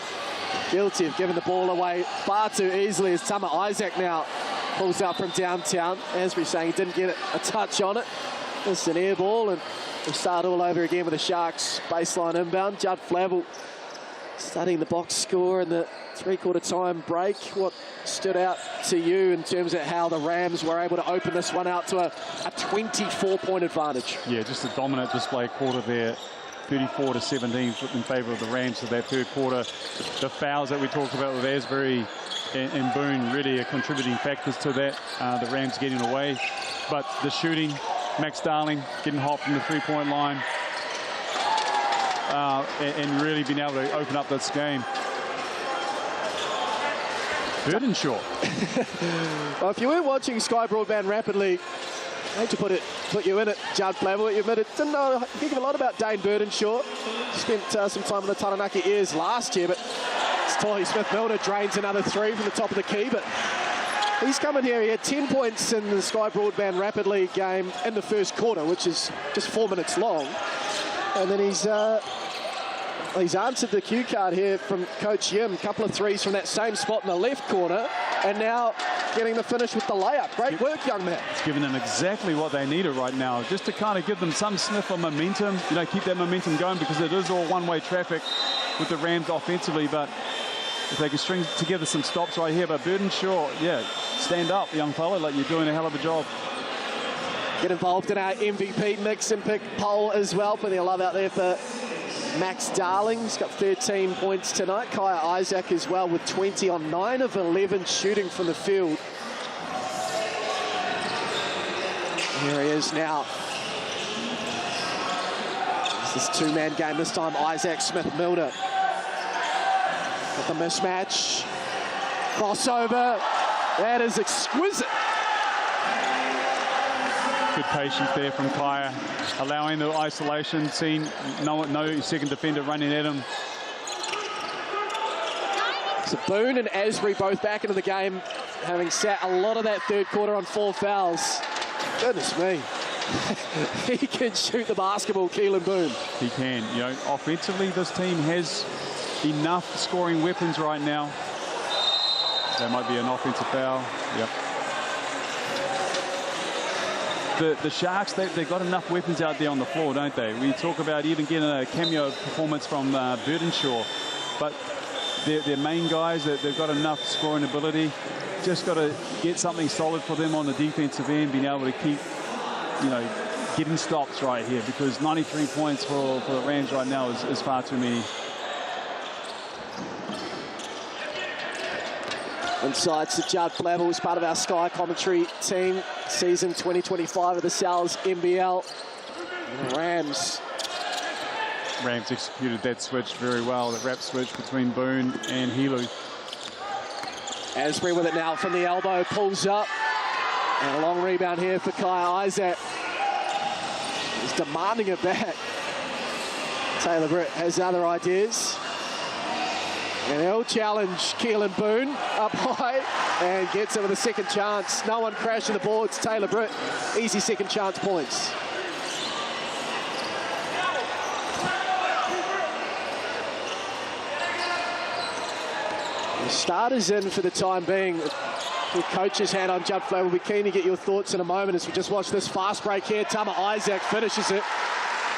Guilty of giving the ball away far too easily as Tama Isaac now pulls up from downtown. Asbury saying he didn't get a touch on it. It's an air ball, and we start all over again with the Sharks baseline inbound. Judd Flavel studying the box score and the three-quarter time break. What stood out to you in terms of how the Rams were able to open this one out to a 24-point advantage? Yeah, just a dominant display quarter there. 34-17 in favour of the Rams for that third quarter. The fouls that we talked about with Asbury and Boone really are contributing factors to that. The Rams getting away. But the shooting, Max Darling getting hot from the three-point line and really being able to open up this game. Burdenshaw. Well, if you weren't watching Sky Broadband Rapidly, I hate to put you in it, Judd Flavel. You admitted didn't know a heck of a lot about Dane Burdenshaw. Spent some time in the Taranaki Airs last year, but Tolly Smith-Milner drains another three from the top of the key. But he's coming here. He had 10 points in the Sky Broadband Rapidly game in the first quarter, which is just 4 minutes long. And then he's answered the cue card here from Coach Yim. A couple of threes from that same spot in the left corner, and now getting the finish with the layup. Great work, young man. It's given them exactly what they needed right now, just to kind of give them some sniff of momentum, you know, keep that momentum going, because it is all one-way traffic with the Rams offensively. But if they can string together some stops right here, but Burdenshaw, yeah, stand up, young fella, like you're doing a hell of a job. Get involved in our MVP mix and pick poll as well. Plenty of love out there for Max Darling. He's got 13 points tonight. Kaya Isaac as well with 20 on 9 of 11 shooting from the field. Here he is now. This is two-man game this time. Isaac Smith-Milner. Got the mismatch. Crossover. That is exquisite. Good patience there from Kaya, allowing the isolation, seeing no second defender running at him. So Boone and Asbury both back into the game, having sat a lot of that third quarter on 4 fouls. Goodness me. He can shoot the basketball, Keelan Boone. He can. You know, offensively, this team has enough scoring weapons right now. That might be an offensive foul. Yep. The Sharks, they've got enough weapons out there on the floor, don't they? We talk about even getting a cameo performance from Burdenshaw, but their main guys, they've got enough scoring ability. Just got to get something solid for them on the defensive end, being able to keep, you know, getting stops right here, because 93 points for the Rams right now is far too many. Inside to Judd Flavel, as part of our Sky commentary team, season 2025 of the Sal's NBL. Rams executed that switch very well, the wrap switch between Boone and Helu. Asbury with it now from the elbow, pulls up. And a long rebound here for Kaya Isaac. He's demanding it back. Taylor Britt has other ideas. And he'll challenge Keelan Boone up high and gets it with a second chance. No one crashing the boards. Taylor Britt, easy second chance points. The starters in for the time being. The coach's hat on Judd Flavel. We'll be keen to get your thoughts in a moment as we just watch this fast break here. Tama Isaac finishes it.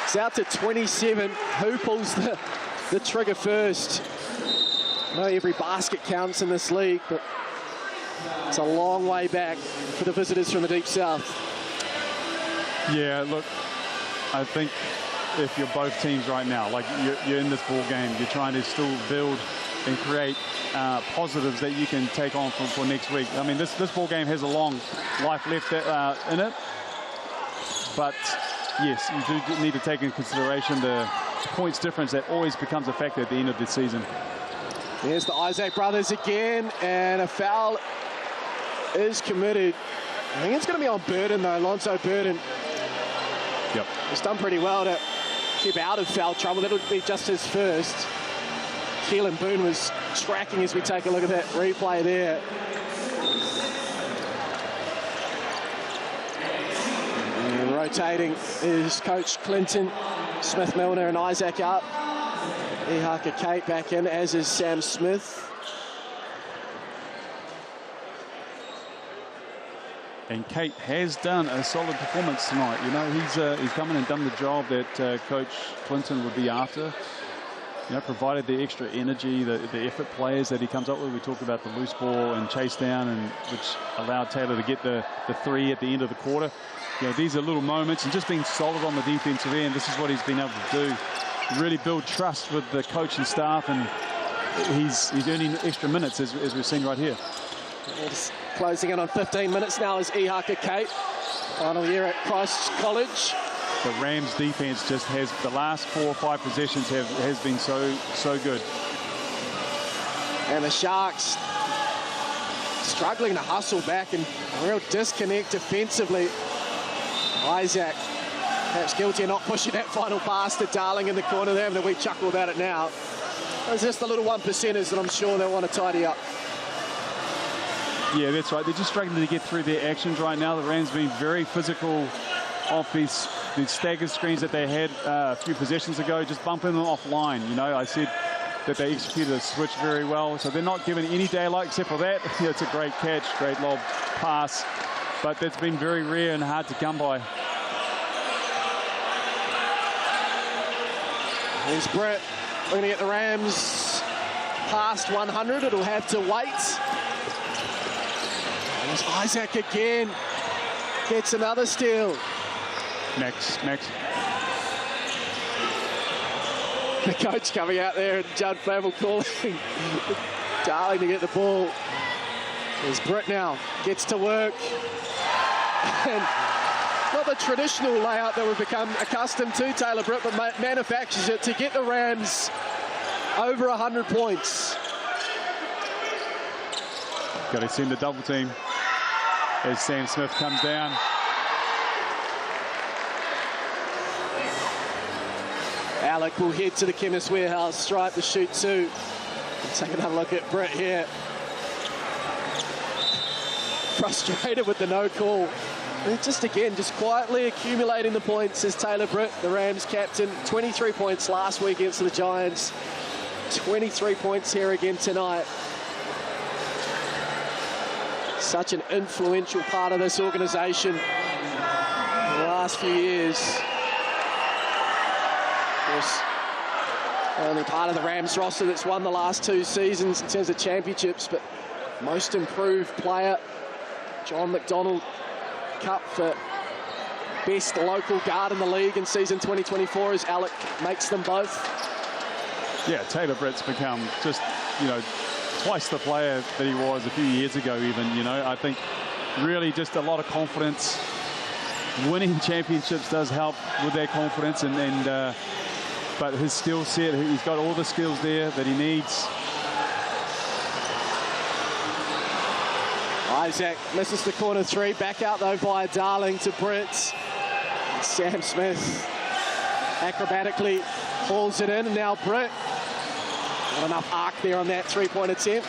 It's out to 27. Who pulls the trigger first? I know every basket counts in this league, but it's a long way back for the visitors from the Deep South. Yeah, look, I think if you're both teams right now, like you're in this ball game, you're trying to still build and create positives that you can take on for next week. I mean, this ball game has a long life left in it, but yes, you do need to take into consideration the points difference that always becomes a factor at the end of the season. Here's the Isaac brothers again, and a foul is committed. I think it's going to be on Burden, though, Alonso Burden. Yep. He's done pretty well to keep out of foul trouble. That'll be just his first. Keelan Boone was tracking as we take a look at that replay there. And rotating is Coach Clinton. Smith, Milner and Isaac up. Ihaka Kate back in, as is Sam Smith. And Kate has done a solid performance tonight. You know, he's come in and done the job that Coach Clinton would be after. You know, provided the extra energy, the effort players that he comes up with. We talked about the loose ball and chase down, and which allowed Taylor to get the three at the end of the quarter. You know, these are little moments, and just being solid on the defensive end. This is what he's been able to do. Really build trust with the coaching staff, and he's earning extra minutes as we've seen right here. It's closing in on 15 minutes now as Ihaka Kate, final year at Christchurch College. The Rams defense just has, the last 4 or 5 possessions has been so good. And the Sharks struggling to hustle back, and a real disconnect defensively. Isaac perhaps guilty of not pushing that final pass to Darling in the corner. They're having a wee chuckle about it now. There's just the little 1%ers that I'm sure they want to tidy up. Yeah, that's right. They're just struggling to get through their actions right now. The Rams being very physical off these staggered screens that they had a few possessions ago, just bumping them offline. You know, I said that they executed a switch very well, so they're not given any daylight except for that. You know, it's a great catch, great lob pass, but that's been very rare and hard to come by. Here's Brett looking to get the Rams past 100. It'll have to wait. There's Isaac again. Gets another steal. Max. The coach coming out there, and Judd Flavel calling Darling to get the ball. There's Brett now. Gets to work. And not the traditional layout that we've become accustomed to, Taylor Britt, but manufactures it to get the Rams over 100 points. Got to send the double team as Sam Smith comes down. Alec will head to the Chemist Warehouse stripe to shoot 2. Take another look at Brett here. Frustrated with the no call. And just quietly accumulating the points as Taylor Britt, the Rams captain. 23 points last week against the Giants. 23 points here again tonight. Such an influential part of this organisation in the last few years. Of course, only part of the Rams roster that's won the last 2 seasons in terms of championships, but most improved player, John McDonald Cup for best local guard in the league in season 2024 as Alec makes them both. Yeah, Taylor Britt's become just, you know, twice the player that he was a few years ago even, you know. I think really just a lot of confidence. Winning championships does help with their confidence, but his skill set, he's got all the skills there that he needs. Isaac misses the corner 3. Back out though via Darling to Britt. Sam Smith acrobatically hauls it in, and now Britt. Not enough arc there on that 3-point attempt.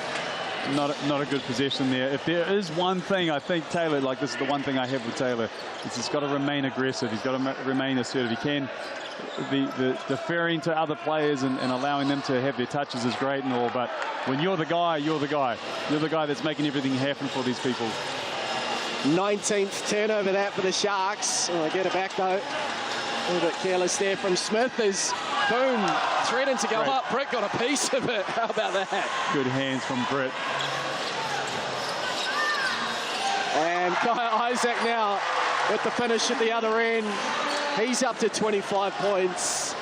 Not a good possession there. If there is one thing, I think Taylor, like this is the one thing I have with Taylor, is he's got to remain aggressive. He's got to remain assertive. He can. The deferring to other players and allowing them to have their touches is great and all, but when you're the guy, you're the guy. You're the guy that's making everything happen for these people. 19th turnover that for the Sharks. Oh, they get it back though. A little bit careless there from Smith as boom, threatened to go up. Britt got a piece of it. How about that? Good hands from Britt. And Kai Isaac now with the finish at the other end. He's up to 25 points.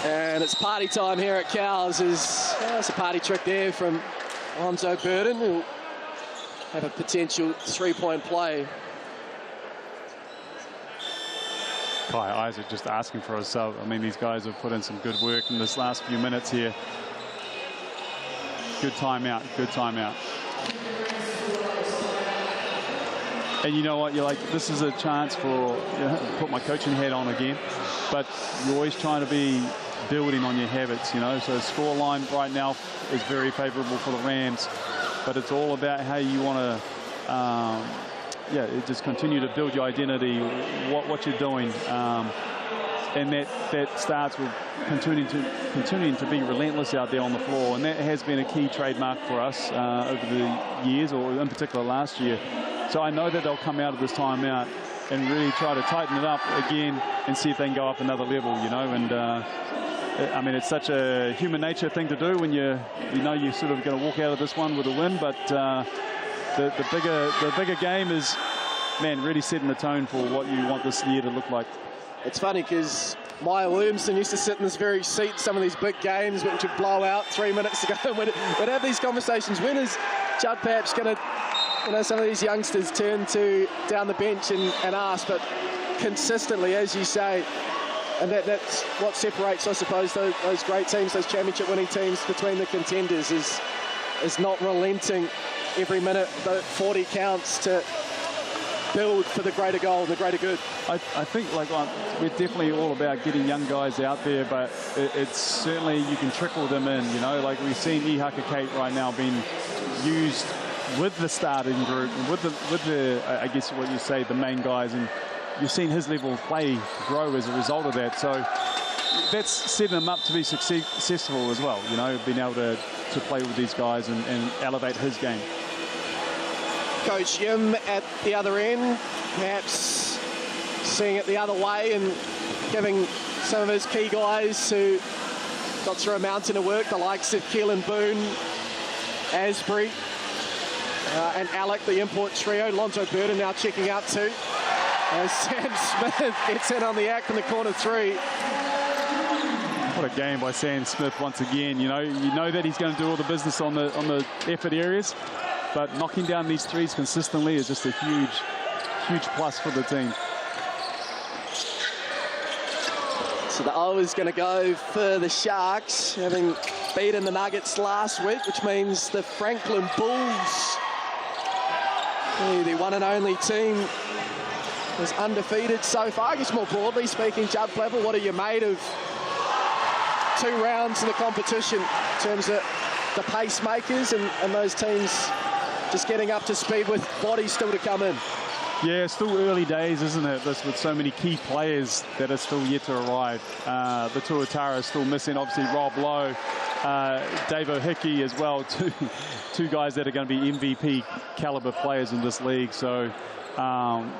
And it's party time here at Cowles. It's a party trick there from Lonzo Burden, who'll have a potential 3-point play. Kai Isaac just asking for a sub. I mean, these guys have put in some good work in this last few minutes here. Good timeout, good timeout. And you know what, you're like, this is a chance for, you know, put my coaching hat on again, but you're always trying to be building on your habits, you know. So score line right now is very favorable for the Rams, but it's all about how you want to, just continue to build your identity, what you're doing. and that starts with continuing to be relentless out there on the floor, and that has been a key trademark for us over the years, or in particular last year. So I know that they'll come out of this timeout and really try to tighten it up again and see if they can go up another level, you know. And I mean, it's such a human nature thing to do when you know you're sort of going to walk out of this one with a win, but the bigger game is, man, really setting the tone for what you want this year to look like. It's funny because Maya Williamson used to sit in this very seat, some of these big games which would blow out 3 minutes to go. We'd have these conversations. When is Judd perhaps going to, you know, some of these youngsters turn to down the bench and ask, but consistently, as you say, and that's what separates, I suppose, those great teams, those championship winning teams between the contenders, is not relenting every minute. The 40 counts to build for the greater goal and the greater good. I think we're definitely all about getting young guys out there, but it's certainly you can trickle them in, you know, like we've seen Ihaka Kate right now being used with the starting group, with the I guess what you say, the main guys, and you've seen his level of play grow as a result of that. So that's setting him up to be successful as well, you know, being able to play with these guys and elevate his game. Coach Yim at the other end, perhaps seeing it the other way and giving some of his key guys who got through a mountain of work, the likes of Keelan Boone, Asbury, and Alec, the import trio. Lonzo Burden now checking out too. As Sam Smith gets in on the act in the corner three. What a game by Sam Smith once again. You know that he's going to do all the business on the effort areas, but knocking down these threes consistently is just a huge plus for the team. So the O is going to go for the Sharks, having beaten the Nuggets last week, which means the Franklin Bulls, the one and only team, is undefeated so far. I guess more broadly speaking, Judd Flavel, what are you made of 2 rounds in the competition in terms of the pacemakers and those teams just getting up to speed with bodies still to come in? Yeah, still early days, isn't it? This with so many key players that are still yet to arrive. The Tuatara is still missing, obviously Rob Lowe, Dave O'Hickey as well, two guys that are going to be MVP caliber players in this league. So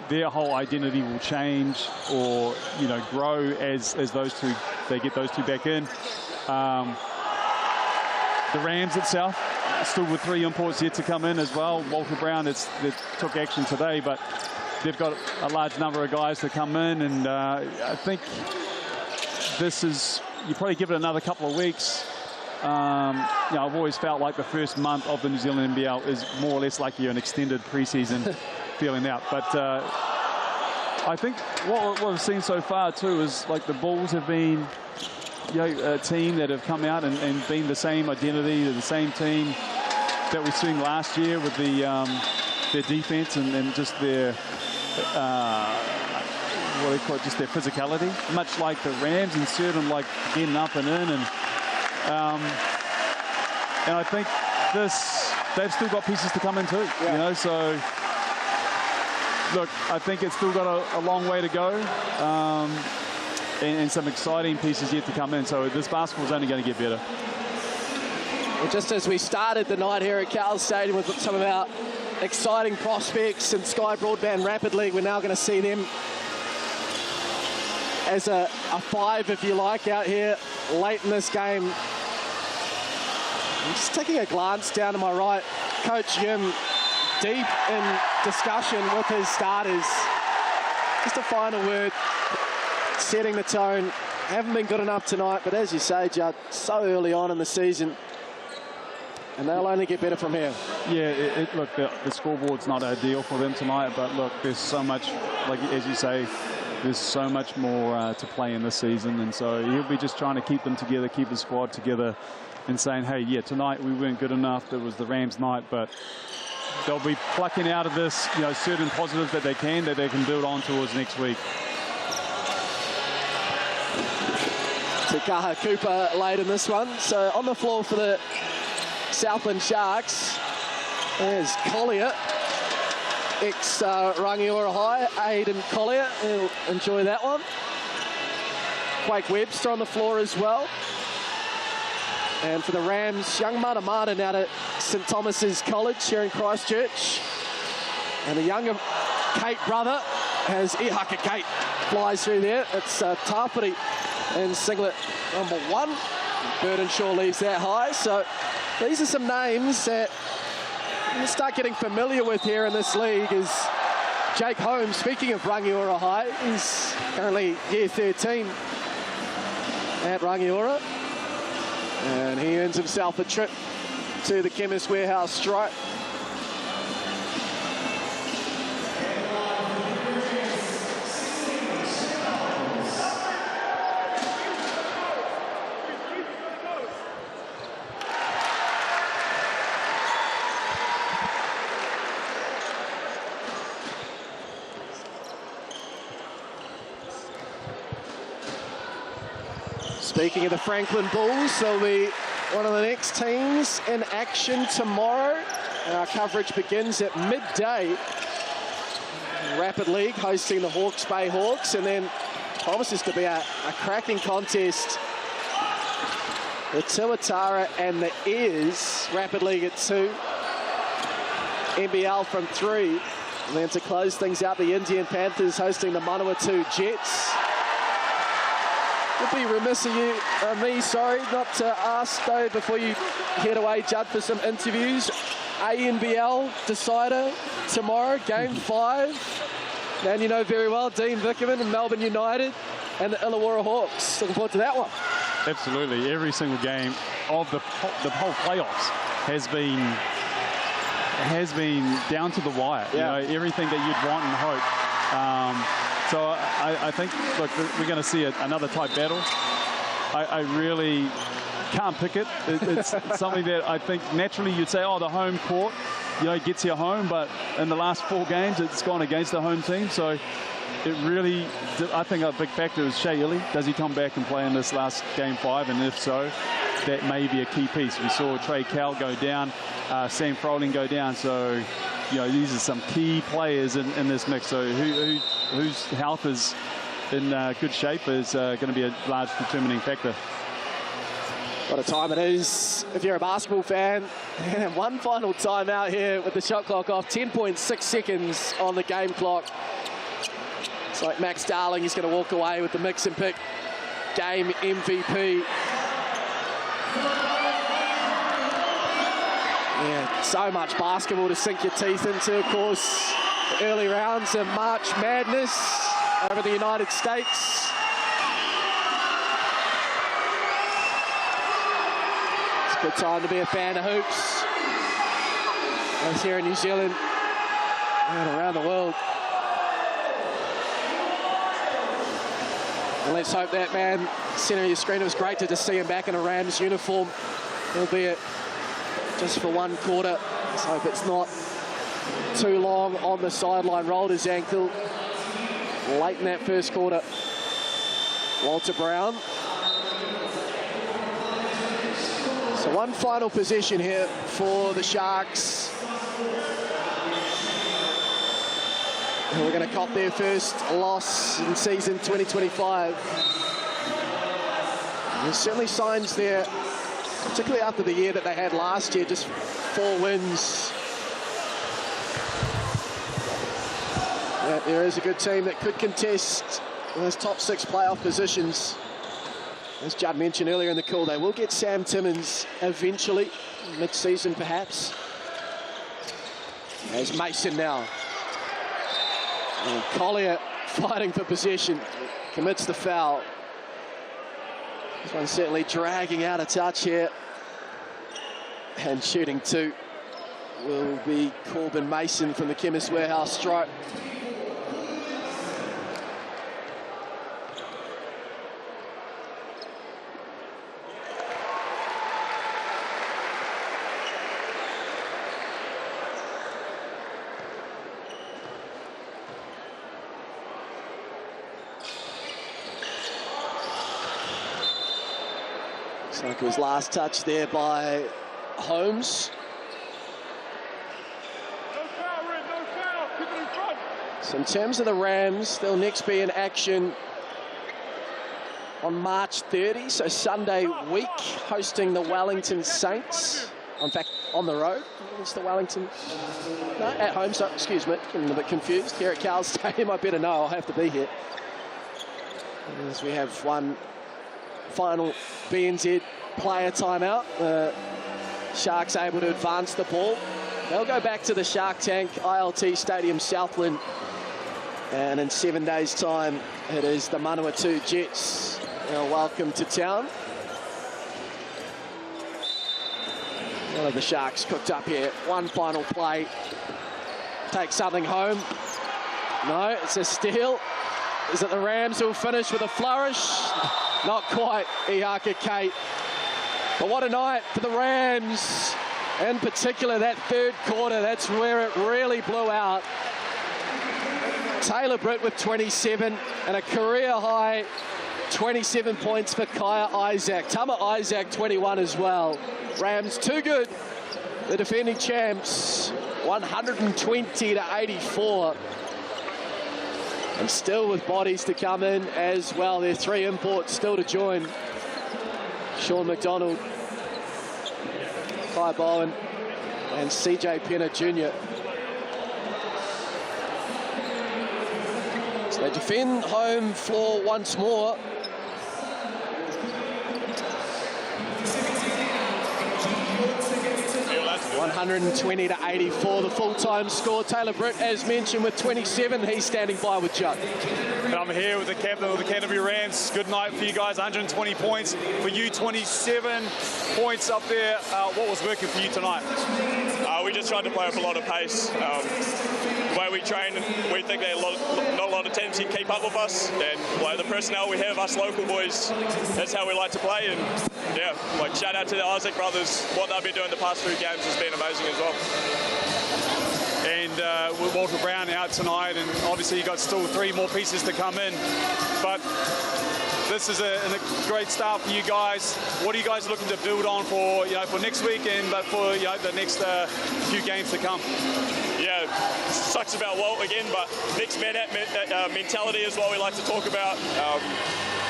their whole identity will change or, you know, grow as they get those two back in. The Rams itself, still with 3 imports yet to come in as well. Walter Brown, they took action today, but they've got a large number of guys to come in, and I think this is, you probably give it another couple of weeks. You know, I've always felt like the first month of the New Zealand NBL is more or less like an extended preseason feeling out. But I think what we've seen so far too is like the Bulls have been, you know, a team that have come out and been the same identity, the same team that we seen last year with their defense and just their what do you call it, just their physicality, much like the Rams, and certain like getting up and in, and I think they've still got pieces to come in too, you know. So look, I think it's still got a long way to go, and some exciting pieces yet to come in. So this basketball is only going to get better. Well, just as we started the night here at Cowles Stadium with some of our exciting prospects and Sky Broadband Rapid League, we're now going to see them as a 5, if you like, out here late in this game. I'm just taking a glance down to my right. Coach Yim deep in discussion with his starters. Just a final word, setting the tone. Haven't been good enough tonight, but as you say, Judd, so early on in the season, and they'll only get better from here. Yeah, look, the scoreboard's not ideal for them tonight, but look, there's so much, like as you say, there's so much more to play in this season, and so he'll be just trying to keep them together, keep the squad together, and saying, hey, yeah, tonight we weren't good enough. It was the Rams' night, but they'll be plucking out of this, you know, certain positives that they can build on towards next week. Kaha Cooper late in this one. So on the floor for the Southland Sharks, there's Collier, ex-Rangiora High, Aidan Collier. He'll enjoy that one. Quake Webster on the floor as well. And for the Rams, young Matamata out at St Thomas's College here in Christchurch. And the younger Kate brother as Ihaka Kate flies through there. It's Tāpiri in singlet number 1. Burdenshaw leaves that high. So these are some names that you start getting familiar with here in this league. Is Jake Holmes, speaking of Rangiora High, he's currently year 13 at Rangiora. And he earns himself a trip to the Chemist Warehouse Stripe. Speaking of the Franklin Bulls, they'll be one of the next teams in action tomorrow. Our coverage begins at midday. Rapid League hosting the Hawke's Bay Hawks, and then promises to be a cracking contest. The Tuatara and the Airs, Rapid League at 2. NBL from 3. And then to close things out, the Indian Panthers hosting the Manawatu Jets. Would be remiss of you, me, not to ask though before you head away, Judd, for some interviews. ANBL decider tomorrow, game 5. Man, you know very well, Dean Vickerman and Melbourne United and the Illawarra Hawks. Looking forward to that one. Absolutely, every single game of the whole playoffs has been down to the wire. Yeah. You know, everything that you'd want and hope. So I think, look, we're going to see another tight battle. I really can't pick it. It's something that I think naturally you'd say, oh, the home court, you know, gets you home. But in the last 4 games, it's gone against the home team. So it really, I think a big factor is Shea Ili. Does he come back and play in this last game 5? And if so, that may be a key piece. We saw Trey Cowles go down, Sam Froling go down. So, you know, these are some key players in this mix. So whose health is in good shape is going to be a large determining factor. What a time it is if you're a basketball fan. And one final time out here with the shot clock off. 10.6 seconds on the game clock. It's like Max Darling is going to walk away with the mix and pick game MVP. Yeah, so much basketball to sink your teeth into, of course. The early rounds of March Madness over the United States. It's a good time to be a fan of hoops. Both here in New Zealand and around the world. And let's hope that man, center of your screen, it was great to just see him back in a Rams uniform, albeit just for 1 quarter. Let's hope it's not too long on the sideline. Rolled his ankle late in that first quarter. Walter Brown. So one final possession here for the Sharks. And we're going to cop their first loss in season 2025. There's certainly signs there, particularly after the year that they had last year, just 4 wins. Yeah, there is a good team that could contest those top 6 playoff positions. As Judd mentioned earlier in the call, they will get Sam Timmins eventually, mid-season perhaps. There's Mason now. And Collier fighting for possession, commits the foul. This one's certainly dragging out a touch here. And shooting 2 will be Corbin Mason from the Chemist Warehouse stripe. Like it was last touch there by Holmes. So in terms of the Rams, they'll next be in action on March 30, so Sunday week, hosting the Wellington Saints. In fact, on the road. It's the Wellington. No, at home, so excuse me, getting a bit confused. Here at Cowles Stadium, I better know, I'll have to be here. As we have one final BNZ player timeout. The Sharks able to advance the ball. They'll go back to the Shark Tank, ILT Stadium, Southland. And in 7 days' time, it is the Manawatu Jets. Welcome to town. One of the Sharks cooked up here. One final play. Take something home. No, it's a steal. Is it the Rams who'll finish with a flourish? Not quite, Ihaka Kate. But what a night for the Rams. In particular, that third quarter, that's where it really blew out. Taylor Britt with 27 and a career-high 27 points for Kaya Isaac. Tama Isaac, 21 as well. Rams too good. The defending champs, 120 to 84. And still with bodies to come in as well. There are 3 imports still to join. Sean McDonald, Kai Bowen, and CJ Penner Jr. So they defend home floor once more. 120 to 84, the full-time score. Taylor Britt, as mentioned, with 27. He's standing by with Judd. And I'm here with the captain of the Canterbury Rams. Good night for you guys, 120 points. For you, 27 points up there. What was working for you tonight? We just tried to play with a lot of pace. The way we train, we think that not a lot of teams can keep up with us. And like the personnel we have, us local boys, that's how we like to play. And yeah, like shout out to the Isaac brothers. What they've been doing the past 3 games has been amazing as well. And with Walter Brown out tonight, and obviously you got still 3 more pieces to come in. But this is a great start for you guys. What are you guys looking to build on for for next weekend, but for the next few games to come? Yeah, sucks about Walt again, but next man at mentality is what we like to talk about.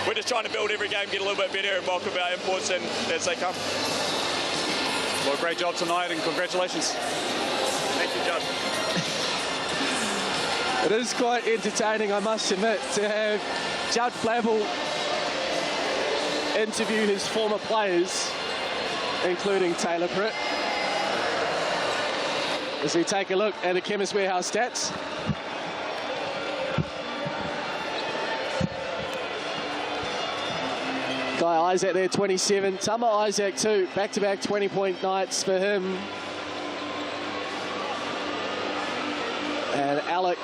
We're just trying to build every game, get a little bit better, and welcome our imports in as they come. Well, great job tonight, and congratulations. Thank you, John. It is quite entertaining, I must admit, to have Judd Flavel interview his former players, including Taylor Britt. As we take a look at the Chemist Warehouse stats. Kai Isaac there, 27. Tama Isaac too, back-to-back 20-point nights for him. And Alec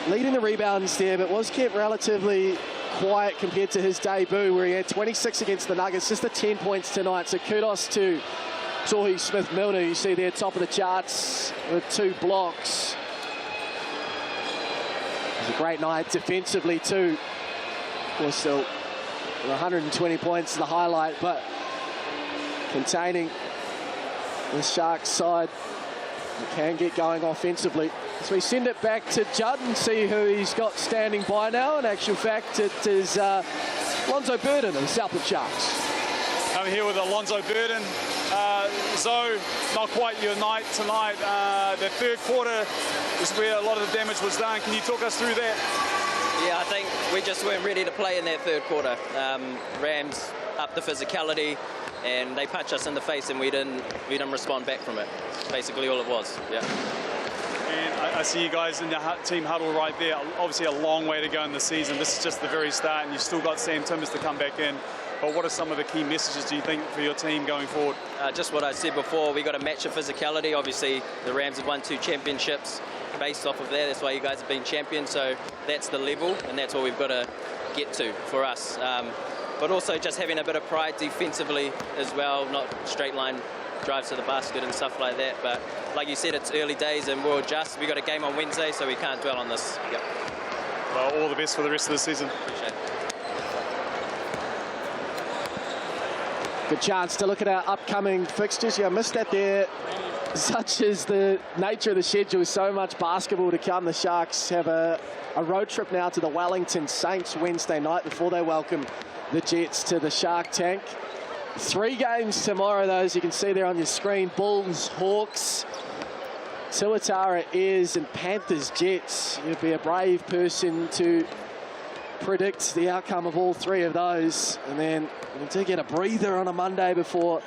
leading the rebounds there, but was kept relatively quiet compared to his debut, where he had 26 against the Nuggets, just the 10 points tonight. So kudos to Tohi Smith-Milner, you see there, top of the charts with 2 blocks. It was a great night defensively too. Of course, still 120 points is the highlight, but containing the Sharks side, you can get going offensively. So we send it back to Judd and see who he's got standing by now. In actual fact, it is Lonzo Burden of the Southland Sharks. I'm here with Alonzo Burden. Zoe, not quite your night tonight. The third quarter is where a lot of the damage was done. Can you talk us through that? Yeah, I think we just weren't ready to play in that third quarter. Rams upped the physicality, and they punched us in the face, and we didn't respond back from it. Basically, all it was. Yeah. And I see you guys in the team huddle right there. Obviously, a long way to go in the season. This is just the very start, and you've still got Sam Timmers to come back in. But what are some of the key messages, do you think, for your team going forward? Just what I said before, we got to match the physicality. Obviously, the Rams have won 2 championships based off of that. That's why you guys have been champions. So that's the level, and that's what we've got to get to for us. But also just having a bit of pride defensively as well, not straight line drives to the basket and stuff like that. But like you said, it's early days, and we'll adjust. We got a game on Wednesday, so we can't dwell on this. Yep. Well, all the best for the rest of the season. Appreciate it. Good chance to look at our upcoming fixtures. Yeah, I missed that there. Such is the nature of the schedule, so much basketball to come. The Sharks have a road trip now to the Wellington Saints Wednesday night before they welcome the Jets to the Shark Tank. 3 games tomorrow, though, as you can see there on your screen. Bulls, Hawks, Tuatara, Airs, and Panthers, Jets. You'd be a brave person to predict the outcome of all 3 of those. And then we do get a breather on a Monday before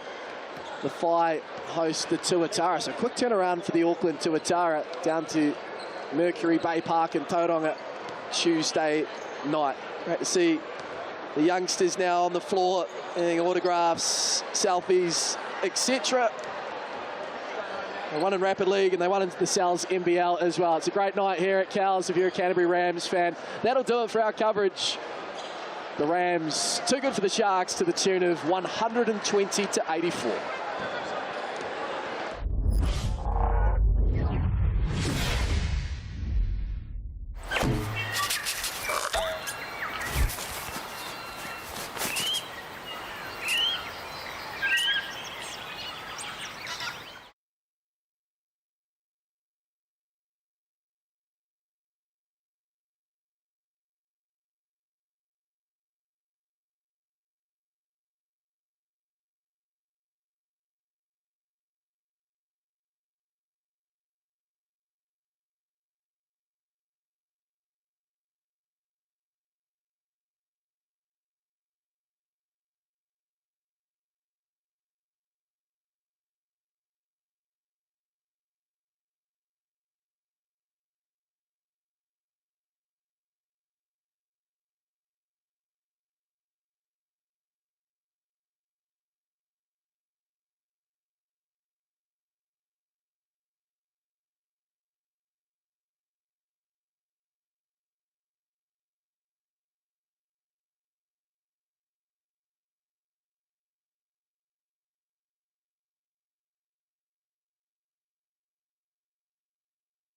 the Phi host the Tuatara. So quick turnaround for the Auckland Tuatara down to Mercury Bay Park in Tauranga Tuesday night. Great to see the youngsters now on the floor, getting autographs, selfies, etc. They won in Rapid League and they won in the Sal's NBL as well. It's a great night here at Cowles if you're a Canterbury Rams fan. That'll do it for our coverage. The Rams too good for the Sharks to the tune of 120-84.